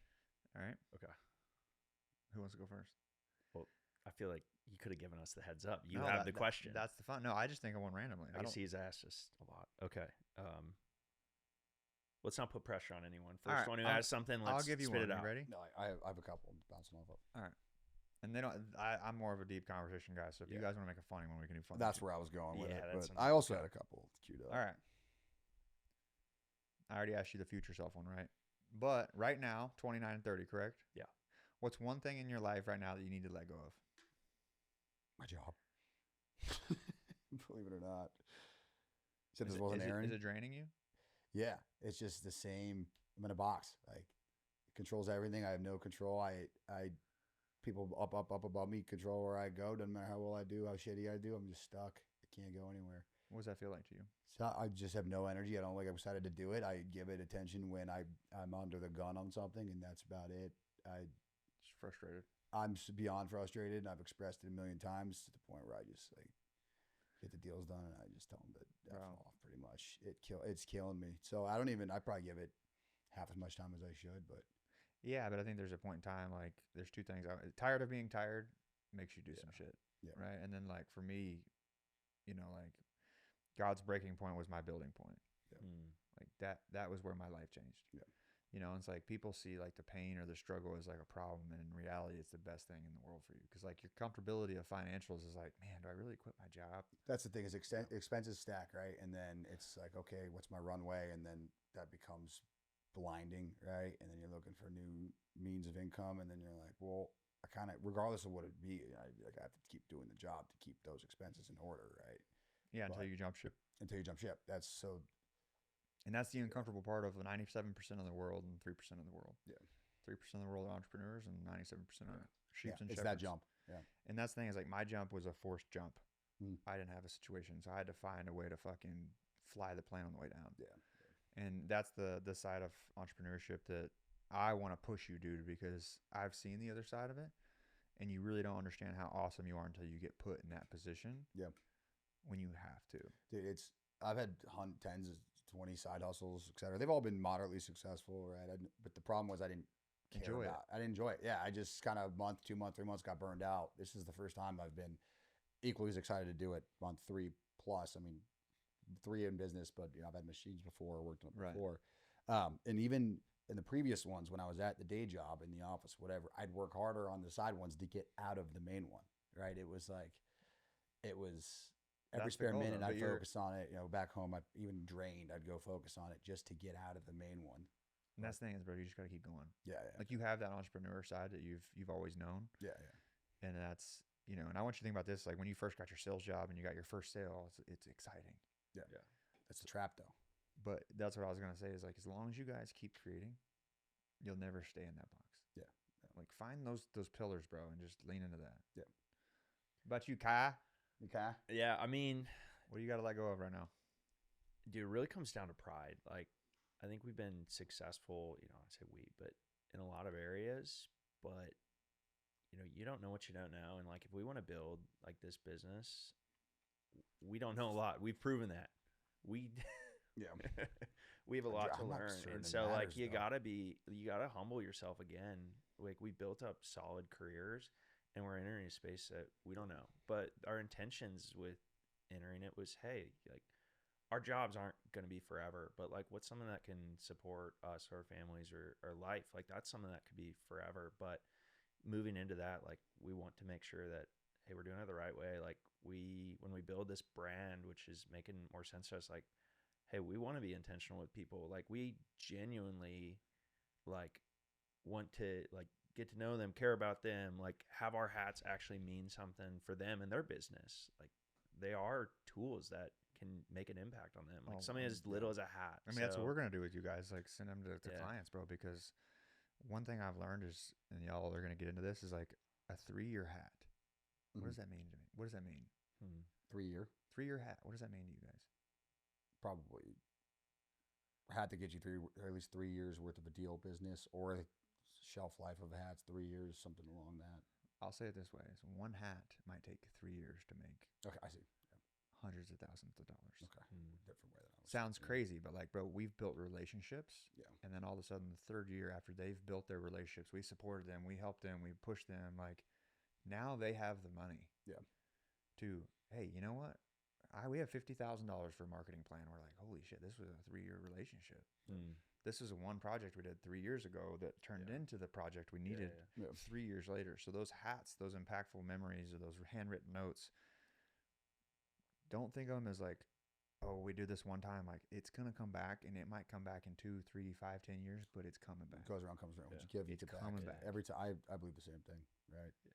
Speaker 1: All right?
Speaker 2: Okay.
Speaker 1: Who wants to go first?
Speaker 2: I feel like you could have given us the heads up. You
Speaker 1: No,
Speaker 2: have
Speaker 1: that-
Speaker 2: the question.
Speaker 1: That's the fun. No, I just think of one randomly.
Speaker 2: I guess he's asked us a lot. Okay. Let's not put pressure on anyone.
Speaker 1: All
Speaker 2: First
Speaker 1: right,
Speaker 2: one who
Speaker 1: I'll-
Speaker 2: has something, let's
Speaker 1: I'll give you
Speaker 2: spit
Speaker 1: one.
Speaker 2: it out.
Speaker 1: You ready?
Speaker 3: No, I have a couple bouncing off of.
Speaker 1: All right. And they don't. I'm more of a deep conversation guy. So if you
Speaker 2: Yeah.
Speaker 1: guys want to make a funny one, we can do funny.
Speaker 3: That's where I was going with
Speaker 2: Yeah,
Speaker 3: it.
Speaker 2: that
Speaker 3: But
Speaker 2: sounds
Speaker 3: I also
Speaker 2: good.
Speaker 3: had a couple queued up.
Speaker 1: All right. I already asked you the future self one, right? But right now, 29 and 30, correct?
Speaker 2: Yeah.
Speaker 1: What's one thing in your life right now that you need to let go of?
Speaker 3: My job. Believe it or not. Said
Speaker 1: Is
Speaker 3: this
Speaker 1: it-
Speaker 3: wasn't
Speaker 1: is it-
Speaker 3: Aaron.
Speaker 1: Is it draining you?
Speaker 3: Yeah, it's just the same. I'm in a box. Like, it controls everything. I have no control. People up above me control where I go. Doesn't matter how well I do, how shitty I do. I'm just stuck. I can't go anywhere.
Speaker 1: What does that feel like to you?
Speaker 3: So I just have no energy. I don't like. I decided to do it. I give it attention when I'm under the gun on something, and that's about it.
Speaker 1: Just frustrated.
Speaker 3: I'm beyond frustrated, and I've expressed it a million times to the point where I just like get the deals done, and I just tell them to F
Speaker 1: Wow.
Speaker 3: off. Pretty much, it's killing me. So I don't even. I probably give it half as much time as I should, but
Speaker 1: Yeah, but I think there's a point in time, like, there's two things. Tired of being tired makes you do some shit.
Speaker 3: Yeah.
Speaker 1: Right? And then, like, for me, like, God's breaking point was my building point.
Speaker 2: Mm.
Speaker 1: Like, that was where my life changed.
Speaker 3: Yeah.
Speaker 1: It's like people see, like, the pain or the struggle as, like, a problem. And in reality, it's the best thing in the world for you. Because, like, your comfortability of financials is like, man, do I really quit my job?
Speaker 3: that's the thing is expenses stack, right? And then it's like, okay, what's my runway? And then that becomes blinding, right? And then you're looking for new means of income, and then you're like, well, I kind of, regardless of what it be, I have to keep doing the job to keep those expenses in order, right?
Speaker 1: Yeah, until
Speaker 3: But-
Speaker 1: you jump ship.
Speaker 3: Until you jump ship. That's so.
Speaker 1: And that's the uncomfortable part of 97% of the world and 3% of the world.
Speaker 3: Yeah.
Speaker 1: 3% of the world are entrepreneurs and 97% are sheep and
Speaker 3: it's
Speaker 1: shepherds.
Speaker 3: that jump. Yeah.
Speaker 1: And that's the thing is, like, my jump was a forced jump.
Speaker 3: Mm.
Speaker 1: I didn't have a situation, so I had to find a way to fucking fly the plane on the way down.
Speaker 3: Yeah.
Speaker 1: And that's the side of entrepreneurship that I want to push you, dude, because I've seen the other side of it, and you really don't understand how awesome you are until you get put in that position.
Speaker 3: Yeah.
Speaker 1: When you have to.
Speaker 3: Dude, I've had tens of 20 side hustles, et cetera. They've all been moderately successful, right? But the problem was I didn't care
Speaker 1: Enjoy it.
Speaker 3: about. I didn't enjoy it. Yeah, I just kind of month, 2 month, 3 months got burned out. This is the first time I've been equally as excited to do it month 3 plus. I mean, 3 in business, but I've had machines before, worked on it
Speaker 1: Right.
Speaker 3: before, and even in the previous ones when I was at the day job in the office, whatever, I'd work harder on the side ones to get out of the main one. Right? It was every
Speaker 1: That's the
Speaker 3: spare
Speaker 1: goal,
Speaker 3: minute
Speaker 1: though,
Speaker 3: I'd
Speaker 1: but you're-
Speaker 3: focus on it. Back home, I even drained. I'd go focus on it just to get out of the main one.
Speaker 1: And that's the thing is, bro, you just got to keep going.
Speaker 3: Yeah,
Speaker 1: Like, you have that entrepreneur side that you've always known.
Speaker 3: yeah.
Speaker 1: And that's, and I want you to think about this, like, when you first got your sales job and you got your first sale, it's exciting.
Speaker 3: That's the trap, though.
Speaker 1: But that's what I was going to say is, like, as long as you guys keep creating, you'll never stay in that box.
Speaker 3: Yeah.
Speaker 1: Like, find those pillars, bro, and just lean into that.
Speaker 3: Yeah.
Speaker 1: About you, Kai,
Speaker 3: Okay.
Speaker 2: Yeah, I mean,
Speaker 1: what do you got to let go of right now?
Speaker 2: dude, it really comes down to pride. Like, I think we've been successful, I say we, but in a lot of areas, but you don't know what you don't know. And like, if we want to build like this business, we don't know a lot. We've proven that. We
Speaker 3: Yeah.
Speaker 2: we have a lot to
Speaker 3: I'm not
Speaker 2: learn.
Speaker 3: certain
Speaker 2: And
Speaker 3: it
Speaker 2: so like
Speaker 3: matters,
Speaker 2: you
Speaker 3: though.
Speaker 2: gotta humble yourself again. Like, we built up solid careers and we're entering a space that we don't know. But our intentions with entering it was, hey, like, our jobs aren't going to be forever, but like, what's something that can support us, our families, or life? Like, that's something that could be forever. But moving into that, like, we want to make sure that, hey, we're doing it the right way. Like, when we build this brand, which is making more sense to us, like, hey, we want to be intentional with people. Like, we genuinely like want to like get to know them, care about them, like have our hats actually mean something for them and their business. Like, they are tools that can make an impact on them. Like,
Speaker 1: Oh,
Speaker 2: something as little as a hat.
Speaker 1: I mean, that's what
Speaker 2: So-
Speaker 1: we're going to do with you guys. Like, send them to
Speaker 2: Yeah.
Speaker 1: clients, bro, because one thing I've learned is, and y'all are going to get into this, is like a 3-year hat. What
Speaker 3: Mhm.
Speaker 1: does that mean to me? What does that mean?
Speaker 3: 3 year,
Speaker 1: 3-year hat. What does that mean to you guys?
Speaker 3: probably had to get you 3 or at least 3 years worth of a deal business, or the shelf life of a hat's 3 years, something along that.
Speaker 1: I'll say it this way: is one hat might take 3 years to make
Speaker 3: Okay, I see.
Speaker 1: hundreds of thousands of dollars.
Speaker 3: Okay,
Speaker 2: Mm.
Speaker 3: different way than I was
Speaker 1: Sounds
Speaker 3: thinking.
Speaker 1: crazy, but like, bro, we've built relationships.
Speaker 3: Yeah.
Speaker 1: And then all of a sudden, the 3rd year after they've built their relationships, we supported them, we helped them, we pushed them. Like, now they have the money.
Speaker 3: Yeah.
Speaker 1: To, hey, you know what? we have $50,000 for a marketing plan. We're like, holy shit, this was a 3-year relationship. This is one project we did 3 years ago that turned into the project we needed 3 years later. So those hats, those impactful memories, or those handwritten notes, don't think of them as like, oh, we did this one time. Like, it's going to come back, and it might come back in 2, 3, 5, 10 years, but it's coming back.
Speaker 3: It goes around, comes around.
Speaker 1: Yeah.
Speaker 3: What you give, you
Speaker 1: It's
Speaker 3: get
Speaker 1: coming
Speaker 3: back.
Speaker 1: back.
Speaker 3: Every time. I believe the same thing, right?
Speaker 2: Yeah.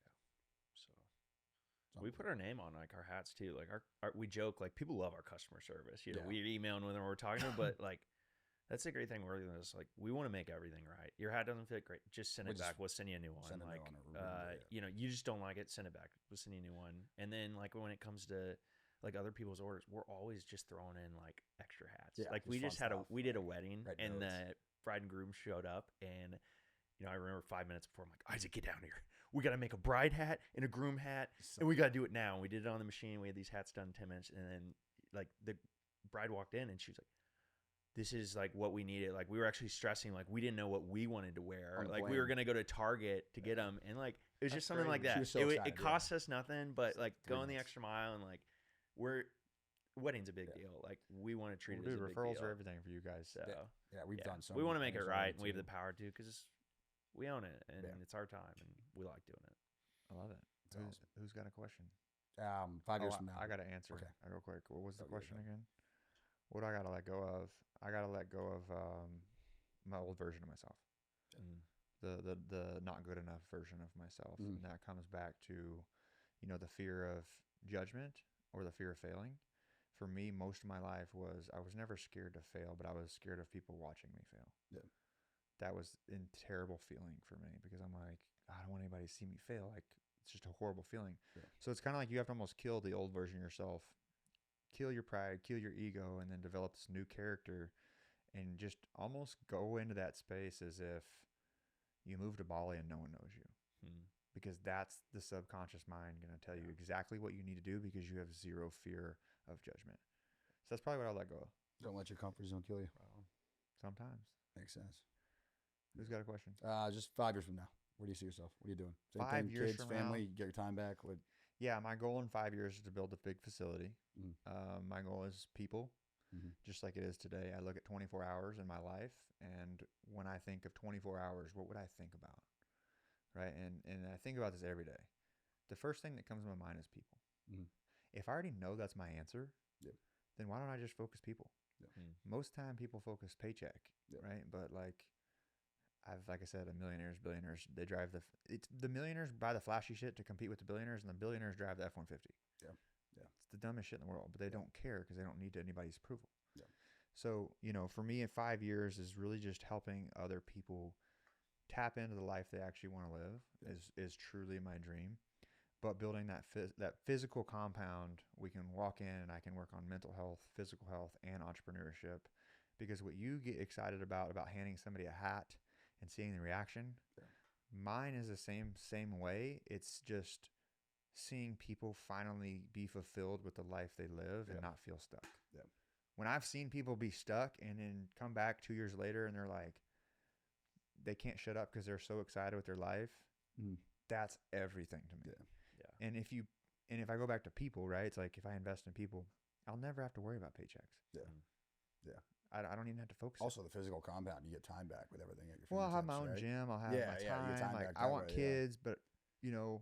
Speaker 2: So we put our name on like our hats too. Like our we joke, like people love our customer service. You know, we're emailing with them, we're talking to them, but like that's the great thing we're doing is like we want to make everything right. Your hat doesn't fit great, just send it back. We'll send you a new one. Like you know, you just don't like it, send it back. We'll send you a new one. And then like when it comes to like other people's orders, we're always just throwing in like extra hats.
Speaker 3: Yeah,
Speaker 2: like we just had we did a wedding and
Speaker 3: notes.
Speaker 2: the bride and groom showed up, and you know, I remember 5 minutes before, I'm like, Isaac, get down here. We got to make a bride hat and a groom hat, and we got to do it now. And we did it on the machine. We had these hats done in 10 minutes. And then, like, the bride walked in, and she was like, this is, like, what we needed. Like, we were actually stressing, like, we didn't know what we wanted to wear. Like, we were going to go to Target to get them. And, like, it was just something like that.
Speaker 3: So
Speaker 2: it cost us nothing, but, like, going the extra mile. And, like, wedding's a big deal. Like, we want to treat it as a big
Speaker 1: referrals
Speaker 2: deal.
Speaker 1: are everything for you guys.
Speaker 2: So,
Speaker 3: we've done so
Speaker 2: we want to make it right,
Speaker 3: too.
Speaker 2: and we have the power to, because we own it, and it's our time, and we like doing it.
Speaker 1: I love it. Who's got a question?
Speaker 3: 5 years from now.
Speaker 1: I got to answer real quick. What was the question again? What do I got to let go of? I got to let go of my old version of myself. The not good enough version of myself. And that comes back to, you know, the fear of judgment or the fear of failing. For me, most of my life I was never scared to fail, but I was scared of people watching me fail.
Speaker 3: Yeah.
Speaker 1: That was a terrible feeling for me, because I'm like, I don't want anybody to see me fail. Like, it's just a horrible feeling. Yeah. So it's kind of like you have to almost kill the old version of yourself, kill your pride, kill your ego, and then develop this new character, and just almost go into that space as if you moved to Bali and no one knows you. Because that's the subconscious mind going to tell you exactly what you need to do, because you have zero fear of judgment. So that's probably what I'll let go of.
Speaker 3: Don't let your comfort zone kill you.
Speaker 1: Sometimes.
Speaker 3: Makes sense.
Speaker 1: Who's got a question?
Speaker 3: Just 5 years from now. Where do you see yourself? What are you doing? Same
Speaker 1: 5
Speaker 3: thing,
Speaker 1: years
Speaker 3: kids,
Speaker 1: from
Speaker 3: family,
Speaker 1: now?
Speaker 3: get your time back.
Speaker 1: Yeah, my goal in 5 years is to build a big facility. My goal is people, just like it is today. I look at 24 hours in my life, and when I think of 24 hours, what would I think about? Right? And I think about this every day. The first thing that comes to my mind is people. If I already know that's my answer, then why don't I just focus people? Most time people focus paycheck, right? But like I said, millionaires, billionaires, they drive the millionaires buy the flashy shit to compete with the billionaires, and the billionaires drive the F-150. It's the dumbest shit in the world, but they don't care because they don't need anybody's approval. So, you know, for me in 5 years is really just helping other people tap into the life they actually want to live is truly my dream. But building that physical compound, we can walk in and I can work on mental health, physical health, and entrepreneurship. Because what you get excited about handing somebody a hat and seeing the reaction, mine is the same way. It's just seeing people finally be fulfilled with the life they live and not feel stuck. When I've seen people be stuck and then come back 2 years later and they're like, they can't shut up because they're so excited with their life, that's everything to me. And if I go back to people, right, it's like if I invest in people, I'll never have to worry about paychecks. I don't even have to focus.
Speaker 3: Also, the physical compound, you get time back with everything at your
Speaker 1: Well, I'll have my
Speaker 3: fingertips,
Speaker 1: own
Speaker 3: right?
Speaker 1: gym. I'll have my time.
Speaker 3: you get time
Speaker 1: Like,
Speaker 3: back
Speaker 1: I
Speaker 3: that
Speaker 1: want
Speaker 3: way,
Speaker 1: kids, but, you know,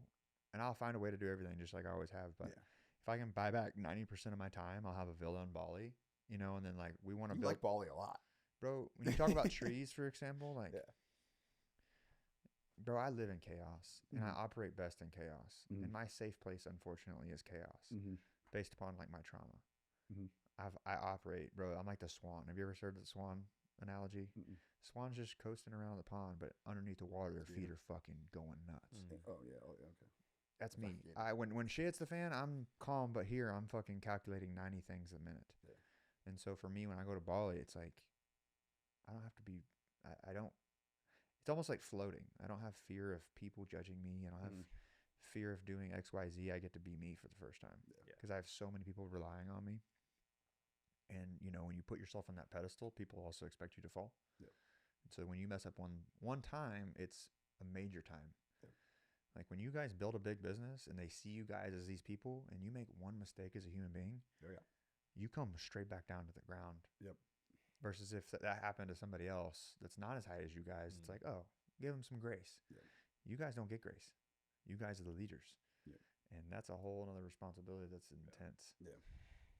Speaker 1: and I'll find a way to do everything just like I always have. But if I can buy back 90% of my time, I'll have a villa in Bali, you know, and then like we want to build.
Speaker 3: Like Bali a lot.
Speaker 1: Bro, when you talk about trees, for example, like, bro, I live in chaos and I operate best in chaos. And my safe place, unfortunately, is chaos based upon like my trauma. I operate, bro. I'm like the swan. Have you ever heard of the swan analogy? Swan's just coasting around the pond, but underneath the water, their feet are fucking going nuts.
Speaker 3: Oh yeah, okay.
Speaker 1: That's me. When shit hits the fan, I'm calm, but here I'm fucking calculating 90 things a minute. And so for me, when I go to Bali, it's like I don't have to be. I don't. It's almost like floating. I don't have fear of people judging me. I don't have fear of doing X, Y, Z. I get to be me for the first time because I have so many people relying on me. And, you know, when you put yourself on that pedestal, people also expect you to fall. So when you mess up one time, it's a major time. Like when you guys build a big business and they see you guys as these people and you make one mistake as a human being, you come straight back down to the ground.
Speaker 3: Yep.
Speaker 1: Versus if that happened to somebody else that's not as high as you guys, it's like, oh, give them some grace.
Speaker 3: Yep.
Speaker 1: You guys don't get grace. You guys are the leaders.
Speaker 3: Yep.
Speaker 1: And that's a whole other responsibility that's intense.
Speaker 3: Yeah.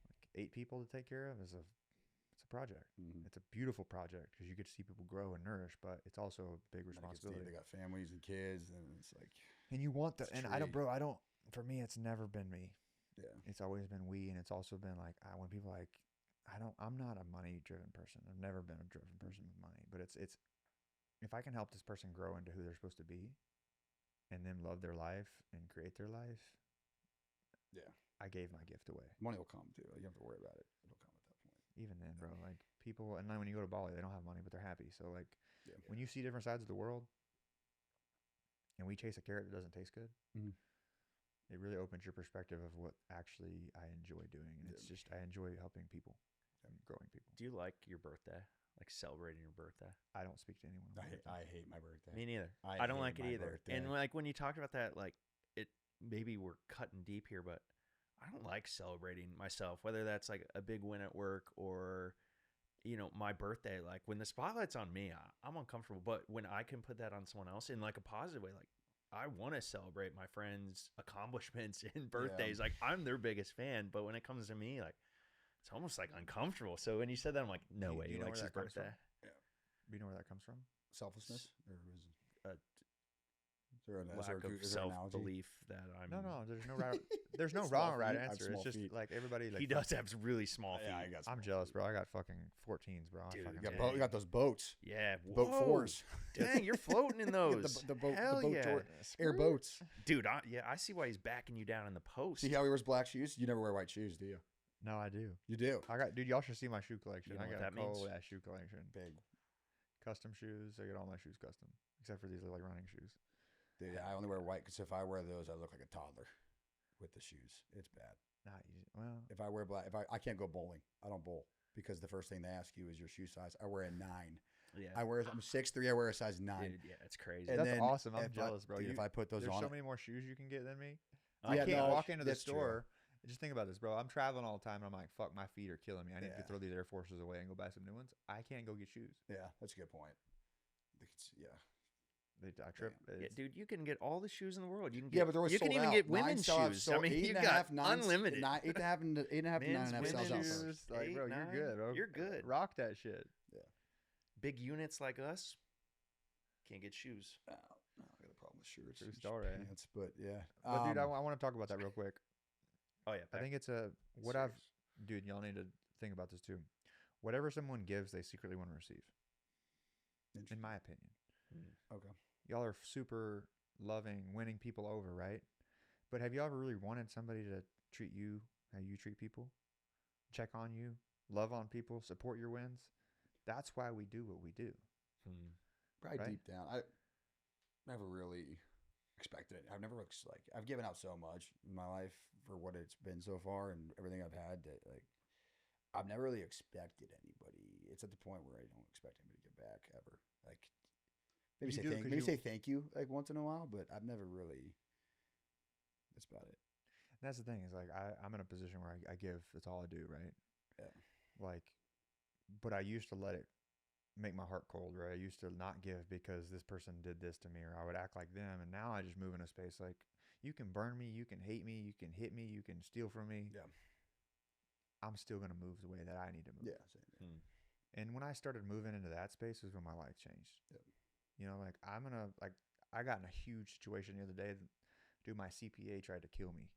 Speaker 1: Like 8 people to take care of it's a project.
Speaker 3: Mm-hmm.
Speaker 1: It's a beautiful project because you get to see people grow and nourish, but it's also a big responsibility.
Speaker 3: They got families and kids, and it's like,
Speaker 1: and you want the, and
Speaker 3: tree.
Speaker 1: for me, it's never been me.
Speaker 3: Yeah.
Speaker 1: It's always been we, and it's also been like, when people like, I'm not a money driven person. I've never been a driven person with money, but it's, if I can help this person grow into who they're supposed to be and then love their life and create their life.
Speaker 3: Yeah.
Speaker 1: I gave my gift away.
Speaker 3: Money will come too. You don't have to worry about it. It'll come at that point.
Speaker 1: Even then, bro, like people, and then when you go to Bali, they don't have money, but they're happy. So like when you see different sides of the world and we chase a carrot that doesn't taste good, it really opens your perspective of what actually I enjoy doing. And it's just, I enjoy helping people and growing people.
Speaker 2: Do you like your birthday? Like celebrating your birthday?
Speaker 1: I don't speak to anyone.
Speaker 3: I hate my birthday.
Speaker 2: Me neither. I don't like it either.
Speaker 3: Birthday.
Speaker 2: And like when you talked about that, like it, maybe we're cutting deep here, but I don't like celebrating myself, whether that's like a big win at work or, you know, my birthday. Like when the spotlight's on me, I'm uncomfortable. But when I can put that on someone else in like a positive way, like I want to celebrate my friends' accomplishments and birthdays. Like I'm their biggest fan. But when it comes to me, like it's almost like uncomfortable. So when you said that, I'm like, no way.
Speaker 1: Do you know
Speaker 2: likes
Speaker 1: where
Speaker 2: his
Speaker 1: that comes
Speaker 2: birthday.
Speaker 1: from? Yeah. Do you know where that comes from?
Speaker 3: Selflessness, or is
Speaker 2: Lack of self-belief that I'm.
Speaker 1: No, there's no right. There's no wrong or right answer. It's just like everybody. Like
Speaker 2: he does have really small feet.
Speaker 3: Yeah, I got.
Speaker 1: I'm jealous, bro. I got fucking 14s, bro.
Speaker 2: Dude,
Speaker 3: you got those boats.
Speaker 2: Yeah,
Speaker 3: boat fours.
Speaker 2: Dang, you're floating in those.
Speaker 3: the boat,
Speaker 2: Hell
Speaker 3: the boat
Speaker 2: yeah.
Speaker 3: air boats.
Speaker 2: Dude, I see why he's backing you down in the post.
Speaker 3: See how he wears black shoes? You never wear white shoes, do you?
Speaker 1: No, I do.
Speaker 3: You do.
Speaker 1: Dude, y'all should see my shoe collection.
Speaker 2: You know
Speaker 1: I got
Speaker 2: what that
Speaker 1: a
Speaker 2: means?
Speaker 1: cold ass shoe collection.
Speaker 3: Big.
Speaker 1: Custom shoes. I get all my shoes custom, except for these like running shoes.
Speaker 3: Dude, I only wear white because if I wear those, I look like a toddler with the shoes. It's bad.
Speaker 1: Not easy. Well,
Speaker 3: if I wear black, I can't go bowling. I don't bowl because the first thing they ask you is your shoe size. I wear a 9.
Speaker 2: Yeah.
Speaker 3: I'm 6'3". I wear a size 9.
Speaker 2: Dude, yeah, it's crazy.
Speaker 3: And
Speaker 1: that's
Speaker 3: then
Speaker 1: awesome. I'm jealous, bro.
Speaker 3: Dude, if I put those
Speaker 1: there's
Speaker 3: on,
Speaker 1: so many more shoes you can get than me.
Speaker 3: Yeah,
Speaker 1: I can't
Speaker 3: no,
Speaker 1: walk into the
Speaker 3: that's
Speaker 1: store. Just think about this, bro. I'm traveling all the time, and I'm like, fuck, my feet are killing me. I need to throw these Air Forces away and go buy some new ones. I can't go get shoes.
Speaker 3: Yeah, that's a good point. Yeah.
Speaker 1: I trip.
Speaker 2: Yeah, dude, you can get all the shoes in the world. You can get,
Speaker 3: but they're always
Speaker 2: you can
Speaker 3: sold
Speaker 2: even
Speaker 3: out.
Speaker 2: get women's shoes. I mean, you got unlimited.
Speaker 3: 8.5 to 9.5 sells out
Speaker 1: shoes.
Speaker 3: first.
Speaker 1: Like, bro, you're good, bro.
Speaker 2: You're good.
Speaker 1: Rock that shit.
Speaker 3: Yeah.
Speaker 2: Big units like us can't get shoes.
Speaker 3: No, I got a problem with shirts.
Speaker 1: True story.
Speaker 3: Pants, but yeah.
Speaker 1: But dude, I want to talk about that real quick.
Speaker 2: Oh yeah,
Speaker 1: I think it's dude. Y'all need to think about this too. Whatever someone gives, they secretly want to receive. In my opinion.
Speaker 3: Okay.
Speaker 1: Y'all are super loving, winning people over, right? But have you ever really wanted somebody to treat you how you treat people? Check on you, love on people, support your wins? That's why we do what we do.
Speaker 3: Probably
Speaker 1: right?
Speaker 3: deep down. I never really expected it. I've given out so much in my life for what it's been so far and everything I've had that like I've never really expected anybody. It's at the point where I don't expect anybody to give back ever. Like maybe say thank you like once in a while, but I've never really. That's about it.
Speaker 1: And that's the thing is like I'm in a position where I give. That's all I do, right?
Speaker 3: Yeah.
Speaker 1: Like, but I used to let it make my heart cold, right? I used to not give because this person did this to me, or I would act like them. And now I just move in a space like you can burn me, you can hate me, you can hit me, you can steal from me.
Speaker 3: Yeah.
Speaker 1: I'm still gonna move the way that I need to move.
Speaker 3: Yeah. Same.
Speaker 1: And when I started moving into that space is when my life changed.
Speaker 3: Yep.
Speaker 1: You know, like I got in a huge situation the other day. Dude, my CPA tried to kill me.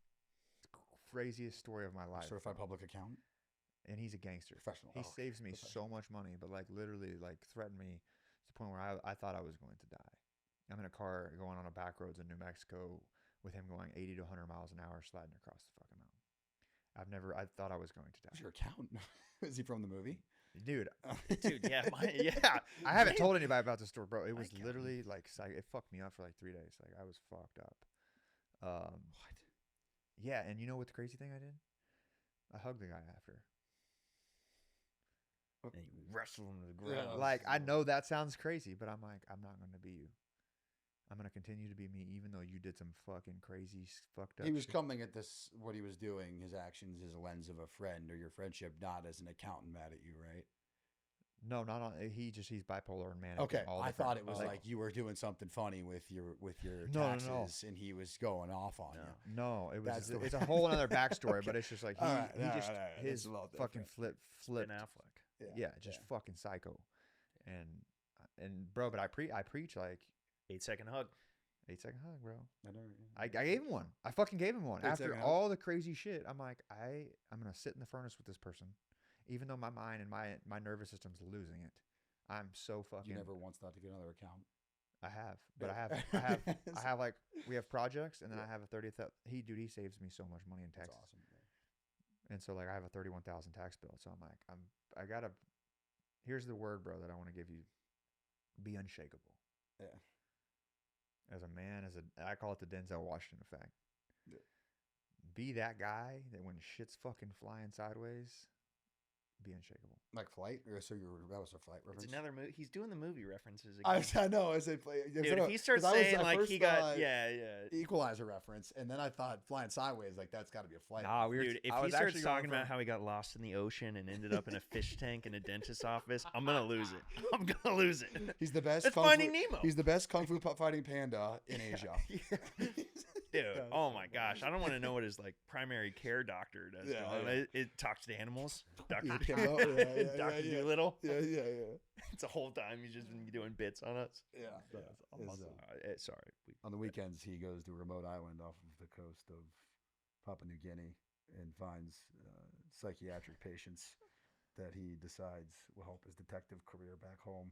Speaker 1: It's the craziest story of my life.
Speaker 3: Certified public accountant.
Speaker 1: And he's a gangster.
Speaker 3: Professional.
Speaker 1: He saves me so much money, but like literally like threatened me to the point where I thought I was going to die. I'm in a car going on a back roads in New Mexico with him going 80 to 100 miles an hour sliding across the fucking mountain. I thought I was going to die.
Speaker 3: Who's your accountant? Is he from the movie?
Speaker 1: Dude,
Speaker 2: yeah.
Speaker 1: I haven't told anybody about this story, bro. It was literally like, it fucked me up for like 3 days. Like I was fucked up. What? Yeah. And you know what the crazy thing I did? I hugged the guy after.
Speaker 2: And you wrestle him to the ground.
Speaker 1: Like, I know that sounds crazy, but I'm like, I'm not going to be you. I'm gonna continue to be me, even though you did some fucking crazy fucked up.
Speaker 3: He was
Speaker 1: shit.
Speaker 3: coming at this, what he was doing, his actions, as a lens of a friend or your friendship, not as an accountant mad at you, right?
Speaker 1: No, not on. He's bipolar and manic.
Speaker 3: Okay,
Speaker 1: and all
Speaker 3: I
Speaker 1: different-
Speaker 3: thought it was like you were doing something funny with your
Speaker 1: No,
Speaker 3: taxes, and he was going off on you.
Speaker 1: No, it
Speaker 3: That's
Speaker 1: was.
Speaker 3: the
Speaker 1: It's
Speaker 3: way-
Speaker 1: a whole other backstory,
Speaker 3: Okay.
Speaker 1: but it's just like he,
Speaker 3: All right,
Speaker 1: he
Speaker 3: all
Speaker 1: just
Speaker 3: right, all right. That's
Speaker 1: his
Speaker 3: a little
Speaker 1: fucking
Speaker 3: different.
Speaker 1: flipped.
Speaker 2: Ben Affleck.
Speaker 1: Yeah, just fucking psycho, and bro, but I preach like
Speaker 2: 8-second hug.
Speaker 1: 8-second hug, bro.
Speaker 3: I know.
Speaker 1: I gave him one. I fucking gave him one.
Speaker 3: 8-second
Speaker 1: After
Speaker 3: hug?
Speaker 1: all the crazy shit, I'm like, I'm gonna sit in the furnace with this person, even though my mind and my nervous system's losing it. I'm so fucking.
Speaker 3: You never once thought to get another account.
Speaker 1: I have, but
Speaker 3: Yeah.
Speaker 1: I have like we have projects, and then I have a 30th. He saves me so much money in
Speaker 3: That's
Speaker 1: taxes,
Speaker 3: awesome. Yeah.
Speaker 1: and so like I have a 31,000 tax bill. So I'm like, I gotta. Here's the word, bro, that I want to give you: be unshakable.
Speaker 3: Yeah.
Speaker 1: As a man, I call it the Denzel Washington effect.
Speaker 3: Yeah.
Speaker 1: Be that guy that when shit's fucking flying sideways, be unshakable.
Speaker 3: Like Flight? Or so that was a Flight reference?
Speaker 2: It's another movie. He's doing the movie references again.
Speaker 3: I know. I said
Speaker 2: Dude, if he starts saying like he got
Speaker 3: Equalizer reference, and then I thought Flying Sideways, like that's got to be a Flight.
Speaker 1: Nah, we were.
Speaker 2: Dude, if
Speaker 1: I
Speaker 2: he
Speaker 1: was
Speaker 2: starts
Speaker 1: actually
Speaker 2: talking
Speaker 1: going
Speaker 2: about how he got lost in the ocean and ended up in a fish tank in a dentist's office, I'm gonna lose it. I'm gonna lose it.
Speaker 3: He's the best.
Speaker 2: It's
Speaker 3: Kung
Speaker 2: Finding
Speaker 3: Fu,
Speaker 2: Nemo.
Speaker 3: He's the best kung fu fighting panda in Asia.
Speaker 2: Dude, oh my gosh, I don't want to know what his like primary care doctor does.
Speaker 3: Yeah,
Speaker 2: to him.
Speaker 3: yeah.
Speaker 2: It talks to animals. Doctor
Speaker 3: Yeah, yeah.
Speaker 2: Doolittle.
Speaker 3: Yeah.
Speaker 2: It's the whole time he's just been doing bits on us.
Speaker 3: Yeah.
Speaker 2: Sorry.
Speaker 3: On the weekends, he goes to a remote island off of the coast of Papua New Guinea and finds psychiatric patients that he decides will help his detective career back home,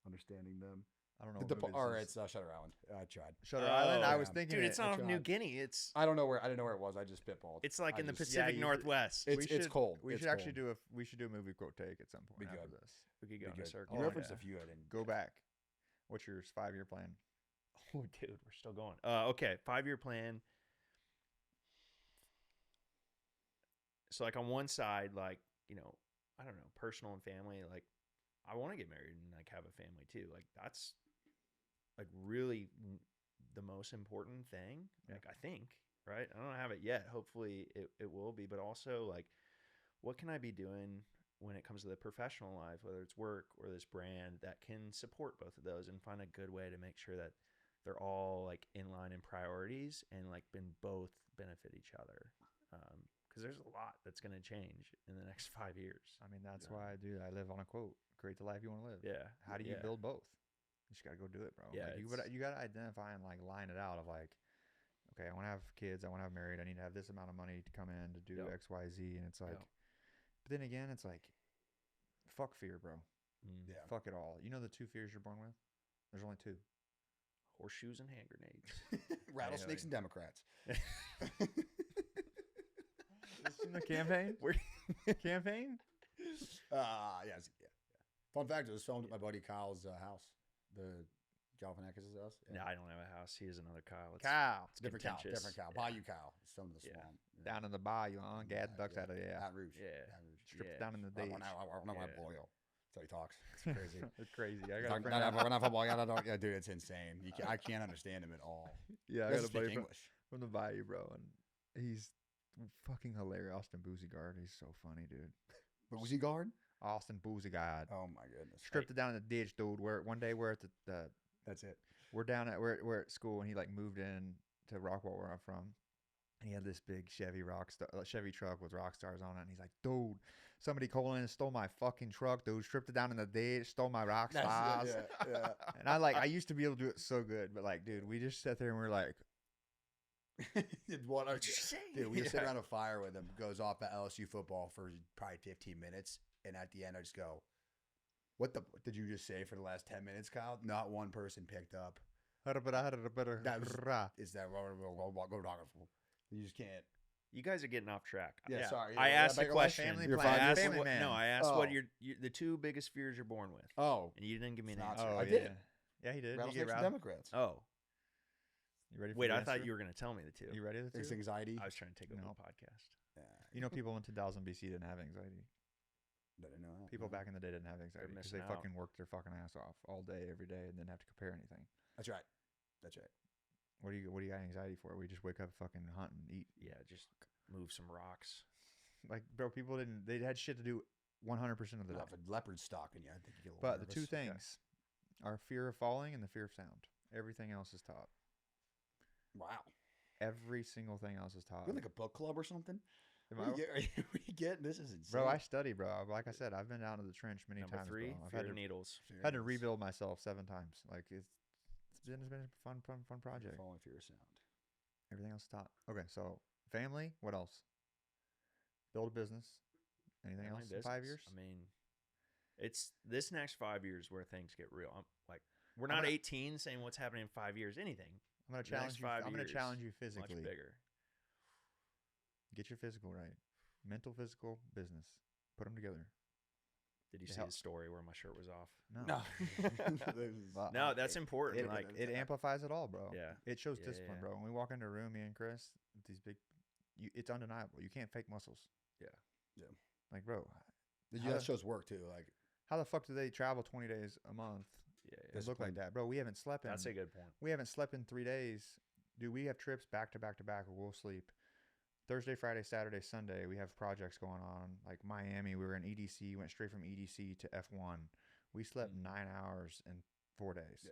Speaker 3: understanding them.
Speaker 1: I don't know.
Speaker 3: Or it's Shutter Island. I tried.
Speaker 1: Shutter Island. I was
Speaker 3: yeah.
Speaker 1: thinking,
Speaker 2: Dude, it's not
Speaker 3: tried.
Speaker 2: New Guinea. It's
Speaker 3: I don't know where. I didn't know where it was. I just spitballed.
Speaker 2: it's like in the
Speaker 3: just-
Speaker 2: Pacific
Speaker 1: you-
Speaker 2: Northwest.
Speaker 3: It's cold.
Speaker 1: We
Speaker 3: It's
Speaker 1: should actually
Speaker 3: cold.
Speaker 1: we should do a movie quote take at some point
Speaker 3: Be
Speaker 1: after
Speaker 3: good.
Speaker 1: this.
Speaker 2: We could
Speaker 3: Be
Speaker 2: go in a
Speaker 3: good.
Speaker 2: circle.
Speaker 3: You referenced
Speaker 2: yeah.
Speaker 3: a few. I didn't
Speaker 1: Go back. What's your 5-year plan?
Speaker 2: Oh, dude, we're still going. Okay, 5-year plan. So, like on one side, like I don't know, personal and family. Like, I want to get married and like have a family too. Like, that's like really the most important thing. Like, I think, right? I don't have it yet. Hopefully, it will be. But also, like, what can I be doing when it comes to the professional life, whether it's work or this brand, that can support both of those and find a good way to make sure that they're all like in line in priorities and like both benefit each other. Because there's a lot that's going to change in the next 5 years.
Speaker 1: I mean, that's why, dude, I live on a quote: "Create the life you want to live."
Speaker 2: Yeah.
Speaker 1: How do you
Speaker 2: Yeah.
Speaker 1: build both? You just gotta go do it, bro.
Speaker 2: Yeah,
Speaker 1: Like, you gotta identify and like line it out of like, okay, I want to have kids. I want to have married. I need to have this amount of money to come in to do
Speaker 2: Yep.
Speaker 1: X, Y, Z. And it's like,
Speaker 2: Yep.
Speaker 1: but then again, it's like, fuck fear, bro.
Speaker 3: Yeah.
Speaker 1: Fuck it all. You know the 2 fears you're born with? There's only 2.
Speaker 2: Horseshoes and hand grenades.
Speaker 3: Rattlesnakes and Democrats.
Speaker 1: This is in the campaign. Campaign.
Speaker 3: Yes. Yeah. Fun fact: it was filmed at my buddy Kyle's house, the Galifianakis' house.
Speaker 2: No, I don't have a house. He has another Kyle. It's,
Speaker 1: Cow
Speaker 2: It's
Speaker 3: Different Kyle.
Speaker 2: contentious.
Speaker 3: Different Kyle.
Speaker 2: Yeah.
Speaker 3: Bayou Kyle. It's filmed in the
Speaker 2: Yeah.
Speaker 3: swamp.
Speaker 1: down in the bayou, Gad ducks out of there.
Speaker 3: Baton Rouge.
Speaker 2: Yeah.
Speaker 3: Baton Rouge.
Speaker 1: Stripped
Speaker 2: Yeah.
Speaker 1: down in the ditch.
Speaker 3: Yeah. That's how he talks. It's crazy.
Speaker 1: It's crazy. I
Speaker 3: He's
Speaker 1: got a
Speaker 3: like,
Speaker 1: friend.
Speaker 3: "We're not football. Yeah, dude, it's insane. I can't understand him at all.
Speaker 1: Yeah, I
Speaker 3: He
Speaker 1: got a
Speaker 3: doesn't
Speaker 1: buddy
Speaker 3: speak
Speaker 1: from,
Speaker 3: English.
Speaker 1: from the bayou, bro, and he's fucking hilarious. Austin Boozygard. He's so funny, dude.
Speaker 3: Boozy guard?
Speaker 1: Austin Boozygard.
Speaker 3: Oh my goodness.
Speaker 1: Stripped it down in the ditch, dude. One day we're at the
Speaker 3: That's it.
Speaker 1: we're down at we're at school, and he like moved in to Rockwell, where I'm from. And he had this big Chevy truck with rock stars on it, and he's like, "Dude, somebody called in and stole my fucking truck, dude. Stripped it down in the ditch, stole my rock stars."
Speaker 3: Yeah.
Speaker 1: And I used to be able to do it so good, but like, dude, we just sat there and we're like,
Speaker 3: What
Speaker 2: What'd you say?
Speaker 3: Dude, we just sit
Speaker 1: Yeah.
Speaker 3: around a fire with him, goes off at LSU football for probably 15 minutes, and at the end I just go, what did you just say for the last 10 minutes, Kyle? Not one person picked up. Is that you just can't.
Speaker 2: You guys are getting off track.
Speaker 3: Yeah, sorry.
Speaker 2: I asked
Speaker 3: Back
Speaker 2: a
Speaker 3: on my
Speaker 2: question.
Speaker 1: family
Speaker 3: You're
Speaker 1: plan.
Speaker 3: fine.
Speaker 2: I asked
Speaker 1: Family
Speaker 2: what,
Speaker 1: man.
Speaker 2: no, I asked
Speaker 3: Oh.
Speaker 2: what the 2 biggest fears you're born with,
Speaker 3: Oh,
Speaker 2: and you didn't give me an
Speaker 3: It's not
Speaker 2: answer.
Speaker 1: Oh,
Speaker 3: I
Speaker 1: yeah.
Speaker 3: did.
Speaker 1: Yeah, he did. He
Speaker 3: rattlesnakes
Speaker 1: gave
Speaker 3: and
Speaker 1: out.
Speaker 3: Democrats.
Speaker 2: Oh,
Speaker 1: You ready for
Speaker 2: wait,
Speaker 1: the
Speaker 2: I thought
Speaker 1: answer?
Speaker 2: you were going to tell me the 2.
Speaker 1: You ready? The
Speaker 3: It's
Speaker 1: two?
Speaker 3: anxiety.
Speaker 2: I was trying to take over
Speaker 1: No.
Speaker 2: the podcast.
Speaker 3: Yeah,
Speaker 1: You know, people in 2000 BC didn't have anxiety.
Speaker 3: I didn't know that.
Speaker 1: People
Speaker 3: No.
Speaker 1: back in the day didn't have anxiety because
Speaker 2: missing
Speaker 1: they
Speaker 2: out.
Speaker 1: fucking worked their fucking ass off all day, every day, and didn't have to compare anything.
Speaker 3: That's right. That's right.
Speaker 1: What do you got anxiety for? We just wake up, fucking hunt and eat.
Speaker 2: Yeah, just move some rocks.
Speaker 1: Like, bro, people didn't. They had shit to do 100% of the day.
Speaker 3: If a leopard's stalking you, I think you get a little
Speaker 1: But
Speaker 3: nervous.
Speaker 1: the two things are fear of falling and the fear of sound. Everything else is taught.
Speaker 3: Wow.
Speaker 1: Every single thing else is taught.
Speaker 3: We're like a book club or something.
Speaker 1: Am
Speaker 3: What are you getting? This is insane.
Speaker 1: Bro, I study, bro. Like I said, I've been down to the trench many
Speaker 2: Number
Speaker 1: times.
Speaker 2: 3,
Speaker 1: Bro. I've
Speaker 2: fear
Speaker 1: had
Speaker 2: of
Speaker 1: to,
Speaker 2: needles.
Speaker 1: had to rebuild myself 7 times. Like it's been a fun project.
Speaker 3: Falling fear of sound.
Speaker 1: Everything else is taught. Okay, so family. What else? Build a business. Anything
Speaker 2: Family
Speaker 1: else in 5 years?
Speaker 2: I mean, it's this next 5 years where things get real. I'm like, we're
Speaker 1: I'm
Speaker 2: not
Speaker 1: gonna-
Speaker 2: 18 saying what's happening in 5 years. Anything.
Speaker 1: I'm gonna
Speaker 2: the next
Speaker 1: challenge you.
Speaker 2: 5
Speaker 1: I'm gonna
Speaker 2: years,
Speaker 1: challenge you
Speaker 2: Much
Speaker 1: physically.
Speaker 2: bigger.
Speaker 1: Get your physical right. Mental, physical, business. Put them together.
Speaker 2: Did you
Speaker 1: It
Speaker 2: see
Speaker 1: helps.
Speaker 2: the story where my shirt was off?
Speaker 1: No. Well,
Speaker 2: No, that's important.
Speaker 1: It,
Speaker 2: like,
Speaker 1: it amplifies it all, bro.
Speaker 2: yeah.
Speaker 1: It shows
Speaker 2: Yeah,
Speaker 1: discipline,
Speaker 2: yeah.
Speaker 1: bro. When we walk into a room, me and Chris, with these big, it's undeniable. You can't fake muscles.
Speaker 2: Yeah.
Speaker 3: Yeah.
Speaker 1: Like, bro,
Speaker 3: Yeah, that shows work too. Like
Speaker 1: how the fuck do they travel 20 days a month
Speaker 2: Yeah.
Speaker 1: and look like that, bro? We haven't slept in.
Speaker 2: That's a good point.
Speaker 1: We haven't slept in 3 days. Dude, we have trips back to back to back where we'll sleep Thursday, Friday, Saturday, Sunday. We have projects going on. Like Miami, we were in EDC, went straight from EDC to F1. We slept 9 hours in 4 days.
Speaker 3: Yeah.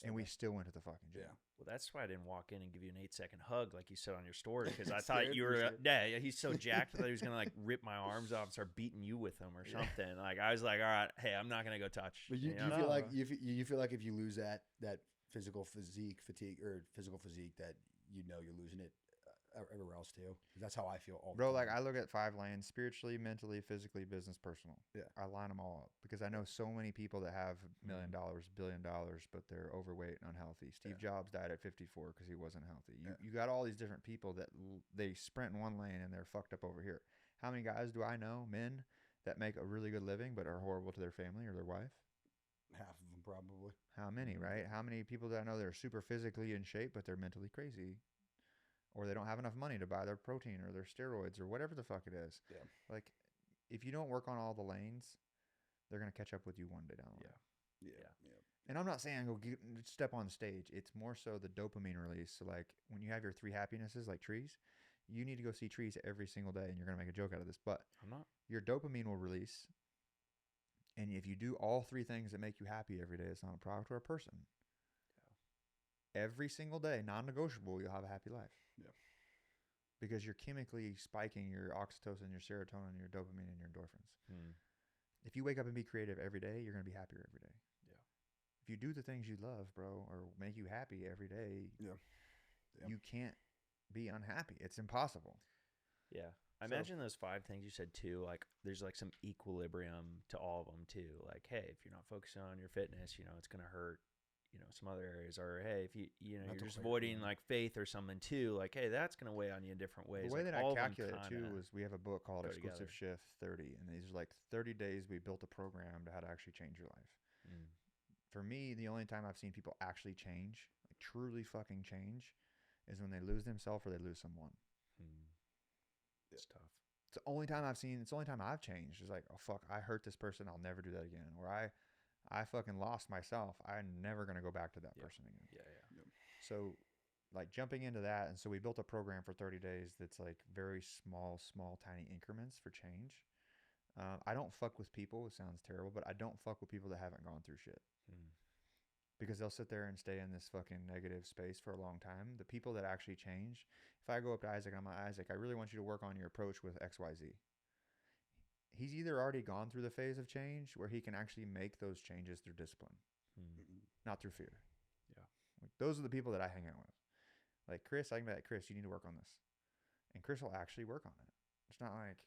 Speaker 1: And we still went to the fucking gym.
Speaker 3: Yeah.
Speaker 2: Well, that's why I didn't walk in and give you an 8-second hug like you said on your story, because I
Speaker 3: Scared
Speaker 2: thought you
Speaker 3: you,
Speaker 2: were.
Speaker 3: scared.
Speaker 2: Yeah, he's so jacked. I thought he was gonna like rip my arms off and start beating you with them or something. Like I was like, all right, hey, I'm not gonna go touch.
Speaker 3: But you
Speaker 2: know?
Speaker 3: feel like you feel like if you lose that physical fatigue that you're losing it everywhere else too. That's how I feel all the
Speaker 1: Bro,
Speaker 3: time.
Speaker 1: like I look at 5 lanes: spiritually, mentally, physically, business, personal.
Speaker 3: Yeah.
Speaker 1: I line them all up because I know so many people that have $1 million, $1 billion, but they're overweight and unhealthy. Steve Jobs died at 54 because he wasn't healthy. You got all these different people that they sprint in one lane and they're fucked up over here. How many guys do I know, men, that make a really good living but are horrible to their family or their wife?
Speaker 3: half of them probably.
Speaker 1: How many, right? How many people do I know that are super physically in shape but they're mentally crazy? Or they don't have enough money to buy their protein or their steroids or whatever the fuck it is.
Speaker 3: Yeah.
Speaker 1: Like, if you don't work on all the lanes, they're going to catch up with you one day down the line.
Speaker 3: Yeah.
Speaker 1: And I'm not saying go step on stage. It's more so the dopamine release. So, like, when you have your 3 happinesses, like trees, you need to go see trees every single day, and you're going to make a joke out of this. But
Speaker 2: I'm not.
Speaker 1: your dopamine will release. And if you do all 3 things that make you happy every day, it's not a product or a person. Every single day, non-negotiable, you'll have a happy life.
Speaker 3: Yeah.
Speaker 1: Because you're chemically spiking your oxytocin, your serotonin, your dopamine, and your endorphins. If you wake up and be creative every day, you're going to be happier every day.
Speaker 2: Yeah.
Speaker 1: If you do the things you love, bro, or make you happy every day, you can't be unhappy. It's impossible.
Speaker 2: Yeah. I
Speaker 1: So-
Speaker 2: imagine those 5 things you said too, like there's like some equilibrium to all of them too. Like, hey, if you're not focusing on your fitness, it's going to hurt, some other areas. Or, hey, if you're
Speaker 3: Mental
Speaker 2: just
Speaker 3: clarity,
Speaker 2: avoiding like faith or something too, like, hey, that's going to weigh on you in different ways.
Speaker 1: The way
Speaker 2: Like,
Speaker 1: that I
Speaker 2: all of them
Speaker 1: calculate it too
Speaker 2: kinda
Speaker 1: was we have a book called
Speaker 2: go
Speaker 1: Exclusive
Speaker 2: together.
Speaker 1: Shift 30, and these are like 30 days we built a program to how to actually change your life.
Speaker 2: Mm.
Speaker 1: For me, the only time I've seen people actually change, like truly fucking change, is when they lose themselves or they lose someone.
Speaker 2: It's tough.
Speaker 1: It's the only time I've seen. It's the only time I've changed. It's like, oh fuck, I hurt this person. I'll never do that again. Or I fucking lost myself. I'm never gonna go back to that
Speaker 2: Yeah.
Speaker 1: person again.
Speaker 2: Yeah.
Speaker 1: So, like jumping into that, and so we built a program for 30 days that's like very small, tiny increments for change. I don't fuck with people. It sounds terrible, but I don't fuck with people that haven't gone through shit. Because they'll sit there and stay in this fucking negative space for a long time. The people that actually change, if I go up to Isaac and I'm like, Isaac, I really want you to work on your approach with XYZ. He's either already gone through the phase of change where he can actually make those changes through discipline, not through fear.
Speaker 2: Yeah.
Speaker 1: Like, those are the people that I hang out with. Like Chris, I can be like, Chris, you need to work on this. And Chris will actually work on it. It's not like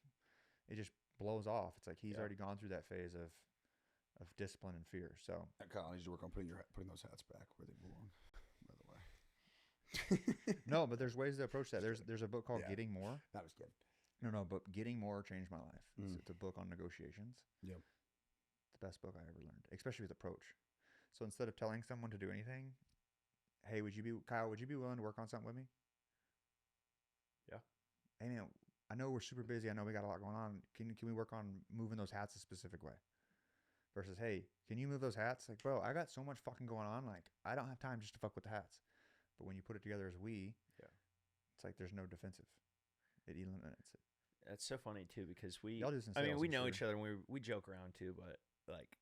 Speaker 1: it just blows off. It's like he's already gone through that phase of discipline and fear. So
Speaker 3: Kyle needs to work on putting those hats back where they belong. By the way.
Speaker 1: no, but there's ways to approach that. There's a book called
Speaker 3: Yeah.
Speaker 1: Getting More.
Speaker 3: That was good.
Speaker 1: No, but Getting More changed my life. It's a book on negotiations.
Speaker 3: Yep.
Speaker 1: It's the best book I ever learned, especially with approach. So instead of telling someone to do anything, hey, Kyle, would you be willing to work on something with me?
Speaker 2: Yeah.
Speaker 1: Hey man, I know we're super busy. I know we got a lot going on. Can we work on moving those hats a specific way? Versus, hey, can you move those hats? Like, bro, I got so much fucking going on. Like, I don't have time just to fuck with the hats. But when you put it together as we,
Speaker 2: Yeah.
Speaker 1: it's like there's no defensive. It eliminates it.
Speaker 2: That's so funny too because
Speaker 1: Y'all do some
Speaker 2: I mean,
Speaker 1: sales,
Speaker 2: we
Speaker 1: I'm
Speaker 2: know
Speaker 1: sure.
Speaker 2: each other and we joke around too, but like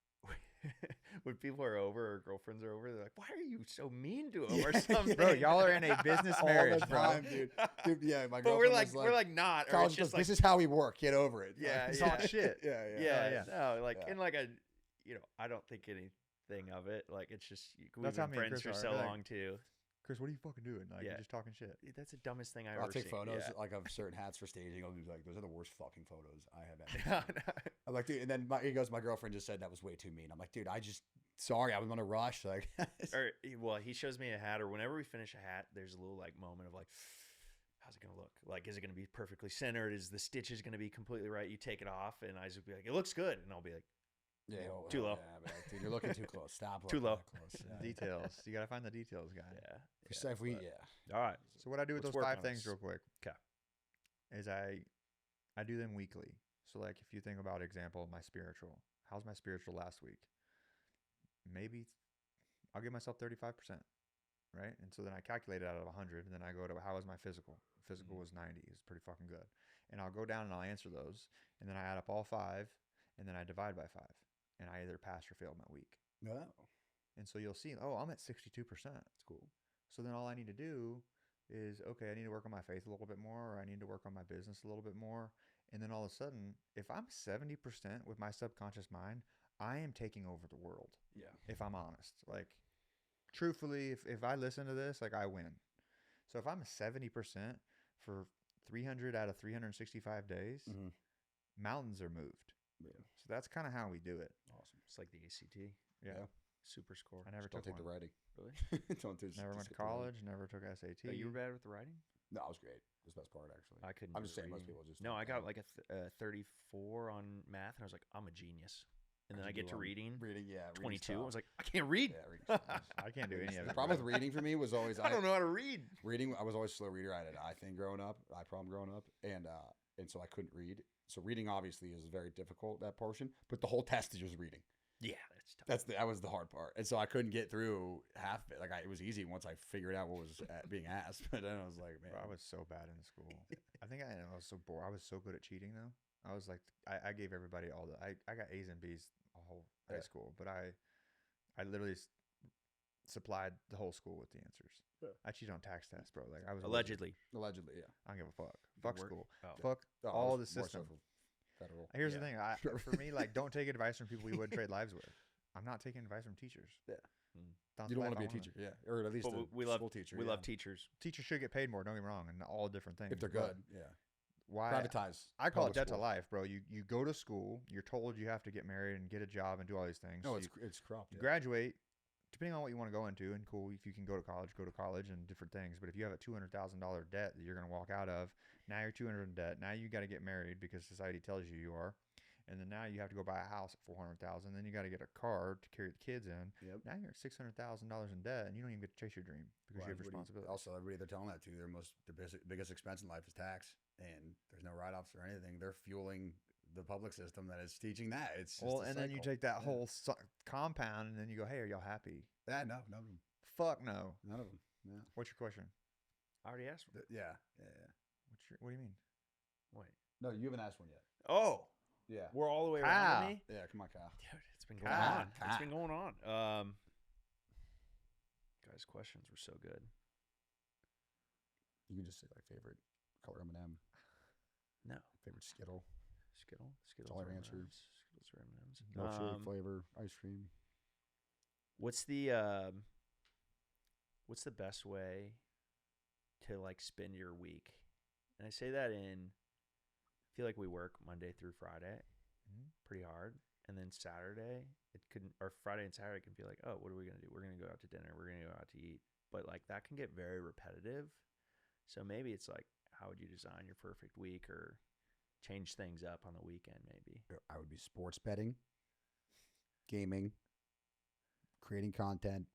Speaker 2: when people are over or girlfriends are over, they're like, "Why are you so mean to him?" or something.
Speaker 1: Bro, y'all are in a business
Speaker 3: All
Speaker 1: marriage,
Speaker 3: the
Speaker 1: bro.
Speaker 3: time, dude. Dude, yeah, my
Speaker 2: But
Speaker 3: girlfriend
Speaker 2: we're like not. Or
Speaker 3: college
Speaker 2: it's just
Speaker 3: goes,
Speaker 2: like,
Speaker 3: this is how we work. Get over it.
Speaker 2: Yeah,
Speaker 3: Like,
Speaker 1: Talk shit.
Speaker 3: Yeah,
Speaker 2: yeah,
Speaker 1: yeah.
Speaker 2: no, like
Speaker 3: Yeah.
Speaker 2: in like a, I don't think anything of it. Like it's just we've
Speaker 1: That's how
Speaker 2: been
Speaker 1: me and
Speaker 2: friends for
Speaker 1: Chris
Speaker 2: so
Speaker 1: are. We're like,
Speaker 2: long too.
Speaker 1: Chris, what are you fucking doing? Like,
Speaker 2: Yeah.
Speaker 1: you're just talking shit.
Speaker 2: That's the dumbest thing I've
Speaker 3: I'll
Speaker 2: ever
Speaker 3: take
Speaker 2: seen.
Speaker 3: photos
Speaker 2: Yeah.
Speaker 3: like of certain hats for staging. I'll be like, those are the worst fucking photos I have ever seen.
Speaker 2: No.
Speaker 3: I'm like, dude, and then he goes, my girlfriend just said that was way too mean. I'm like, dude, sorry, I was on a rush. Like,
Speaker 2: Or well, he shows me a hat, or whenever we finish a hat, there's a little like moment of like, how's it gonna look? Like, is it gonna be perfectly centered? Is the stitches gonna be completely right? You take it off, and Isaac will be like, it looks good, and I'll be like,
Speaker 3: yeah,
Speaker 2: Too low.
Speaker 3: Yeah, but like, dude, you're looking too close. Stop.
Speaker 2: Too
Speaker 3: looking
Speaker 2: low.
Speaker 3: that close. Yeah.
Speaker 1: Details. You gotta find the details, guy.
Speaker 2: yeah.
Speaker 3: If we,
Speaker 2: but-
Speaker 3: yeah.
Speaker 2: All right.
Speaker 1: So what I do with
Speaker 2: Let's
Speaker 1: those
Speaker 2: work
Speaker 1: 5
Speaker 2: on
Speaker 1: things
Speaker 2: this.
Speaker 1: real quick
Speaker 2: 'Kay.
Speaker 1: is I do them weekly. So like if you think about example, my spiritual. How's my spiritual last week? Maybe I'll give myself 35%, right? And so then I calculate it out of 100, and then I go to how was my physical? Physical was 90. It's pretty fucking good. And I'll go down and I'll answer those, and then I add up all 5, and then I divide by 5, and I either passed or failed my week.
Speaker 3: No,
Speaker 1: And so you'll see, oh, I'm at 62%.
Speaker 3: it's cool.
Speaker 1: So then all I need to do is, okay, I need to work on my faith a little bit more, or I need to work on my business a little bit more. And then all of a sudden, if I'm 70% with my subconscious mind, I am taking over the world,
Speaker 3: Yeah.
Speaker 1: if I'm honest. Like, truthfully, if I listen to this, like, I win. So if I'm 70% for 300 out of 365 days,
Speaker 3: Mhm.
Speaker 1: mountains are moved.
Speaker 3: Yeah.
Speaker 1: So that's kind of how we do it.
Speaker 3: Awesome.
Speaker 2: It's like the ACT
Speaker 1: Yeah.
Speaker 2: super score.
Speaker 1: I never
Speaker 3: Don't
Speaker 1: took
Speaker 3: take the
Speaker 1: one.
Speaker 3: writing.
Speaker 2: Really?
Speaker 3: Don't do.
Speaker 1: Never went to college, never took SAT.
Speaker 2: Oh, you were bad with the writing?
Speaker 3: No, I was great. It was the best part actually.
Speaker 2: I couldn't.
Speaker 3: I'm
Speaker 2: do
Speaker 3: just saying, most
Speaker 2: reading.
Speaker 3: people just.
Speaker 2: No,
Speaker 3: don't
Speaker 2: I got
Speaker 3: know.
Speaker 2: like a 34 on math, and I was like, I'm a genius. And then
Speaker 3: How'd
Speaker 2: I
Speaker 3: you
Speaker 2: get
Speaker 3: do
Speaker 2: to
Speaker 3: on
Speaker 2: reading,
Speaker 3: reading. Yeah,
Speaker 2: 22. I
Speaker 3: reading's
Speaker 2: was
Speaker 3: tough.
Speaker 2: like, I can't read.
Speaker 3: Yeah, reading's tough.
Speaker 1: I can't do any of
Speaker 3: The
Speaker 1: it.
Speaker 3: problem
Speaker 1: bro.
Speaker 3: with reading for me was always
Speaker 2: I don't know how to read.
Speaker 3: reading. I was always a slow reader. I had an eye thing growing up, eye problem growing up, and so I couldn't read. So reading obviously is very difficult, that portion. But the whole test is just reading.
Speaker 2: Yeah, that's tough.
Speaker 3: That was the hard part, and so I couldn't get through half of it. Like it was easy once I figured out what was being asked, but then I was like, man,
Speaker 1: Bro, I was so bad in school. I think I was so bored. I was so good at cheating though. I was like, I gave everybody all the. I got A's and B's all high
Speaker 3: Yeah.
Speaker 1: school, but I literally supplied the whole school with the answers.
Speaker 3: Yeah.
Speaker 1: I cheated on tax tests, bro. Like I was
Speaker 2: Allegedly.
Speaker 3: allegedly, yeah.
Speaker 1: I don't give a fuck. Fuck
Speaker 2: work-
Speaker 1: school.
Speaker 2: Oh.
Speaker 1: Fuck
Speaker 3: No, I
Speaker 1: all the
Speaker 3: was more so
Speaker 1: system.
Speaker 3: for federal.
Speaker 1: Here's
Speaker 2: Yeah.
Speaker 1: the thing.
Speaker 3: Sure.
Speaker 1: For me, like, don't take advice from people you wouldn't trade lives with. I'm not taking advice from teachers.
Speaker 3: Yeah.
Speaker 1: That's
Speaker 3: You
Speaker 1: the
Speaker 3: don't
Speaker 1: life
Speaker 3: want to be
Speaker 1: I
Speaker 3: a teacher, yeah, or at least
Speaker 2: But
Speaker 3: a
Speaker 2: we love
Speaker 3: school teacher.
Speaker 2: We
Speaker 3: yeah.
Speaker 2: love teachers.
Speaker 1: Teachers should get paid more. Don't get me wrong, and all different things.
Speaker 3: if they're
Speaker 1: but
Speaker 3: good. Yeah,
Speaker 1: Why?
Speaker 3: privatize.
Speaker 1: I call it
Speaker 3: public
Speaker 1: debt to
Speaker 3: school.
Speaker 1: life, bro. You go to school, you're told you have to get married and get a job and do all these things.
Speaker 3: No,
Speaker 1: So
Speaker 3: it's corrupt.
Speaker 1: you
Speaker 3: Yeah.
Speaker 1: graduate, depending on what you want to go into, and cool, if you can go to college and different things. But if you have a $200,000 debt that you're going to walk out of, now you're 200 in debt. Now you got to get married because society tells you are, and then now you have to go buy a house at 400,000. Then you got to get a car to carry the kids in.
Speaker 3: Yep.
Speaker 1: Now you're at $600,000 in debt, and you don't even get to chase your dream because
Speaker 3: Well,
Speaker 1: you have
Speaker 3: everybody-
Speaker 1: responsibility.
Speaker 3: Also, everybody they're telling that to, their biggest expense in life is tax, and there's no write-offs or anything. They're fueling the public system that is teaching that. It's just
Speaker 1: Well,
Speaker 3: a
Speaker 1: and then you
Speaker 3: cycle.
Speaker 1: take that
Speaker 3: Yeah.
Speaker 1: whole compound, and then you go, "Hey, are y'all happy?"
Speaker 3: Yeah, no, none of them.
Speaker 1: Fuck no.
Speaker 3: None of them. Yeah.
Speaker 1: What's your question?
Speaker 2: I already asked one.
Speaker 3: Yeah.
Speaker 1: What do you mean?
Speaker 2: Wait.
Speaker 3: No, you haven't asked one yet.
Speaker 2: Oh,
Speaker 3: Yeah.
Speaker 2: we're all the way around
Speaker 1: Ah.
Speaker 2: to me?
Speaker 3: Yeah, come on, Kyle.
Speaker 2: Dude, it's been going
Speaker 1: Ah.
Speaker 2: on. It's been going on. Guys, questions were so good.
Speaker 3: You can just say like favorite color M&M,
Speaker 2: No.
Speaker 3: favorite Skittle,
Speaker 2: Skittles
Speaker 3: Jolly
Speaker 2: or
Speaker 3: Rancher.
Speaker 2: M&Ms. Skittles or M&Ms.
Speaker 3: milkshake flavor, ice cream.
Speaker 2: What's the best way to like spend your week? And I say that I feel like we work Monday through Friday pretty hard, and then Saturday or Friday and Saturday can feel like, oh, what are we gonna do? We're gonna go out to dinner. We're gonna go out to eat. But like that can get very repetitive. So maybe it's like, how would you design your perfect week or change things up on the weekend? Maybe.
Speaker 3: I would be sports betting, gaming, creating content,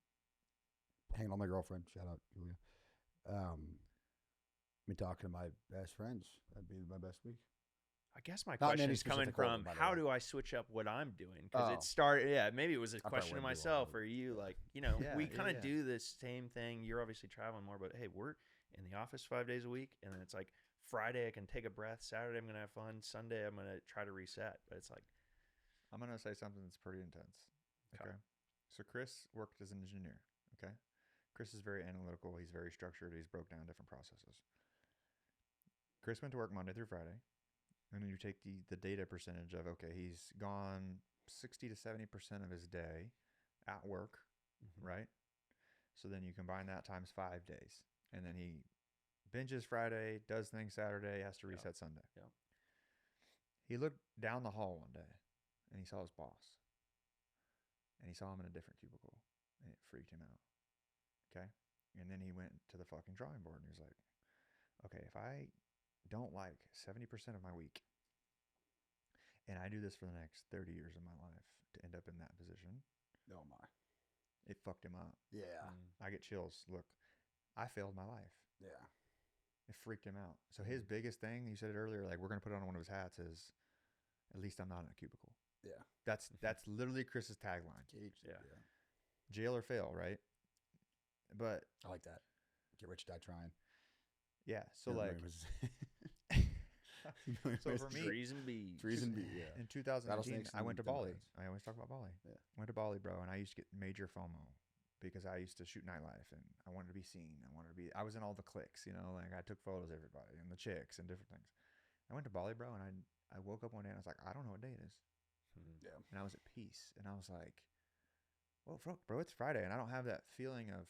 Speaker 3: hanging on my girlfriend. Shout out Julia. Me talking to my best friends. That'd be my best week.
Speaker 2: I guess my
Speaker 3: Not in
Speaker 2: question
Speaker 3: any
Speaker 2: is coming
Speaker 3: specific order,
Speaker 2: from
Speaker 3: by the
Speaker 2: how
Speaker 3: way.
Speaker 2: do I switch up what I'm doing? Because
Speaker 3: Oh.
Speaker 2: it started, maybe it was a
Speaker 3: probably
Speaker 2: question to
Speaker 3: wouldn't do all
Speaker 2: myself
Speaker 3: of
Speaker 2: or
Speaker 3: it.
Speaker 2: you,
Speaker 3: Yeah.
Speaker 2: like,
Speaker 1: Yeah,
Speaker 2: we
Speaker 1: yeah,
Speaker 2: kind of
Speaker 1: yeah.
Speaker 2: do this same thing. You're obviously traveling more, but hey, we're in the office 5 days a week, and then it's like Friday I can take a breath, Saturday I'm gonna have fun, Sunday I'm gonna try to reset. But it's like,
Speaker 1: I'm gonna say something that's pretty intense.
Speaker 2: Okay.
Speaker 1: Okay. So Chris worked as an engineer. Okay. Chris is very analytical. He's very structured. He's broke down different processes. Chris went to work Monday through Friday, and then you take the data percentage of okay, he's gone 60 to 70% of his day at work, right? So then you combine that times 5 days, and then he binges Friday, does things Saturday, has to reset Sunday.
Speaker 2: Yeah.
Speaker 1: He looked down the hall one day, and he saw his boss, and he saw him in a different cubicle, and it freaked him out. Okay, and then he went to the fucking drawing board, and he was like, okay, if I don't like 70% of my week, and I do this for the next 30 years of my life to end up in that position,
Speaker 3: Oh my.
Speaker 1: it fucked him up.
Speaker 3: Yeah.
Speaker 1: I get chills. Look, I failed my life.
Speaker 3: Yeah.
Speaker 1: It freaked him out. So his biggest thing, you said it earlier, like we're gonna put on one of his hats is, at least I'm not in a cubicle.
Speaker 3: Yeah.
Speaker 1: That's literally Chris's tagline.
Speaker 3: Cage.
Speaker 2: Yeah.
Speaker 1: Jail or fail, right? But
Speaker 3: I like that. Get rich, die trying.
Speaker 1: yeah, so like,
Speaker 3: so
Speaker 1: for me,
Speaker 2: trees and bees.
Speaker 3: trees and bees. Yeah.
Speaker 1: in 2019,
Speaker 3: Rattlesnakes
Speaker 1: I went to
Speaker 3: and
Speaker 1: Bali.
Speaker 3: Democrats.
Speaker 1: I always talk about Bali.
Speaker 3: Yeah.
Speaker 1: Went to Bali, bro, and I used to get major FOMO because I used to shoot nightlife and I wanted to be seen. I was in all the cliques, you know, like I took photos of everybody and the chicks and different things. I went to Bali, bro, and I woke up one day and I was like, I don't know what day it is.
Speaker 3: Yeah.
Speaker 1: And I was at peace. And I was like, well, bro, it's Friday. And I don't have that feeling of,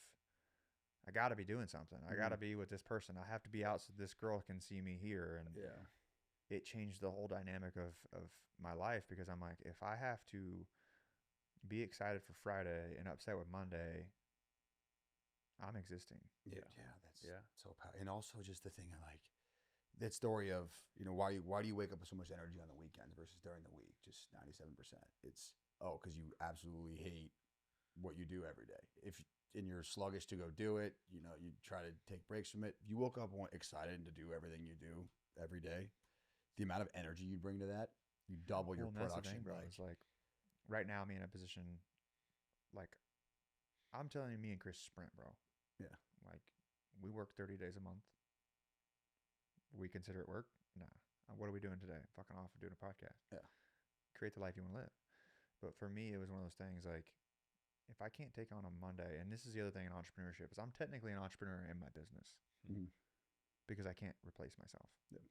Speaker 1: I got to be doing something. I got to be with this person. I have to be out so this girl can see me here. And
Speaker 3: Yeah.
Speaker 1: it changed the whole dynamic of my life because I'm like, if I have to be excited for Friday and upset with Monday, I'm existing.
Speaker 3: Yeah. Yeah. That's
Speaker 2: Yeah.
Speaker 3: so powerful. And also just the thing I like, that story of, why do you wake up with so much energy on the weekends versus during the week? Just 97%. It's, because you absolutely hate what you do every day. And you're sluggish to go do it, you try to take breaks from it. If you woke up excited to do everything you do every day, the amount of energy you bring to that, you double your
Speaker 1: Well, and that's the
Speaker 3: production.
Speaker 1: thing, bro. It's like right now, me in a position, like I'm telling you, me and Chris sprint, bro.
Speaker 3: Yeah.
Speaker 1: Like we work 30 days a month. We consider it work? Nah. What are we doing today? Fucking off and doing a podcast.
Speaker 3: Yeah.
Speaker 1: Create the life you want to live. But for me, it was one of those things like, if I can't take on a Monday, and this is the other thing in entrepreneurship, is I'm technically an entrepreneur in my business because I can't replace myself.
Speaker 3: Yeah.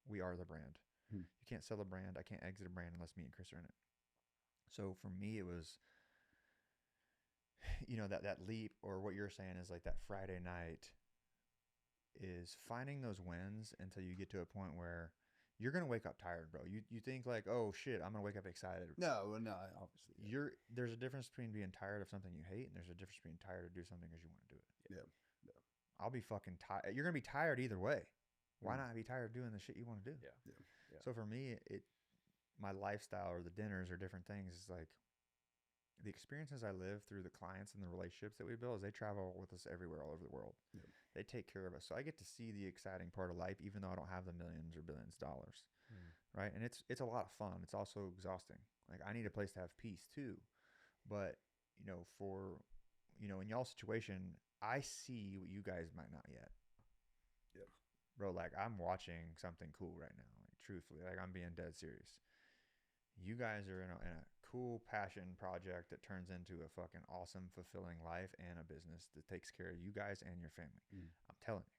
Speaker 1: We are the brand.
Speaker 3: Hmm.
Speaker 1: You can't sell a brand. I can't exit a brand unless me and Chris are in it. So for me, it was, that leap, or what you're saying is like that Friday night is finding those wins until you get to a point where you're going to wake up tired, bro. You think like, oh shit, I'm going to wake up excited.
Speaker 3: No, obviously. Yeah.
Speaker 1: There's a difference between being tired of something you hate, and there's a difference between tired to do something because you want to do it.
Speaker 3: Yeah.
Speaker 1: I'll be fucking tired. You're going to be tired either way. Why not be tired of doing the shit you want to do?
Speaker 2: Yeah.
Speaker 1: So for me, my lifestyle or the dinners or different things is like the experiences I live through the clients and the relationships that we build is they travel with us everywhere, all over the world.
Speaker 3: Yeah.
Speaker 1: They take care of us. So I get to see the exciting part of life, even though I don't have the millions or billions of dollars. Right. And it's a lot of fun. It's also exhausting. Like I need a place to have peace too. But, in y'all's situation, I see what you guys might not yet.
Speaker 3: Yep.
Speaker 1: Bro, like I'm watching something cool right now. Like truthfully, like I'm being dead serious. You guys are in a cool passion project that turns into a fucking awesome, fulfilling life and a business that takes care of you guys and your family. I'm telling you.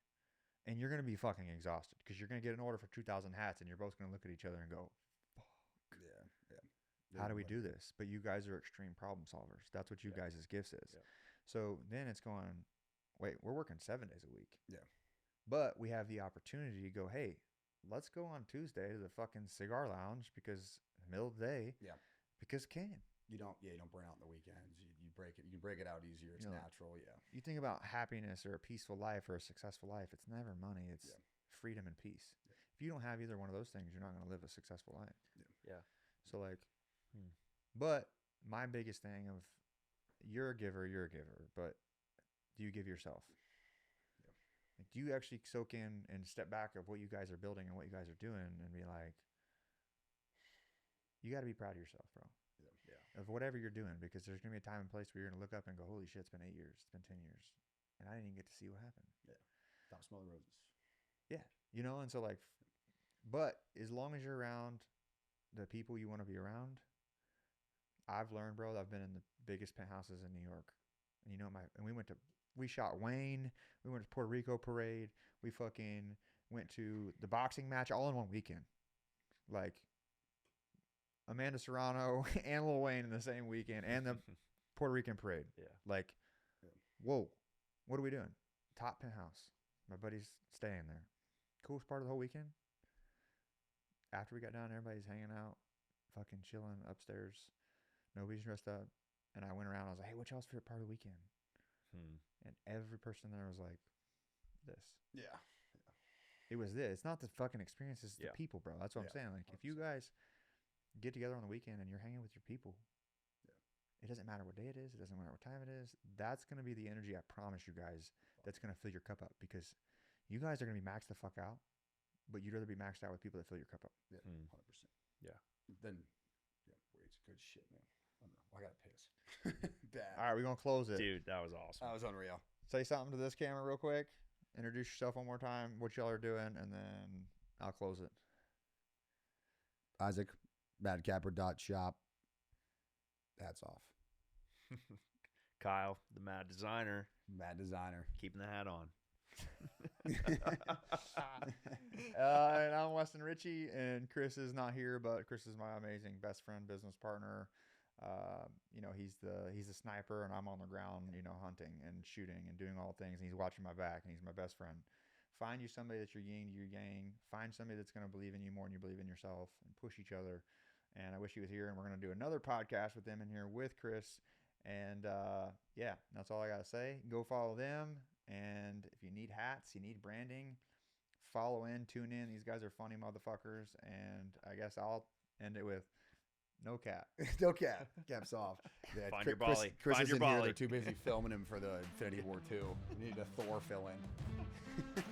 Speaker 1: And you're going to be fucking exhausted because you're going to get an order for 2,000 hats and you're both going to look at each other and go, fuck.
Speaker 3: Yeah.
Speaker 1: How do we do this? But you guys are extreme problem solvers. That's what you guys' gifts is.
Speaker 2: Yeah.
Speaker 1: So then it's going, wait, we're working 7 days a week.
Speaker 3: Yeah.
Speaker 1: But we have the opportunity to go, hey, let's go on Tuesday to the fucking cigar lounge because in the middle of the day.
Speaker 3: Yeah.
Speaker 1: Because can.
Speaker 3: You don't burn out on the weekends. You break it out easier. It's natural. Yeah.
Speaker 1: You think about happiness or a peaceful life or a successful life. It's never money. It's freedom and peace.
Speaker 3: Yeah.
Speaker 1: If you don't have either one of those things, you're not going to live a successful life.
Speaker 2: Yeah.
Speaker 1: So like, but my biggest thing of you're a giver, but do you give yourself?
Speaker 3: Yeah.
Speaker 1: Like, do you actually soak in and step back of what you guys are building and what you guys are doing and be like, you got to be proud of yourself, bro.
Speaker 2: Yeah.
Speaker 1: Of whatever you're doing, because there's going to be a time and place where you're going to look up and go, holy shit, it's been 8 years. It's been 10 years. And I didn't even get to see what happened.
Speaker 3: Yeah. Top smell the roses.
Speaker 1: Yeah. You know, and so like, but as long as you're around the people you want to be around, I've learned, bro, I've been in the biggest penthouses in New York. And you know, we shot Wayne. We went to Puerto Rico parade. We fucking went to the boxing match all in one weekend. Like, Amanda Serrano and Lil Wayne in the same weekend, and the Puerto Rican parade.
Speaker 2: Yeah.
Speaker 1: Like, whoa, what are we doing? Top penthouse. My buddy's staying there. Coolest part of the whole weekend. After we got done, everybody's hanging out, fucking chilling upstairs. Nobody's dressed up. And I went around. I was like, hey, what's y'all's favorite part of the weekend? And every person there was like, this.
Speaker 3: Yeah.
Speaker 1: It was this. It's not the fucking experience. It's the people, bro. That's what I'm saying. Like, 100%. If you guys get together on the weekend and you're hanging with your people, it doesn't matter what day it is. It doesn't matter what time it is. That's going to be the energy, I promise you guys, that's going to fill your cup up, because you guys are going to be maxed the fuck out, but you'd rather be maxed out with people that fill your cup up.
Speaker 3: Yeah, 100%.
Speaker 2: Yeah.
Speaker 3: Then, it's good shit, man. I don't know. I got to piss. Bad.
Speaker 1: All right, we're going to close it.
Speaker 2: Dude, that was awesome.
Speaker 3: That was unreal.
Speaker 1: Say something to this camera real quick. Introduce yourself one more time, what y'all are doing, and then I'll close it.
Speaker 3: Isaac, madcapper.shop. Hats off.
Speaker 2: Kyle, the mad designer.
Speaker 3: Mad designer.
Speaker 2: Keeping the hat on.
Speaker 1: And I'm Weston Ritchie, and Chris is not here, but Chris is my amazing best friend, business partner. You know, he's the sniper, and I'm on the ground, you know, hunting and shooting and doing all things, and he's watching my back, and he's my best friend. Find you somebody that's your yin to your yang. Find somebody that's going to believe in you more than you believe in yourself, and push each other. And I wish he was here, and we're going to do another podcast with them in here with Chris. And yeah, that's all I got to say. Go follow them. And if you need hats, you need branding, follow in, tune in. These guys are funny motherfuckers. And I guess I'll end it with no cap.
Speaker 3: No cap. Caps off. Yeah,
Speaker 2: Find your Bolly.
Speaker 3: Chris
Speaker 2: Find
Speaker 3: is
Speaker 2: your
Speaker 3: in here.
Speaker 2: Bolly.
Speaker 3: They're too busy filming him for the Infinity War 2. We need a Thor fill in.